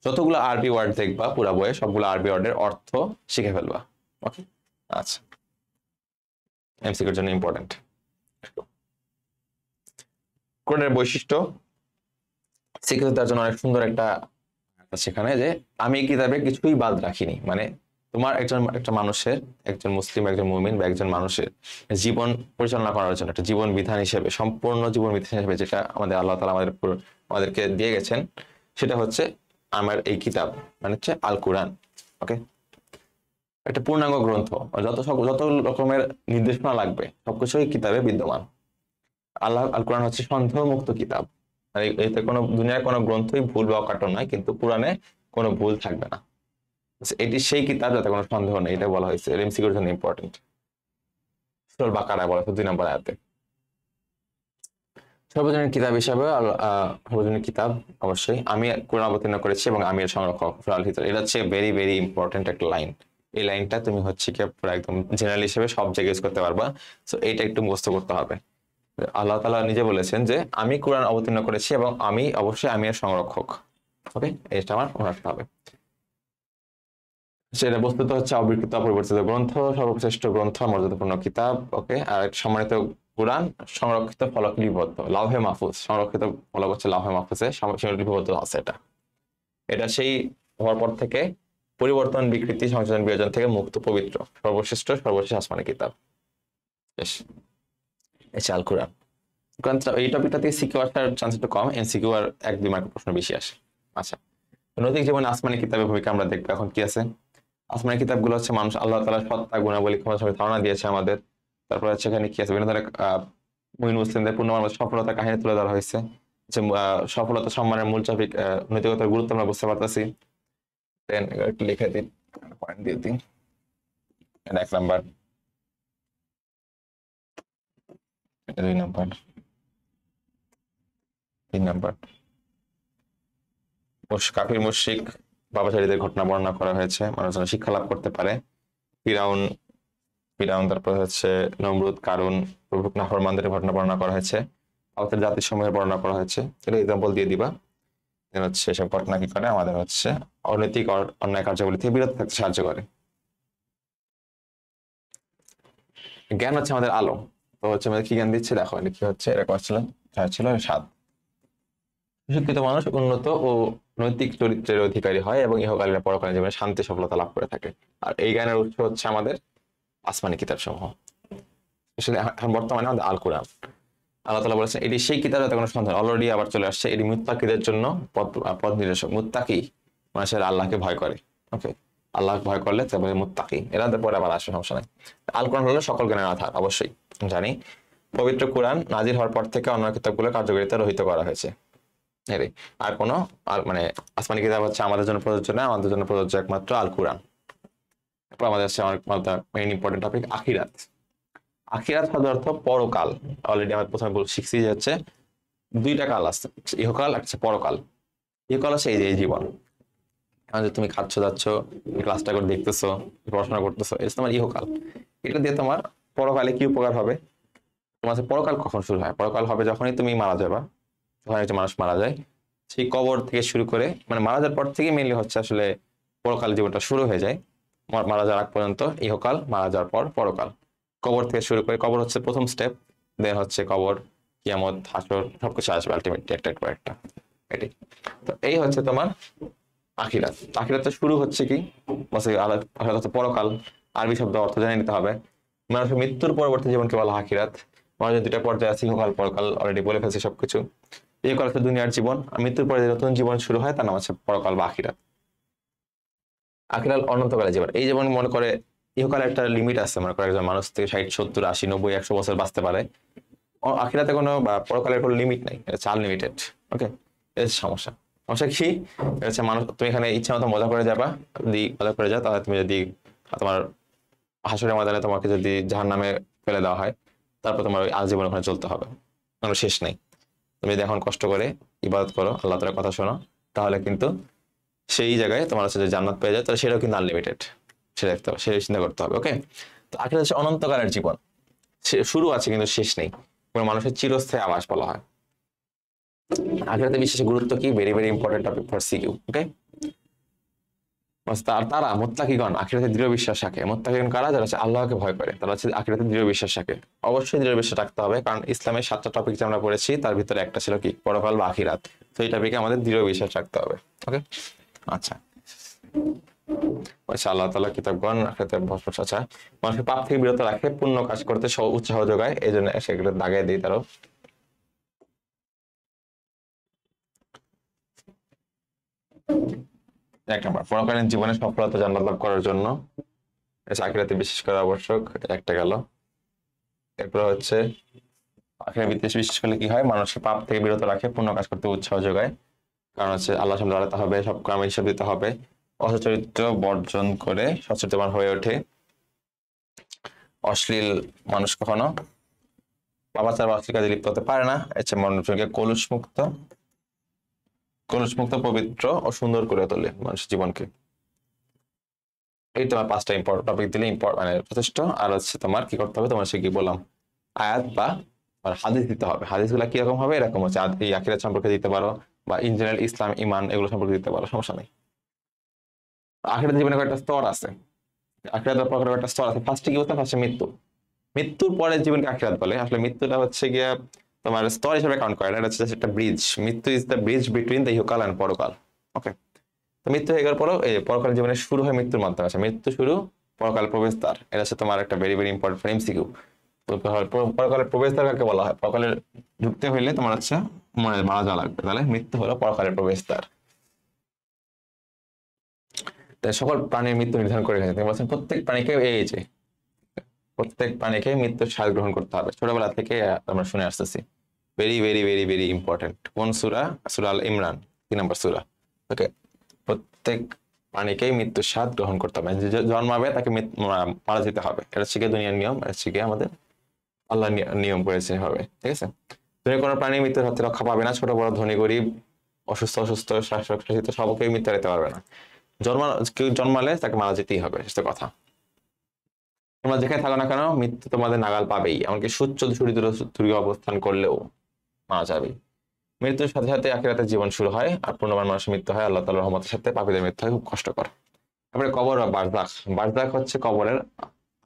যতগুলো আরবি ওয়ার্ড দেখবা পুরা বইয়ে, সবগুলো আরবি ওয়ার্ডের অর্থ শিখে ফেলবা। ওকে, আচ্ছা, এমসিকিউর জন্য ইম্পর্টেন্ট। কোরআনের বৈশিষ্ট্য শিখে তার জন্য অনেক সুন্দর একটা সেখানে, যে আমি এই কিতাবে কিছুই বাদ রাখিনি। মানে তোমার একটা মানুষের, একজন মুসলিম, একজন মুমিন বা একজন মানুষের জীবন পরিচালনা করার জন্য একটা জীবন বিধান হিসেবে, সম্পূর্ণ জীবন বিধান হিসেবে যেটা আমাদের আল্লাহ তাআলা আমাদেরকে দিয়ে গেছেন, সেটা হচ্ছে আমার এই কিতাব, মানে হচ্ছে আল কোরআন। ওকে, একটা পূর্ণাঙ্গ গ্রন্থ, যত রকমের নির্দেশনা লাগবে সবকিছুই কিতাবে বিদ্যমান। আল কোরআন হচ্ছে সন্দেহ মুক্ত কিতাব। আর এতে কোনো দুনিয়ার কোনো গ্রন্থই ভুল বা অকাট্য নয়, কিন্তু কোরআনে কোনো ভুল থাকবে না। এটি সেই কিতাব যাতে কোনো সন্দেহ নেই, এটা বলা হয়েছে। এমসিকিউর জন্য ইম্পর্টেন্ট। সূরা বাকারা বলা হয়েছে 2 নম্বর আয়াতে। সর্বজনীন কিতাব হিসাবে সর্বজনীন কিতাব অবশ্যই আমি কোরআন অবতীর্ণ করেছি এবং আমি এর সংরক্ষক। সূরা আল হিজর, এটা হচ্ছে ভেরি ভেরি ইম্পর্টেন্ট একটা লাইন। এই লাইনটা তুমি হচ্ছে কি পুরো একদম জেনারেল হিসেবে সব জায়গায় ইউজ করতে পারবা। সো এইটা একটু মুখস্থ করতে হবে। আল্লাহ তাআলা নিজে বলেছেন যে আমি কোরআন অবতীর্ণ করেছি এবং আমি অবশ্যই আমি এর সংরক্ষক। ওকে, এটা আমার মনে রাখতে হবে। সেটা বস্তুত হচ্ছে অবিকৃত অপরিবর্তিত গ্রন্থ, সর্বশ্রেষ্ঠ গ্রন্থ, মর্যাদাপূর্ণ কিতাব। ওকে, আর সম্মানিত কোরআন সংরক্ষিত ফলক লিপিবদ্ধ লাউহে মাহফুজ, সংরক্ষিত ফলক হচ্ছে লাউহে মাহফুজে লিপিবদ্ধ আছে। এটা সেই হওয়ার পর থেকে পরিবর্তন, বিকৃতি, সংশোধন, বিয়োজন থেকে মুক্ত, পবিত্র, সর্বশেষ আসমানি কিতাব। আল কোরআন। এই টপিকটা থেকে সিকিউ আসার চান্স একটু কম, এমসিকিউ আর 1-2 মার্কের প্রশ্ন বেশি আসে। আচ্ছা, নৈতিক জীবনে আসমানি কিতাবের ভূমিকা আমরা দেখবো এখন কি আছে। আসমানি কিতাবগুলো হচ্ছে মানুষ আল্লাহ তাআলার সত্তা, গুণাবলী, ক্ষমতা সঙ্গে ধারণা দিয়েছে আমাদের। তারপরে হচ্ছে এখানে কি আছে, বিভিন্ন ধরনের মুমিন মুসলিমদের পূর্ণ মানবের সফলতা কাহিনী তুলে ধরা হয়েছে। যে সফলতা সম্মানের মূল চাবিক নৈতিকতার গুরুত্ব আমরা বুঝতে পারতেছি। দেন একটু লিখে দিন, পয়েন্ট দিয়ে দিন। এটা 1 নাম্বার, এটা 2 নাম্বার, 3 নাম্বার। কাফির মুশরিক বাবাচারীদের ঘটনা বর্ণনা করা হয়েছে, মানুষ যেন শিক্ষা লাভ করতে পারে। ফিরাউন ফিরাউন তারপর হচ্ছে নমরুদ, কারুন প্রভৃতি নাফরমানদের ঘটনা বর্ণনা করা হয়েছে। আমাদের জাতির সমূহের বর্ণনা করা হয়েছে। এটা এক্সাম্পল দিয়ে দিবা। হচ্ছে এসব ঘটনা কি করে আমাদের হচ্ছে অনৈতিক অন্যায় কার্যাবলী থেকে বিরত থাকতে সাহায্য করে। জ্ঞান হচ্ছে আমাদের আলো। তো হচ্ছে আমাদের কি জ্ঞান দিচ্ছে দেখো, কি হচ্ছে এটা কোয়েশ্চেন ছিল 7। শিক্ষিত মানুষ উন্নত ও নৈতিক চরিত্রের অধিকারী হয় এবং ইহকালীন পরকালীন জীবনে শান্তি সফলতা লাভ করে থাকে। আর এই জ্ঞানের উৎস হচ্ছে আমাদের আসমানি কিতাব সমূহ, এখন বর্তমানে আমাদের আল কোরআন। আল্লাহ তাআলা বলেছেন এটি সেই কিতাব যাতে কোনো সন্দেহ, অলরেডি আবার চলে আসছে, এটি মুত্তাকিদের জন্য পথ নির্দেশক। মুত্তাকি মানুষের আল্লাহকে ভয় করে। ওকে, আল্লাহকে ভয় করলে তারপরে মুত্তাকি, এরা পরে আবার আসে, সমস্যা নাই। আল কোরআন হলো সকল জ্ঞানের আধার, অবশ্যই জানি। পবিত্র কোরআন নাজিল হওয়ার পর থেকে অন্য কিতাবগুলো কার্যকারিতা রহিত করা হয়েছে। আর কোনো মানে আসমানি কিতাব হচ্ছে আমাদের জন্য প্রযোজ্য না, আমাদের জন্য প্রযোজ্য একমাত্র আল কোরআন। তারপর আমাদের হচ্ছে মেইন ইম্পর্টেন্ট টপিক আখিরাত। আখিরাত শব্দের অর্থ পরকাল। অলরেডি আমরা প্রথমে শিখছি যে হচ্ছে 2টা কাল আছে, ইহকাল আর পরকাল। ইহকাল হচ্ছে এই যে জীবন, যে তুমি খাচ্ছ যাচ্ছ, ক্লাসটা করে দেখতেছো, পড়াশোনা করতেছো, এটা তোমার ইহকাল। এটা দিয়ে তোমার পরকালে কি উপকার হবে? তোমার পরকাল কখন শুরু হয়? পরকাল হবে যখনই তুমি মারা যাবা, যখন একটা মানুষ মারা যায়, সেই কবর থেকে শুরু করে, মানে মারা যাওয়ার পর থেকে মেনলি হচ্ছে আসলে পরকাল জীবনটা শুরু হয়ে যায়। মারা যাওয়ার আগ পর্যন্ত ইহকাল, মারা যাওয়ার পর পরকাল। কবর থেকে শুরু করে, কবর হচ্ছে প্রথম স্টেপ, দেন হচ্ছে কবর, কিয়ামত, হাসর, সবকিছু আসবে আলটিমেটলি একটা পর একটা। এটি তো এই হচ্ছে তোমার আখিরাত। আখিরাতের শুরু হচ্ছে কি হচ্ছে পরকাল। আরবি শব্দ অর্থ জেনে নিতে হবে। মানুষের মৃত্যুর পরবর্তী জীবনকে বলা আখিরাত। মানুষের 2টা পর্যায়ে আছে, ইহকাল পরকাল, অলরেডি বলে ফেলছি সবকিছু। ইহকাল হচ্ছে দুনিয়ার জীবন, মৃত্যুর পরে যে নতুন জীবন শুরু হয় তার নাম হচ্ছে পরকাল বা আখিরাত। আখিরাত অনন্তকালের জীবন। এই জীবন মনে করে ইহকালে একটা লিমিট আছে, মনে করে একজন মানুষ থেকে 60, 70, 80, 90, 100 বছর বাঁচতে পারে। আখিরাতে কোনো বা পরকালের কোনো লিমিট নাই, এটা আনলিমিটেড। ওকে, এটা সমস্যা। সমস্যা কি হচ্ছে, মানুষ তুমি এখানে ইচ্ছা মতো মজা করে যাবা, যদি মজা করে যাও তাহলে তুমি যদি তোমার হাসরের ময়দানে তোমাকে যদি জাহান্নামে ফেলে দেওয়া হয়, তারপর তোমার ওই আজীবন ওখানে চলতে হবে, কোনো শেষ নেই। তুমি যদি এখন কষ্ট করে ইবাদত করো, আল্লাহ তাআলার কথা শোনো, তাহলে কিন্তু সেই জায়গায় তোমার হচ্ছে যে জান্নাত পেয়ে যায়, তাহলে সেটাও কিন্তু আনলিমিটেড। সেটা দেখতে হবে, সেটা চিন্তা করতে হবে। ওকে, তো আখিরাত হচ্ছে অনন্তকালের জীবন, শুরু আছে কিন্তু শেষ নেই, কোনো মানুষের চিরস্থায়ী আবাস বলা হয়। আখিরাতে বিশ্বাসের গুরুত্ব কি? Very very important topic for সিকিউ। ওকে, তারা মুত্তাকিগণ আখিরাতে দৃঢ় বিশ্বাস রাখে। মুত্তাকিগণ কারা? যারা হচ্ছে আল্লাহকে ভয় করে, তারা হচ্ছে আখিরাতে দৃঢ় বিশ্বাস রাখে। অবশ্যই দৃঢ় বিশ্বাস রাখতে হবে, কারণ ইসলামের 7টা টপিক যে আমরা পড়েছি তার ভিতরে একটা ছিল কি? পরকাল বা আখিরাত। তো এই টপিকে আমাদের দৃঢ় বিশ্বাস রাখতে হবে। ওকে, আচ্ছা। আল্লাহ তাআলা কিতাবগণ আখিরাতে আচ্ছা মানুষকে পাপ থেকে বিরত রাখে, পুণ্য কাজ করতে উৎসাহ যোগায়, এই জন্য সেগুলো দাগায় দিই তারও। এক নম্বর, পরকালীন জীবনে সফলতা জান্নাত লাভ করার জন্য আখিরাতে বিশ্বাস করা আবশ্যক, একটা গেল। এরপর হচ্ছে আখিরাতে বিশ্বাস করলে কি হয়? মানুষকে পাপ থেকে বিরত রাখে, পুণ্য কাজ করতে উৎসাহ যোগায়, কারণ হচ্ছে আল্লাহ সামনে দাঁড়াতে হবে, সব কামে হিসাব দিতে হবে, অসচরিত্র বর্জন করে সচরিত্রবান হয়ে ওঠে। অশ্লীল মানুষ কখনো পাপাচার বা অশ্লীল কাজে লিপ্ত হতে পারে না। এছাড়া মানুষকে কলুষমুক্ত, পবিত্র ও সুন্দর করে তোলে মানুষের জীবনকে। এই তোমার 5টা ইম্পর্টেন্ট টপিক দিলে মানে যথেষ্ট। আর হচ্ছে তোমার কি করতে হবে? তোমার সে কি বললাম, আয়াত বা হাদিস দিতে হবে। হাদিস গুলা কিরকম হবে? এরকম হচ্ছে এই আখিরাত সম্পর্কে দিতে পারো, বা ইন জেনারেল ইসলাম, ইমান, এগুলো সম্পর্কে দিতে পারো, সমস্যা নেই। আখিরাত জীবনে কয়েকটা স্তর আছে, আখিরাত ব্যাপারে একটা স্তর আছে। ফার্স্টে কি বলতে? ফার্স্টে মৃত্যু। মৃত্যুর পরে জীবনকে আখিরাত বলে। আসলে মৃত্যুটা হচ্ছে গিয়া তোমার স্তর হিসেবে কাউন্ট করে না, এটা হচ্ছে একটা ব্রিজ। মৃত্যু is the bridge between the ইহকাল এন্ড পরকাল। ওকে, তো মৃত্যু হয়ে যাওয়ার পরও এই পরকাল জীবনে শুরু হয় মৃত্যুর মাধ্যমে। আছে মৃত্যু শুরু, পরকাল প্রবেশদ্বার। এটা হচ্ছে তোমার একটা ভেরি ভেরি ইম্পর্টেন্ট এমসিকিউ। পরকালের প্রবেশদ্বার কাকে বলা হয়? পরকালের ঢুকতে হইলে তোমার হচ্ছে মারা যাওয়া লাগবে, তাহলে মৃত্যু হলো পরকালের প্রবেশদ্বার। তাই সকল প্রাণীর মৃত্যু নির্ধারণ করে গেছে। তিনি বলছেন প্রত্যেক প্রাণীকে এই যে প্রত্যেক প্রাণীকে মৃত্যুর স্বাদ গ্রহণ করতে হবে। ছোটবেলা থেকে আমরা শুনে আসতেছি very very very very important. কোন সূরা? সূরা আল ইমরান 3 নম্বর সূরা। ওকে, প্রত্যেক প্রাণীকেই মৃত্যুর স্বাদ গ্রহণ করতে হবে, যে জন্মাবে তাকে মারা যেতে হবে। এটা হচ্ছে গিয়ে দুনিয়ার নিয়ম, এটা হচ্ছে গিয়ে আমাদের আল্লাহ নিয়ম করেছে হবে, ঠিক আছে? দুনিয়ার কোনো প্রাণী মৃত্যুর হাতে রক্ষা পাবে না, ছোট বড় ধনী গরিব অসুস্থ অসুস্থ শাসিত সবকেই মৃত্যু যেতে পারবে না। কেউ জন্মালে তাকে মারা যেতেই হবে, সেটা কথা। তোমরা যেখানে থাকো না কেন মৃত্যু তোমাদের নাগাল পাবেই, এমনকি সূর্য দূরে অবস্থান করলেও মারা যাবে। মৃত্যুর সাথে সাথে আখিরাতের জীবন শুরু হয়, আর পূর্ণবান মানুষের মৃত্যু হয় আল্লাহ তাআলার রহমতের সাথে, পাপীদের মৃত্যু হয় খুব কষ্টকর। তারপরে কবর বা বারজাখ। বারজাখ হচ্ছে কবরের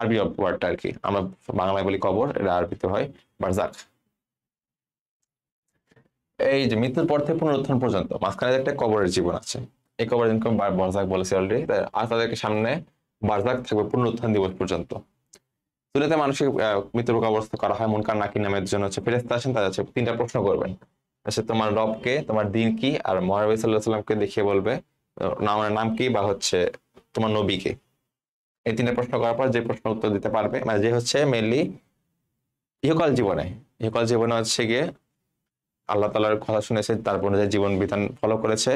আরবি ওয়ার্ডটা আর কি, আমরা বাংলায় বলি কবর, এটা আরবিতে হয় বারজাখ। এই যে মৃত্যুর পর থেকে পুনরুত্থান পর্যন্ত মাঝখানে একটা কবরের জীবন আছে, এই কবরের জীবনকে বারজাখ বলেছে অলরেডি। আর তাদেরকে সামনে বারজাখ থাকবে পুনরুত্থান দিবস পর্যন্ত। দুনিয়াতে মানুষের মৃত্যুর অবস্থা করা হয়, মুনকার নাকির নামের জন্য হচ্ছে ফেরেশতা আসেন, তারা হচ্ছে 3টা প্রশ্ন করবেন। আচ্ছা, তোমার রবকে, তোমার দিন কি, আর মহানবী সাল্লাল্লাহু আলাইহি সাল্লামকে দেখিয়ে বলবে নাম কি, বা হচ্ছে তোমার নবীকে। এই 3টা প্রশ্ন করার পর যে প্রশ্ন উত্তর দিতে পারবে, মানে যে হচ্ছে মেইনলি ইহকাল জীবনে হচ্ছে গিয়ে আল্লাহ তাআলার কথা শুনেছে, তারপর যে জীবন বিধান ফলো করেছে,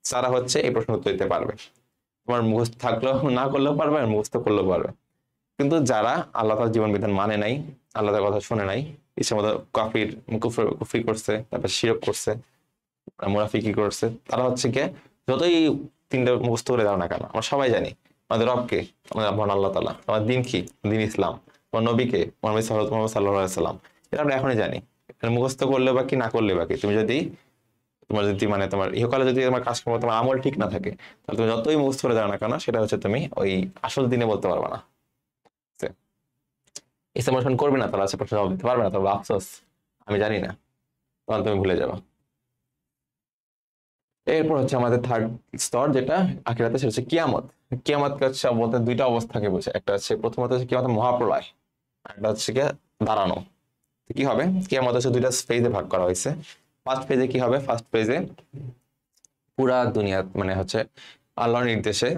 তারা হচ্ছে এই প্রশ্ন উত্তর দিতে পারবে। তোমার মুখস্থ থাকলেও না করলেও পারবে, আর মুখস্থ করলেও পারবে। কিন্তু যারা আল্লাহ তাআলার জীবন বিধান মানে নাই, আল্লাহ তাআলার কথা শুনে নাই, ইচ্ছে মতো কুফরি করছে, তারপর শিরক করছে, মুনাফিকি করছে, তারা হচ্ছে গিয়ে যতই 3টা মুখস্থ করে দাও না কেন, আমরা সবাই জানি আমাদের রবকে, আমাদের মহান আল্লাহ তাআলা, আমার দিন কি, দিন ইসলাম, আমার নবীকে মুহাম্মদ সাল্লাল্লাহু আলাইহি সাল্লাম, এটা আমরা এখনই জানি। মুখস্থ করলে বা কি না করলে বা কি, তোমার যদি মানে তোমার ইহকালে যদি তোমার কাজ করবো, তোমার আমল ঠিক না থাকে, তাহলে তুমি যতই মুখস্থ করে দাও না কেন, সেটা হচ্ছে তুমি ওই আসল দিনে বলতে পারবে না। ইসলাম করবে না, তারা আছে প্রশ্ন জবাব দিতে পারবে না, তবে আফসোস আমি জানি না, তখন তুমি ভুলে যাবে। এরপর হচ্ছে আমাদের থার্ড স্তর, যেটা আখিরাতে, সেটা হচ্ছে কিয়ামত। কিয়ামতকে হচ্ছে বলতে 2টা অবস্থাকে বোঝায়। একটা হচ্ছে প্রথমত হচ্ছে কিয়ামত মহাপ্রলয়, একটা হচ্ছে গিয়ে দাঁড়ানো। কি হবে? কিয়ামত হচ্ছে 2টা ফেজে ভাগ করা হয়েছে। ফার্স্ট ফেজে কি হবে? ফার্স্ট ফেজে পুরা দুনিয়া মানে হচ্ছে আল্লাহর নির্দেশে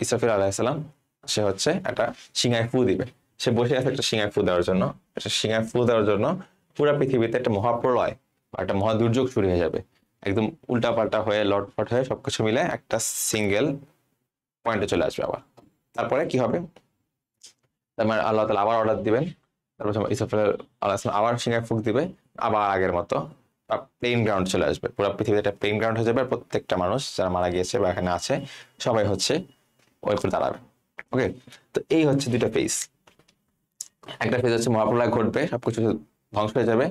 ইসরাফিল আলাইহিস সালাম সে হচ্ছে একটা সিংহায় ফু দিবে। সে বসে আছে একটা সিংহায় ফু দেওয়ার জন্য। একটা সিংহায় ফু দেওয়ার জন্য পুরা পৃথিবীতে একটা মহাপ্রলয় বা একটা মহা দুর্যোগ শুরু হয়ে যাবে, একদম উল্টাপাল্টা হয়ে লটপট হয়ে সবকিছু মিলে একটা সিঙ্গেল পয়েন্টে চলে আসবে। আবার তারপরে কি হবে? তারপর আল্লাহ তাআলা আবার অর্ডার দিবেন, তারপর ইসরাফিল আলাইহিস সালাম আবার সিংহায় ফুক দিবে, আবার আগের মতো প্লেন গ্রাউন্ড চলে আসবে। পুরো পৃথিবীতে একটা প্লেন গ্রাউন্ড হয়ে যাবে, প্রত্যেকটা মানুষ যারা মারা গিয়েছে বা এখানে আছে সবাই হচ্ছে ওই উপরে দাঁড়াবে। ওকে, তো এই হচ্ছে 2টা ফেজ। একটা ফেজ হচ্ছে মহাপ্রলয় ঘটবে, সবকিছু ধ্বংস হয়ে যাবে,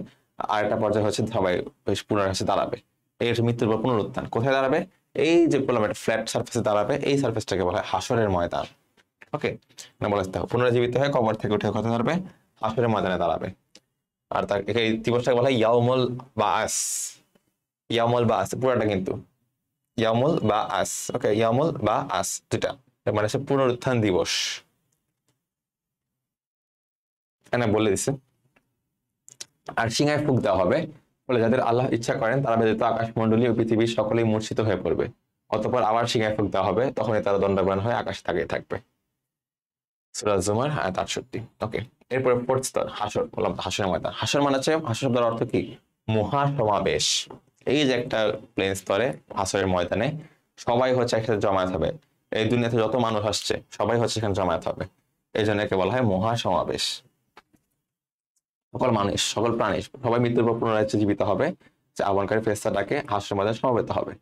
আর একটা পর্যায়ে হচ্ছে সবাই পুনরায় হচ্ছে দাঁড়াবে। এই হচ্ছে মৃত্যুর পর পুনরুত্থান। কোথায় দাঁড়াবে? এই যে বললাম একটা ফ্ল্যাট সার্ফেসে দাঁড়াবে, এই সার্ফেসটাকে বলা হয় হাসরের ময়দান। ওকে, না বলে পুনরুজ্জীবিত হয়ে কবর থেকে উঠে কোথায় দাঁড়াবে? হাসরের ময়দানে দাঁড়াবে। আর তার এই দিবসটাকে বলা হয় ইয়াউমুল বাআস। ইয়াউমুল বাআস পুরাটা কিন্তু ইয়াউমুল বাআস। ওকে, ইয়াউমুল বাআস যেটা মানে হচ্ছে পুনরুত্থান দিবস, এখানে বলে দিছে। আর সিংহায় ফুঁক দেওয়া হবে, বলে যাদের আল্লাহ ইচ্ছা করেন তারা ব্যতীত আকাশমণ্ডলী ও পৃথিবীর সকলেই মূর্ছিত হয়ে পড়বে। অতঃপর আবার সিংহায় ফুঁক দেওয়া হবে, তখনই তারা দণ্ডায়মান হয়ে আকাশে তাকিয়ে থাকবে। সূরা জুমার আয়াত 68। ওকে, এরপরে ফোর্থ স্তর হাসর, বললাম হাসরের ময়দান। হাসর মানে হচ্ছে, হাসর শব্দের অর্থ কি? মহাসমাবেশ। এই যে একটা প্লেন স্তরে হাসরের ময়দানে সবাই হচ্ছে একসাথে জমায়েত হবে, এই দুনিয়াতে যত মানুষ আসছে সবাই হচ্ছে এখানে জমায়েত হবে, এই জন্য একে বলা হয় মহাসমাবেশ। সকল মানুষ, সকল প্রাণী সবাই মৃত্যুর পর পুনরায় জীবিত হবে, যে আহ্বানকারী ফেরেশতাটাকে হাসরের ময়দানে সমবেত হবে।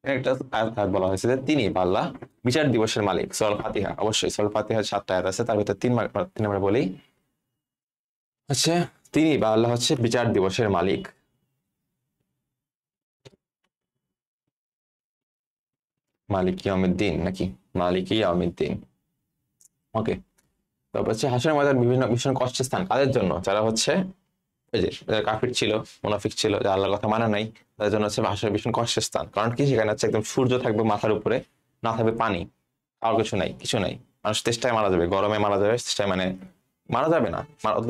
একটা আয়াত বলা হয়েছে যে তিনি আল্লাহ বিচার দিবসের মালিক। সূরা ফাতিহা, অবশ্যই সূরা ফাতিহার 7টা আয়াত আছে, তার ভিতরে 3 আমরা বলি হচ্ছে তিনি বা আল্লাহ হচ্ছে বিচার দিবসের মালিক। মালিক ইয়াউমিদ্দিন নাকি মালিক ইয়াউমিদ্দিন। ওকে, তারপর হচ্ছে হাসরের ময়দান বিভিন্ন ভীষণ কষ্টের স্থান কাদের জন্য? যারা হচ্ছে ওই যে কাফির ছিল, মুনাফিক ছিল, যারা আল্লাহর কথা মানে নাই, তাদের জন্য হচ্ছে হাসরের ভীষণ কষ্টের স্থান। কারণ কি? সেখানে হচ্ছে একদম সূর্য থাকবে মাথার উপরে, না থাকবে পানি, আর কিছু নাই, কিছু নাই। মানুষ তেষ্টায় মারা যাবে, গরমে মারা যাবে, তেষ্টায় মানে মারা যাবে না,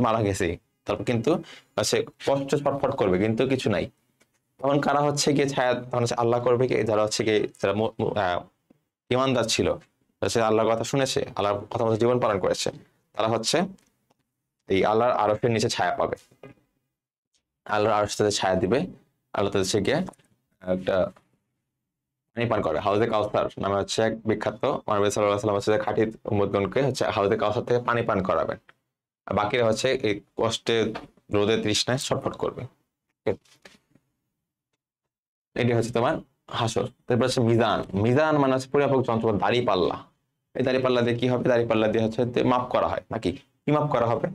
মারা গেছেই, তারপর কিন্তু সে কষ্ট ছটফট করবে, কিন্তু কিছু নাই। তখন কারা হচ্ছে গিয়ে ছায়া, তখন হচ্ছে আল্লাহ করবে কি, যারা হচ্ছে গিয়ে যারা ইমানদার ছিল, সে আল্লাহর কথা শুনেছে, আল্লাহর কথা মতো জীবন পালন করেছে, তারা হচ্ছে এই আল্লাহর আরশের নিচে ছায়া পাবে। আল্লাহর আরশ তাদের ছায়া দিবে, আল্লাহ তাদের সে গিয়ে একটা পানি পান করে। হাউজে কাউসার নামে হচ্ছে এক বিখ্যাত নবী সাল্লাল্লাহু আলাইহি ওয়াসাল্লাম হচ্ছে খাঁটি উম্মতগণকে হচ্ছে হাউজে কাউসার থেকে পানি পান করাবেন, আর বাকিরা হচ্ছে এই কষ্টে রোদে তৃষ্ণায় ছটফট করবে। এটি হচ্ছে তোমার হাসর। তারপর হচ্ছে মিজান। মিজান মানে হচ্ছে পরিমাপক যন্ত্র, দাড়ি পাল্লা। এই দাড়ি পাল্লা দিয়ে কি হবে? দাড়ি পাল্লা দিয়ে হচ্ছে মাপ করা হয় নাকি? কি মাপ করা হবে?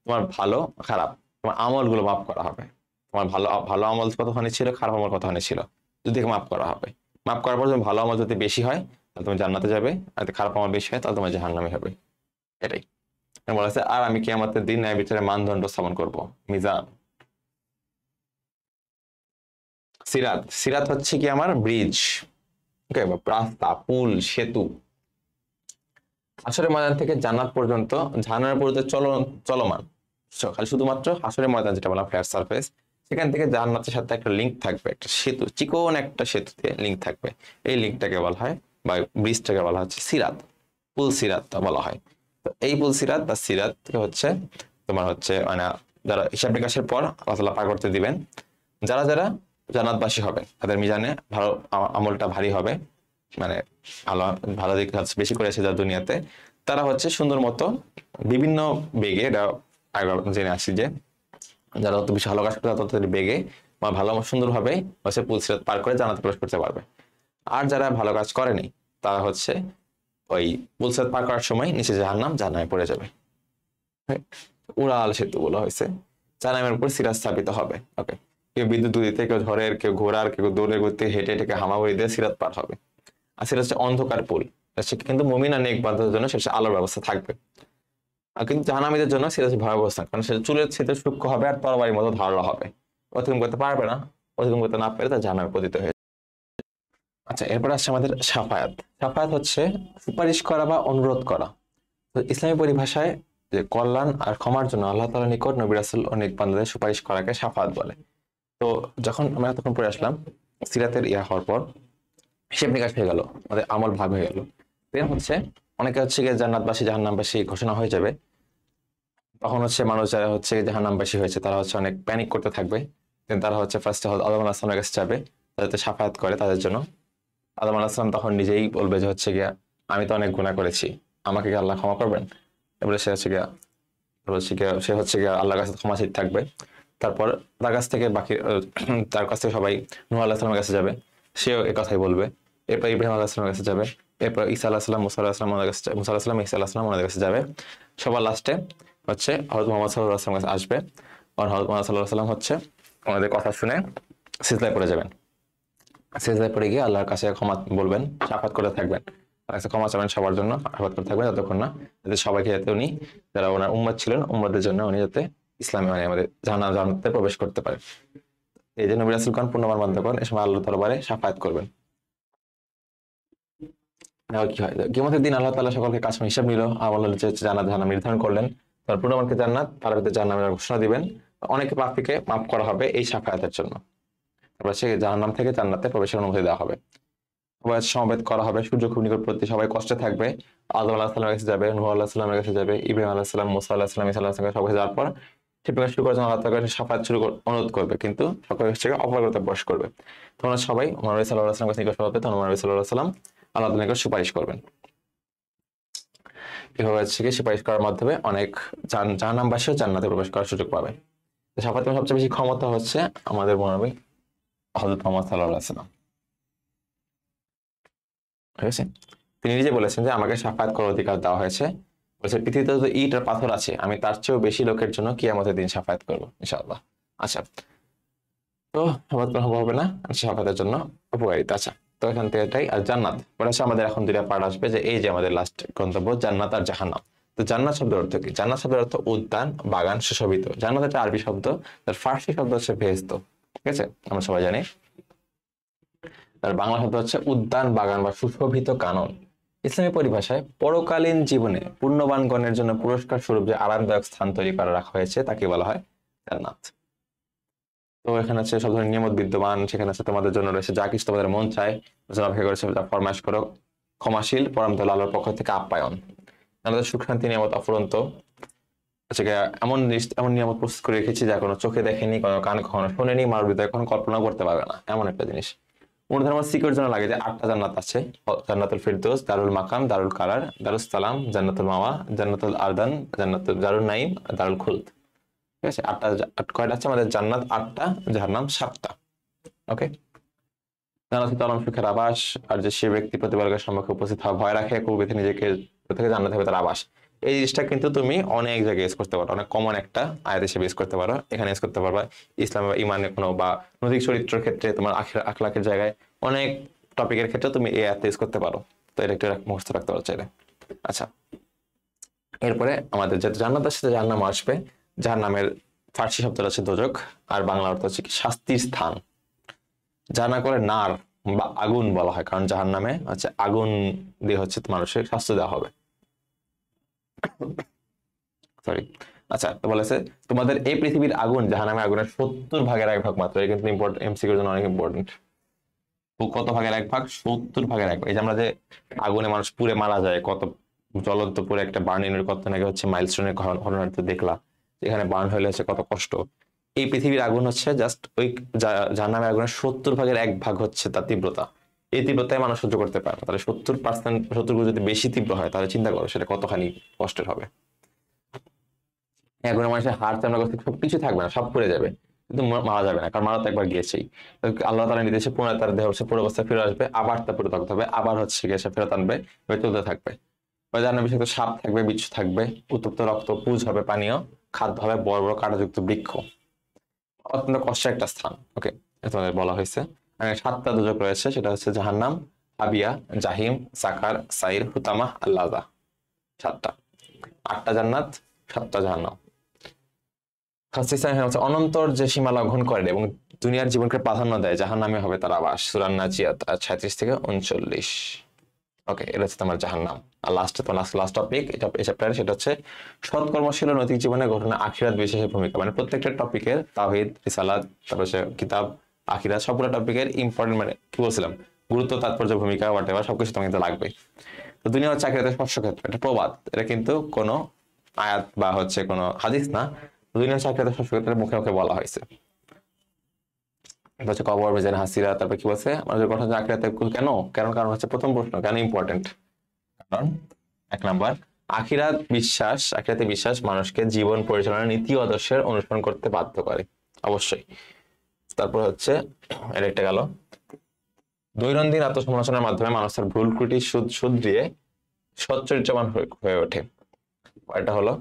তোমার ভালো খারাপ, তোমার আমল গুলো মাপ করা হবে। তোমার ভালো ভালো আমল কতখানি ছিল, খারাপ আমল কতখানি ছিল, যদি মাপ করা হবে। মাপ করার পর ভালো আমল যদি বেশি হয় তাহলে তুমি জান্নাতে যাবে, আর যদি খারাপ আমল বেশি হয় তাহলে তোমার জাহান্নামে হবে। এটাই বলা আছে। আর আমি কিয়ামতের দিন ন্যায় বিচারে মানদণ্ড স্থাপন করব। মিজান। সিরাত। সিরাত হচ্ছে কি আমার ব্রিজ, ওকে, বা রাস্তা, পুল, সেতু। হাসরের ময়দান থেকে জান্নাত পর্যন্ত, জাহান্নাম পর্যন্ত চলমান, খালি শুধুমাত্র হাসরের ময়দান যেটা বলা ফ্ল্যাট সারফেস, সেখান থেকে জান্নাতের সাথে একটা লিঙ্ক থাকবে, একটা সেতু, চিকন একটা সেতুতে লিঙ্ক থাকবে। এই লিঙ্কটাকে বলা হয়, বা ব্রিজটাকে বলা হচ্ছে সিরাত, পুল সিরাত বলা হয়। তো এই পুল সিরাত বা সিরাত হচ্ছে তোমার হচ্ছে মানে যারা হিসাব নিকাশের পর আল্লাহ তাআলা পার করতে দিবেন, যারা যারা জান্নাতবাসী হবে তাদের মিজানে ভালো আমলটা ভারী হবে, মানে ভালো ভালো দিক বেশি করেছে যারা দুনিয়াতে, তারা হচ্ছে সুন্দর মতো বিভিন্ন বেগে, এটা জেনে আসি যে যারা তত বেশি ভালো কাজ করে তত বেগে বা ভালো সুন্দরভাবে হচ্ছে পুল সিরাত পার করে জান্নাতে প্রবেশ করতে পারবে। আর যারা ভালো কাজ করেনি তারা হচ্ছে ওই পুল সিরাত পার করার সময় নিচে জাহান্নামে পড়ে যাবে। উড়াল সেতু বলা হয়েছে, জাহান্নামের উপর সিরাত স্থাপিত হবে। ওকে, কেউ বিদ্যুৎ দিতে, কেউ ঝড়ের, কেউ ঘোড়ার, কেউ দৌড়ে ঘুরতে, হেঁটে হেঁটে হামাগুড়ি দিয়ে সিরাত পার হবে। আর সেটা হচ্ছে অন্ধকার পুল, কিন্তু মুমিন আর নেক বান্দাদের জন্য সেটা আলোর ব্যবস্থা থাকবে। আর কিন্তু জাহান্নামীদের জন্য সেটা হচ্ছে ভয়াবহ অবস্থা, কারণ সেটা চুলের ছেদে সূক্ষ্ম হবে আর তরবারির মতো ধারালো হবে, অতিক্রম করতে পারবে না, অতিক্রম করতে না পেরে তার জাহান্নামে পতিত হয়ে। আচ্ছা, এরপর আসছে আমাদের শাফায়াত। শাফায়াত হচ্ছে সুপারিশ করা বা অনুরোধ করা। তো ইসলামী পরিভাষায় যে কল্যাণ আর ক্ষমার জন্য আল্লাহ তাআলার নিকট নবী রাসূল ও নেক বান্দাদের সুপারিশ করাকে শাফায়াত বলে। তো যখন আমরা তখন পড়ে আসলাম সিরাতের হওয়ার পর হিসেব নিকাশ হয়ে গেল, আমাদের আমল ভাগ হয়ে গেল, দেন হচ্ছে অনেকে হচ্ছে গিয়ে জান্নাতবাসী জাহান্নামবাসী ঘোষণা হয়ে যাবে। তখন হচ্ছে মানুষ যারা হচ্ছে জাহান্নামবাসী হয়েছে তারা হচ্ছে অনেক প্যানিক করতে থাকবে। দেন তারা হচ্ছে ফার্স্টে আদম আলাইহিস সালামের কাছে যাবে, তাদের সাফায়াত করে তাদের জন্য। আদম আলাইহিস সালাম তখন নিজেই বলবে যে হচ্ছে গিয়া আমি তো অনেক গুনাহ করেছি, আমাকে কি আল্লাহ ক্ষমা করবেন? এবারে সে হচ্ছে গিয়া আল্লাহর কাছে ক্ষমাশীল থাকবে। তারপর তার কাছ থেকে বাকি তার কাছ থেকে সবাই নূহ আলাইহিস সালামের কাছে যাবে, সেও এই কথাই বলবে। এরপর ইব্রাহিম আলাইহিস সালামের কাছে যাবে, এরপর ঈসা আলাইহিস সালাম, মুসা আলাইহিস সালাম ওনাদের কাছে, মুসা আলাইহিস সালাম, ঈসা আলাইহিস সালাম ওনাদের কাছে যাবে। সবার লাস্টে হচ্ছে হযরত মুহাম্মদ সাল্লাল্লাহু আলাইহি ওয়াসাল্লাম কাছে আসবে, আর হযরত মুহাম্মদ সাল্লাল্লাহু আলাইহি ওয়াসাল্লাম হচ্ছে ওনাদের কথা শুনে সিজদায় পড়ে যাবেন। সিজদায় পড়ে গিয়ে আল্লাহর কাছে ক্ষমা বলবেন, শাফাত করে থাকবেন, আল্লাহর কাছে ক্ষমা চাবেন সবার জন্য, শাফাত করে থাকবেন যতক্ষণ না যাতে সবাইকে, যাতে উনি যারা ওনার উম্মত ছিলেন উম্মতের জন্য উনি যাতে ইসলামে মানে আমাদের জান্নাতে প্রবেশ করতে পারেন। এই যে নবী রাসূলগণ পূর্ণমান বান্দাগণ এই সময় আল্লাহর দরবারে শাফাত করবেন। তাহলে কি হয়? কিয়ামতের দিন আল্লাহ তাআলা সকলকে কাজ হিসাব নিল, আল্লাহ জান্নাত জাহান্নাম নির্ধারণ করলেন, তারপর পূর্ণমানকে জান্নাত, পারবতীতে জাহান্নামের ঘোষণা দিবেন। অনেকে পাপীকে মাফ করা হবে এই শাফায়াতের জন্য। তারপর সে জাহান্নাম থেকে জান্নাতে প্রবেশের অনুমতি দেওয়া হবে। সবাই সমবেত করা হবে, সূর্য খুব নিকটবর্তী, সবাই কষ্টে থাকবে। আদম আলাইহিস সালামের কাছে যাবে, নূহ আলাইহিস সালামের কাছে যাবে, ইব্রাহিম আলাইহিস সালাম, মুসা আলাইহিস সালাম, ঈসা আলাইহিস সালাম, সবার কাছে যাওয়ার পর সে প্রকাশ শুরু করার জন্য আল্লাহ তাআলার কাছে শাফায়াত অনুরোধ করবে, কিন্তু সকলে হচ্ছে অপরাগতা বশ করবে। তখন সবাই নবী সাল্লাল্লাহু আলাইহি ওয়াসাল্লামের কাছে নিকট হবে, তখন নবী সাল্লাল্লাহু আলাইহি ওয়াসাল্লাম আল্লাহ তাআলার নিকট সুপারিশ করবেন। এভাবে হচ্ছে সুপারিশ করার মাধ্যমে অনেক জাহান্নামবাসীও জান্নাতে প্রবেশ করার সুযোগ পাবে। শাফায়াতের সবচেয়ে বেশি ক্ষমতা হচ্ছে আমাদের মহানবী হযরত মুহাম্মদ সাল্লাল্লাহু আলাইহি ওয়াসাল্লাম। ঠিক আছে, তিনি নিজে বলেছেন যে আমাকে শাফায়াত করার অধিকার দেওয়া হয়েছে। বলছে পৃথিবীতে যত ইট আর পাথর আছে আমি তার চেয়েও বেশি লোকের জন্য কিয়ামতের দিন শাফায়াত করবো ইনশাআল্লাহ। আচ্ছা, তো শাফায়াত হবে না, শাফায়াতের জন্য উপকারিতা। আচ্ছা, তো এখান থেকে এটাই। আর জান্নাত ওটা হচ্ছে আমাদের এখন দুইটা পার্ট আসবে, যে এই যে আমাদের লাস্ট গন্তব্য জান্নাত আর জাহান্নাম। তো জান্নাত শব্দের অর্থ কি? জান্নাত শব্দের অর্থ উদ্যান, বাগান, সুশোভিত। জান্নাত একটা আরবি শব্দ, তার ফার্সি শব্দ হচ্ছে বেহেশত। ঠিক আছে, আমরা সবাই জানি। তার বাংলা শব্দ হচ্ছে উদ্যান, বাগান বা সুশোভিত কানন। ইসলামী পরিভাষায় পরকালীন জীবনে পুণ্যবানগণের জন্য পুরস্কার স্বরূপ যে আরামদায়ক স্থান তৈরি করে রাখা হয়েছে তাকে বলা হয় জান্নাত। তো এখানে আছে সব ধরনের নিয়ামত বিদ্যমান, সেখানে আছে তোমাদের জন্য রয়েছে যা কিছু তোমাদের মন চায়, অপেক্ষা করেছে যা ফরমাইশ করো, ক্ষমাশীল পরম দয়ালু আল্লাহর পক্ষ থেকে আপ্যায়ন, আমাদের সুখ শান্তি নিয়ামত অফুরন্ত। হচ্ছে গিয়ে এমন নিয়ামত প্রস্তুত করে রেখেছি যা কোনো চোখে দেখেনি, কোনো কান কখনো শোনেনি, মানব হৃদয় কখনো কল্পনা করতে পারবে না, এমন একটা জিনিস। মূলধর্ম সিকিউর জন্য লাগে যে 8টা জান্নাত আছে: জান্নাতুল ফিরদৌস, দারুল মাকাম, দারুল কারার, দারুস সালাম, জান্নাতুল মাওয়া, জান্নাতুল আরদান, জান্নাতুল দারুল নাইম, দারুল খুলদ। ঠিক আছে, কয়টা আছে আমাদের? জান্নাত 8টা, জাহান্নাম 7টা। ওকে। জান্নাতুল চরম সুখের আবাস, আর যে সে ব্যক্তি প্রতিপালকের সম্মুখে উপস্থিত হয় ভয় রাখে কবিতে নিজেকে থেকে জান্নাত হবে তার আবাস। এই জিনিসটা কিন্তু তুমি অনেক জায়গায় ইউজ করতে পারো, অনেক কমন একটা আয়াত হিসেবে ইউজ করতে পারো। এখানে ইউজ করতে পারবা ইসলাম বা ইমানের কোনো বা নৈতিক চরিত্রের ক্ষেত্রে, তোমার আখলাকের জায়গায়, অনেক টপিকের ক্ষেত্রে তুমি এই আয়াত ইউজ করতে পারো। তো এটা একটু মুখস্থ রাখতে পারো চাইলে। আচ্ছা, এরপরে আমাদের যে জান্নাতের সাথে জাহান্নাম আসবে। জাহান্নামের ফার্সি শব্দটা হচ্ছে দোজখ, আর বাংলা অর্থ হচ্ছে কি শাস্তির স্থান। জাহান্নাম করে নার বা আগুন বলা হয়, কারণ জাহান্নামে হচ্ছে আগুন দিয়ে হচ্ছে মানুষের শাস্তি দেওয়া হবে। সরি। আচ্ছা, তো বলেছে তোমাদের এই পৃথিবীর আগুন জাহান্নামের আগুনের 70 ভাগের 1 ভাগ মাত্র। এটা কিন্তু ইম্পর্টেন্ট, এমসিকিউর জন্য অনেক ইম্পর্টেন্ট। কত ভাগের 1 ভাগ? 70 ভাগের 1 ভাগ। এই যে আমরা যে আগুনে মানুষ পুড়ে মারা যায়, কত জ্বলন্ত পুরে একটা বার্নিংয়ের কত নাকি হচ্ছে মাইলস্টোনের ঘটনা তো দেখলা, এখানে বার্ন হলে হচ্ছে কত কষ্ট। এই পৃথিবীর আগুন হচ্ছে জাস্ট ওই জাহান্নামের আগুনের 70 ভাগের 1 ভাগ হচ্ছে তার তীব্রতা। এই তীব্রতায় মানুষ সহ্য করতে পারে না। তাহলে 70%, 70 যদি বেশি তীব্র হয়, তাহলে চিন্তা করো সেটা কতখানি কষ্টের হবে। এখন মানুষের হাড় চামড়া করতে সবকিছু থাকবে না, সব পড়ে যাবে, কিন্তু মারা যাবে না, কারণ মারা তো একবার গিয়েছেই। আল্লাহ তাআলা নির্দেশে পুনরায় তার দেহ হচ্ছে পুরো অবস্থায় ফিরে আসবে, আবার তা পুরো থাকতে হবে, আবার হচ্ছে গিয়ে সে ফেরত আনবে, এবার চলতে থাকবে। জাহান্নামে বিষাক্ত সাপ থাকবে, বিচ্ছু থাকবে, উত্তপ্ত রক্ত, পুজ হবে পানীয়, খাদ্য হবে বড় বড় কাঁটাযুক্ত বৃক্ষ। অত্যন্ত কষ্টের একটা স্থান। ওকে, তোমাদের বলা হয়েছে 7টা দোজখ রয়েছে, সেটা হচ্ছে জাহান্নাম, হাবিয়া, জাহিম, সাকার, সাইর, হুতামা, আল্লাযা। 7টা। 8টা জান্নাত, 7টা জাহান্নাম। অনন্তর যে সীমা লঙ্ঘন করে এবং দুনিয়ার জীবনকে প্রাধান্য দেয়, জাহান্নামে হবে তার আবাস। সূরা নাজিয়াত 36 থেকে 39। ওকে, এটা হচ্ছে তোমার জাহান্নাম। আর লাস্ট টপিক এটা এই চ্যাপ্টারে, সেটা হচ্ছে সৎকর্মশীল নৈতিক জীবনের ঘটনা, আখিরাত বিশেষের ভূমিকা। মানে প্রত্যেকটা টপিকের তাওহীদ, রিসালাত, তারপর কিতাব, আখিরাত, সবগুলো টপিকের ইম্পর্টেন্ট, মানে কি বলছিলাম, গুরুত্ব, তাৎপর্য, ভূমিকা, হোয়াটএভার সবকিছু তোমাকে কিন্তু লাগবে। তো দুনিয়া হচ্ছে আখিরাতের স্পর্শক্ষেত্র, এটা প্রবাদ, এটা কিন্তু কোনো আয়াত বা হচ্ছে কোনো হাদিস না। দুনিয়া হচ্ছে আখিরাতের স্পর্শক্ষেত্রের মুখে মুখে বলা হয়েছে। এটা হচ্ছে কবর, মিজান, হাসিরা, তারপর কি বলছে আমাদের গঠন আখিরাতে কেন কেন কারণ হচ্ছে প্রথম প্রশ্ন, কেন ইম্পর্টেন্ট? কারণ 1 নাম্বার, আখিরাতে বিশ্বাস মানুষকে জীবন পরিচালনার নীতি ও আদর্শের অনুসরণ করতে বাধ্য করে, অবশ্যই। তারপর হচ্ছে এর একটা গেল, দৈনন্দিন আত্মসমালোচনার মাধ্যমে মানুষ তার ভুল ত্রুটি শুধরিয়ে সচ্চরিত্রবান হয়ে ওঠে। এটা হলো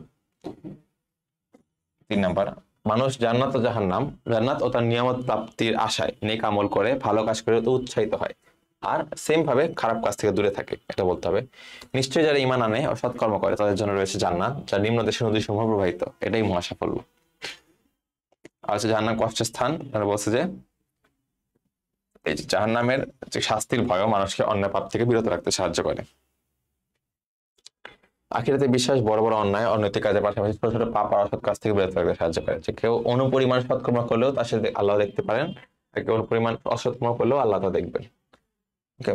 3 নাম্বার, মানুষ জান্নাত ও তার নিয়ামত প্রাপ্তির আশায় নেক আমল করে, ভালো কাজ করে তো উৎসাহিত হয়, আর সেম ভাবে খারাপ কাজ থেকে দূরে থাকে, এটা বলতে হবে। নিশ্চয়ই যারা ঈমান আনে ও সৎকর্ম করে তাদের জন্য রয়েছে জান্নাত, যা নিম্ন দেশের নদী সমূহ প্রবাহিত। এটাই মহা সাফল্য। আর হচ্ছে জাহান্নাম কষ্টের স্থান, তারা বলছে যে এই যে জাহান্নামের যে শাস্তির ভয় মানুষকে অন্যায় পাপ থেকে বিরত রাখতে সাহায্য করে। আখিরাতে বিশ্বাস বড় বড় অন্যায়, অনৈতিক কাজের পাশাপাশি ছোট ছোট পাপ আর অসৎ কাজ থেকে বিরত রাখতে সাহায্য করে। যে কেউ অনুপরিমাণ সৎকর্ম করলেও তার সাথে আল্লাহ দেখতে পারেন, আর কেউ অনুপরিমাণ অসৎকর্ম করলেও আল্লাহ তা দেখবেন। ওকে,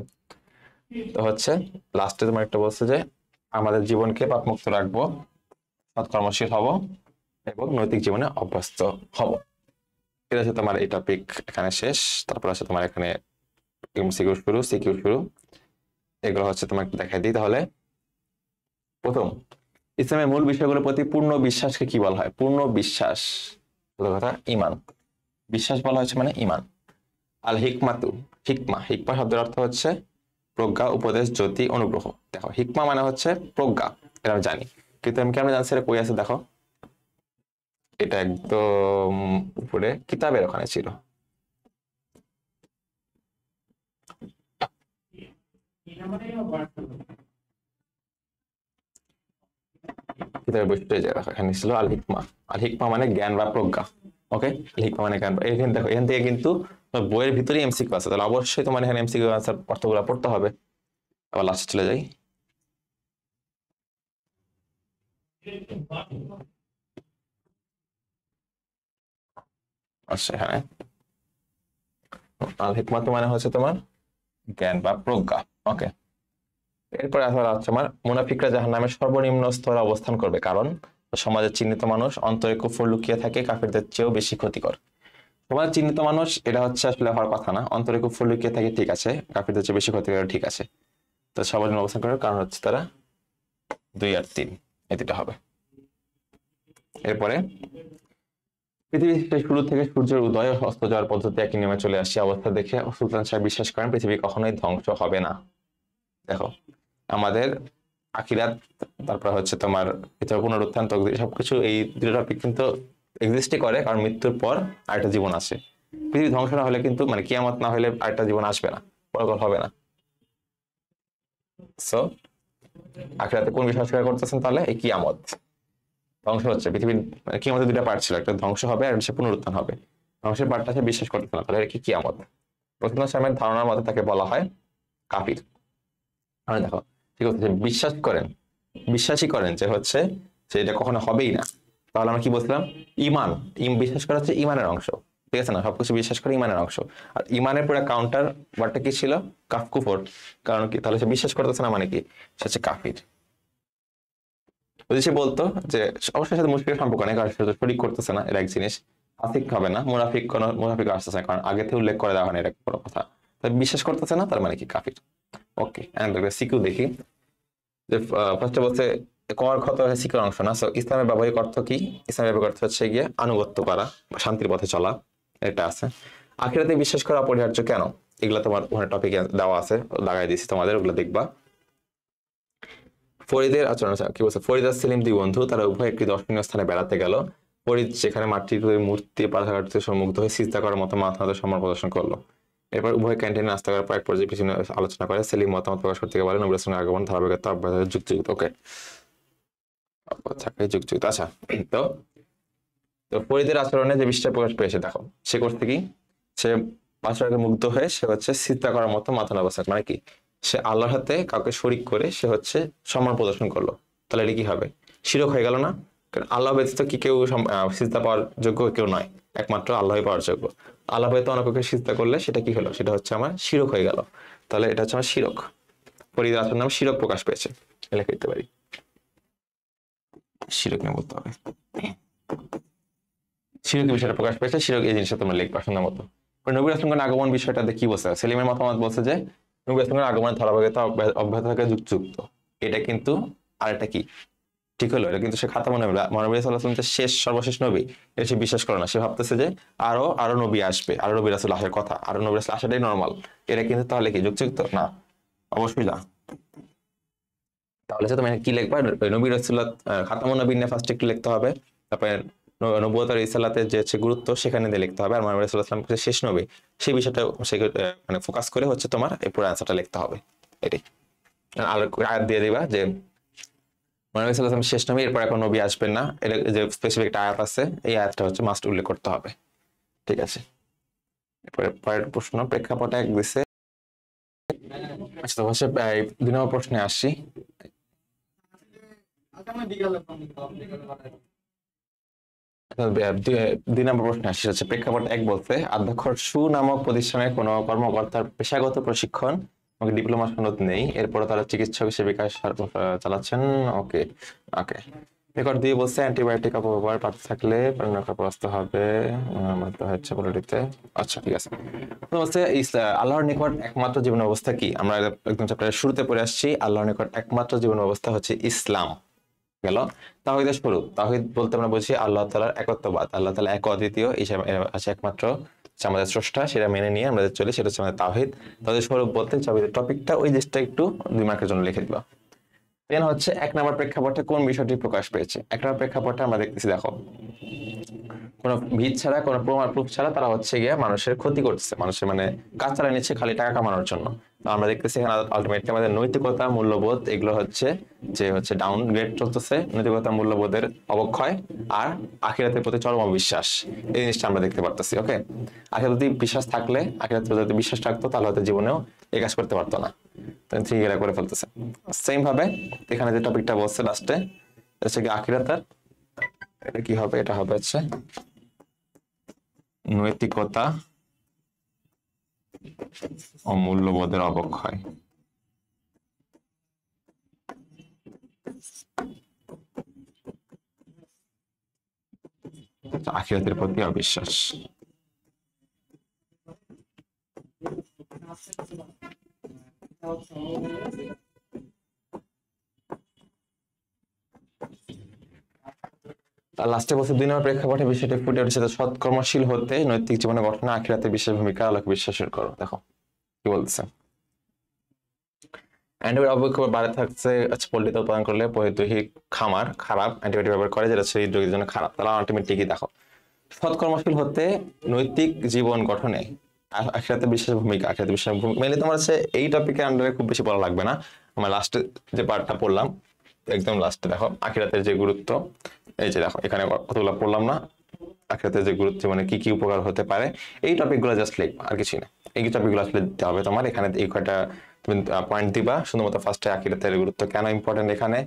তো হচ্ছে লাস্টে তোমার একটা বলছে যে আমাদের জীবনকে পাপমুক্ত রাখবো, সৎকর্মশীল হব এবং নৈতিক জীবনে অভ্যস্ত হব। এটা হচ্ছে তোমার এই টপিক এখানে শেষ। তারপর হচ্ছে তোমার এখানে এমসিকিউ শুরু, সিকিউ শুরু, এগুলো হচ্ছে তোমাকে দেখাই দিই। তাহলে প্রথম, ইসলামের মূল বিষয়গুলোর প্রতি পূর্ণ বিশ্বাসকে কি বলা হয়? পূর্ণ বিশ্বাস, কথা ইমান। বিশ্বাস বলা হচ্ছে মানে ইমান। আল হিকমাতু, হিকমা শব্দের অর্থ হচ্ছে প্রজ্ঞা, উপদেশ, জ্যোতি, অনুগ্রহ। দেখো, হিকমা মানে হচ্ছে প্রজ্ঞা, এটা আমি জানি, কিন্তু আমি কেমন জানছি এটা কই আছে? দেখো, এটা একদম উপরে কিতাবের ওখানে ছিল, কিতাবের বৈশিষ্ট্য দেখো এখানে ছিল আল হিকমা মানে জ্ঞান বা প্রজ্ঞা। ওকে, আল হিকমা মানে জ্ঞান। এখানে দেখো, এখান থেকে কিন্তু বইয়ের ভিতরে এমসিকিউ আছে, তাহলে অবশ্যই তোমার এখানে এমসিকিউ আনসার অর্থগুলো পড়তে হবে। আবার লাস্টে চলে যাই, আচ্ছা এখানে আল হিকমা তো মানে হচ্ছে তোমার জ্ঞান বা প্রজ্ঞা। ওকে, এরপরে আসলে হচ্ছে আমার মুনাফিকরা জাহান্নামের সর্বনিম্ন স্তরে অবস্থান করবে, কারণ সমাজের চিহ্নিত মানুষ, অন্তরে কুফর লুকিয়ে থাকে, কাফিরদের চেয়েও বেশি ক্ষতিকর। সমাজের চিহ্নিত মানুষ এটা হচ্ছে আসলে হওয়ার কথা না, অন্তরে কুফর লুকিয়ে থাকে ঠিক আছে, কাফিরদের চেয়ে বেশি ক্ষতিকর ঠিক আছে। তো সবার জন্য অবস্থান করার কারণ হচ্ছে তারা 2 আর 3 এই দুটো হবে। এরপরে পৃথিবীর শুরু থেকে সূর্যের উদয় ও অস্ত যাওয়ার পদ্ধতি একই নিয়মে চলে আসছে অবস্থা দেখে সুলতান সাহেব বিশ্বাস করেন পৃথিবী কখনোই ধ্বংস হবে না। দেখো আমাদের আখিরাত, তারপর হচ্ছে তোমার এছাড়া পুনরুত্থান, তকদির, সবকিছু এই দুটো টপিক কিন্তু এক্সিস্টই করে, কারণ মৃত্যুর পর আরেকটা জীবন আসে। পৃথিবী ধ্বংস না হলে কিন্তু মানে কিয়ামত না হলে আরেকটা জীবন আসবে না, পরকাল হবে না। সো আখিরাতে কোন বিষয় স্বীকার করতেছেন তাহলে? এই কিয়ামত, ধ্বংস হচ্ছে পৃথিবীর, মানে কিয়ামতের দুটা পার্ট ছিল, একটা ধ্বংস হবে আর একটা পুনরুত্থান হবে। ধ্বংসের পার্টটা সে বিশ্বাস করতেছে না, তাহলে কি কিয়ামত? প্রথম সামের ধারণার মতে তাকে বলা হয় কাফির। মানে দেখো ঠিক আছে, যে বিশ্বাস করেন, বিশ্বাসই করেন যে হচ্ছে যে এটা কখনো হবেই না, তাহলে আমরা কি বলছিলাম? ইমান, বিশ্বাস করা হচ্ছে ইমানের অংশ, ঠিক আছে না? সবকিছু বিশ্বাস করে ইমানের অংশ। আর ইমানের পুরো কাউন্টার ওয়ার্ডটা কি ছিল? কুফর। কারণ কি? তাহলে সে বিশ্বাস করতেছে না মানে কি? সে হচ্ছে কাফির। যদি সে বলতো যে অবশ্যই সাথে মুশরিকের সম্পর্ক নেই, কারণ সে তো শরীক করতেছে না, এটা এক জিনিস। ফাসিক হবে না, মুনাফিক আসতেছে না, কারণ আগে থেকে উল্লেখ করে দেওয়া হয় না, এটা বড় কথা। তাই বিশ্বাস করতেছে না, তার মানে কি? কাফির। ওকে, এন্ড সিকিউ দেখি। যে ফার্স্টে বলছে কর ক্ষত সিকিউর অংশ না। সো ইসলামের ব্যবহারিক অর্থ কি? ইসলামের ব্যবহারিক অর্থ হচ্ছে গিয়ে আনুগত্য করা বা শান্তির পথে চলা, এটা আছে। আখিরাতে বিশ্বাস করা অপরিহার্য কেন? এগুলো তোমার ওখানে টপিকে দেওয়া আছে, লাগাই দিয়েছি তোমাদের, ওগুলো দেখবা। ফরিদের আচরণ কি বলছে? ফরিদ আর সেলিম দুই বন্ধু, তারা উভয় একটি দর্শনীয় স্থানে বেড়াতে গেল। ফরিদ সেখানে মাটির মূর্তি পাঠাঘাটতে সম্মুগ্ধ হয়ে সিজদা করার মতো মাথা নাড়তে সম্মান প্রদর্শন করলো। এরপর উভয় ক্যান্টিনে নাস্তা করার পর এক পর্যায়ে পিছনে আলোচনা করে। সেলিম মতামত প্রকাশ করতে বলে নবী রাসূলের আগমন ধারাবাহিকতা অব্যাহত যুগযুগ। ওকে, যুগযুগ। আচ্ছা, তো তো ফরিদের আচরণে যে বিশ্বাস প্রকাশ পেয়েছে, দেখো সে করছে কি? সে পাশাকে মুগ্ধ হয়ে সে হচ্ছে সিজদা করার মতো মাথা নাড়ছে, মানে কি? সে আল্লাহর হাতে কাউকে শরিক করে সে হচ্ছে সম্মান প্রদর্শন করলো। তাহলে এটা কি হবে? শিরক হয়ে গেল না? কারণ আল্লাহ ব্যতীত কি কেউ সিজদা পাওয়ার যোগ্য? কেউ নয়, একমাত্র আল্লাহই পাওয়ার যোগ্য। আল্লাহ ব্যতীত অন্য কাউকে সিজদা করলে সেটা কি হলো? সেটা হচ্ছে আমার শিরক হয়ে গেল। তাহলে এটা হচ্ছে আমার শিরক। ফরিদের আচরণ নাম শিরক প্রকাশ পেয়েছে, লিখে দিতে পারি। শিরক নিয়ে বলতে হবে, শিরক বিষয়টা প্রকাশ পেয়েছে, শিরক এই জিনিসটা তোমরা লিখবা সুন্দর মতো। নবী রাসূলের আগমন বিষয়টাতে কি বলছে? সেলিমের মতামত বলছে যে নবী রাসূলের আগমনের ধারাবাহিকতা অব্যাহত থাকে যুগযুক্ত। এটা কিন্তু আরেকটা কি ঠিক হলো? এটা কিন্তু সে খাতামুন নবী, মহানবী সাল্লাল্লাহু আলাইহি ওয়াসাল্লাম যে সর্বশেষ নবী, এটা সে বিশ্বাস করে না। সে ভাবতেছে যে আরো আরো নবী আসবে, আরো নবী রাসূল আসার কথা, আরো নবী রাসূল আসাটাই নরমাল। এটা কিন্তু তাহলে কি যুগযুক্ত না? অবশ্যই না। তাহলে তুমি কি লিখবা? নবী রাসূলুল্লাহ খাতামুন নবীন নিয়ে ফার্স্ট একটু লিখতে হবে, তারপরে নবুয়ত আর রিসালাতের যে হচ্ছে গুরুত্ব সেখানে দিয়ে লিখতে হবে, আর মুহাম্মদ রাসূলুল্লাহ সাল্লাল্লাহু আলাইহি ওয়াসাল্লাম শেষ নবী সেই বিষয়টা সে মানে ফোকাস করে হচ্ছে তোমার এই পুরো অ্যানসারটা লিখতে হবে। এটাই। আর আয়াত দিয়ে দিবা যে মুহাম্মদ সাল্লাল্লাহু আলাইহি ওয়াসাল্লাম শেষ নবী, এরপর এখন নবী আসবেন না, এটা যে স্পেসিফিক একটা আয়াত আছে, এই আয়াতটা হচ্ছে মাস্ট উল্লেখ করতে হবে। ঠিক আছে, এরপরে পরের প্রশ্ন প্রেক্ষাপট এক দিছে। আচ্ছা, তো হচ্ছে 2 নম্বর প্রশ্নে আসছি। 2 নম্বর প্রশ্নে আসছি হচ্ছে প্রেক্ষাপট এক বলতে আদ্যক্ষর সু নামক প্রতিষ্ঠানের কোনো কর্মকর্তার পেশাগত প্রশিক্ষণ ডিপ্লোমা সনদ নেই, এরপর তারা চিকিৎসক হিসেবে কাজ চালাচ্ছেন। ওকে ওকে, রেকর্ড দিয়ে বলছে অ্যান্টিবায়োটিক অপব্যবহার পাঠ থাকলে পরাস্ত হবে হচ্ছে পলিটিতে। আচ্ছা ঠিক আছে, তো হচ্ছে আল্লাহর নিকট একমাত্র জীবন অবস্থা কি? আমরা একদম চ্যাপ্টারের শুরুতে পড়ে আসছি, আল্লাহর নিকট একমাত্র জীবন অবস্থা হচ্ছে ইসলাম। গেল তাওহীদের স্বরূপ। তাওহীদ বলতে আমরা বুঝি আল্লাহ তাআলার একত্ববাদ, আল্লাহ তাআলা এক অদ্বিতীয়, আছে একমাত্র আমাদের স্রষ্টা, সেটা মেনে নিয়ে আমরা চলি, সেটা হচ্ছে আমাদের তাওহীদ। তাওহীদের স্বরূপ বলতে টপিকটা ওই জিনিসটা একটু 2 মার্কের জন্য লিখে দিবা। দেন হচ্ছে 1 নম্বর প্রেক্ষাপটে কোন বিষয়টি প্রকাশ পেয়েছে? 1 নম্বর প্রেক্ষাপটে আমরা দেখতেছি, দেখো কোনো ভিত ছাড়া, কোনো প্রমাণ প্রুফ ছাড়া তারা হচ্ছে গিয়ে মানুষের ক্ষতি করছে, মানুষের মানে কাজ চালিয়ে নিচ্ছে খালি টাকা কামানোর জন্য। তো আমরা দেখতেছি এখানে আলটিমেটলি আমাদের নৈতিকতা, মূল্যবোধ এগুলো হচ্ছে যে হচ্ছে ডাউনগ্রেড চলতেছে, নৈতিকতা মূল্যবোধের অবক্ষয় আর আখিরাতের প্রতি চরম অবিশ্বাস, এই জিনিসটা আমরা দেখতে পারতেছি। ওকে, আখিরাতে যদি বিশ্বাস থাকলে, আখিরাতে যদি বিশ্বাস থাকতো তাহলে হয়তো জীবনেও এই কাজ করতে পারতো না, ঠিক এরা করে ফেলতেছে। সেম ভাবে এখানে যে টপিকটা বলছে লাস্টে হচ্ছে কি আখিরাতের, এটা কি হবে? এটা হবে হচ্ছে নৈতিকতা ও মূল্যবোধের অবক্ষয়। আখিরাতের প্রতি অবিশ্বাস। আর লাস্টে বলছে 2 নম্বর প্রেক্ষাপটে বিষয়টি ফুটে উঠেছে, সৎকর্মশীল হতে নৈতিক জীবনে গঠনে আখিরাতে বিশেষ ভূমিকা আলোকে বিশ্বাসের করো। দেখো কি বলছে, অ্যান্টিবায়োটিক অপেক্ষা বাড়ে থাকছে পোল্ট্রিতে উৎপাদন করলে দৈহিক খামার খারাপ অ্যান্টিবায়োটিক ব্যবহার করে, যেটা সেই রোগীর জন্য খারাপ। তাহলে আলটিমেটলি কি দেখো, সৎকর্মশীল হতে নৈতিক জীবন গঠনে আখিরাতে বিশেষ ভূমিকা। আখিরাতে বিশেষ ভূমিকা মেনলি তোমার হচ্ছে এই টপিকের আন্ডারে খুব বেশি পড়া লাগবে না। আমরা লাস্টে যে পার্টটা পড়লাম, একদম লাস্টে দেখো আখিরাতের যে গুরুত্ব, এই যে দেখো এখানে কতগুলো পড়লাম না, আখিরাতের যে গুরুত্ব মানে কি কি উপকার হতে পারে, এই টপিকগুলো জাস্ট লিখবা, আর কিছুই না। এই টপিকগুলো আসলে দিতে হবে তোমার। এখানে এই কয়টা তুমি পয়েন্ট দিবা, শুধুমাত্র ফার্স্টে আখিরাতের গুরুত্ব কেন ইম্পর্টেন্ট এখানে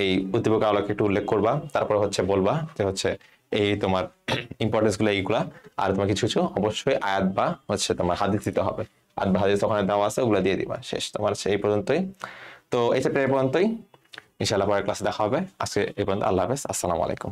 এই উদ্দীপক আলোকে একটু উল্লেখ করবা, তারপর হচ্ছে বলবা যে হচ্ছে এই তোমার ইম্পর্টেন্স গুলো এইগুলা। আর তোমার কিছু কিছু অবশ্যই আয়াত বা হচ্ছে তোমার হাদিস দিতে হবে, আয়াত বা হাদিস ওখানে দেওয়া আছে, ওগুলো দিয়ে দিবা। শেষ, তোমার হচ্ছে এই পর্যন্তই। তো এই চ্যাপ্টার এই পর্যন্তই, ইনশাআল্লাহ পরের ক্লাসে দেখা হবে। আজকে এই পর্যন্ত, আল্লাহ হাফেজ, আসসালামু আলাইকুম।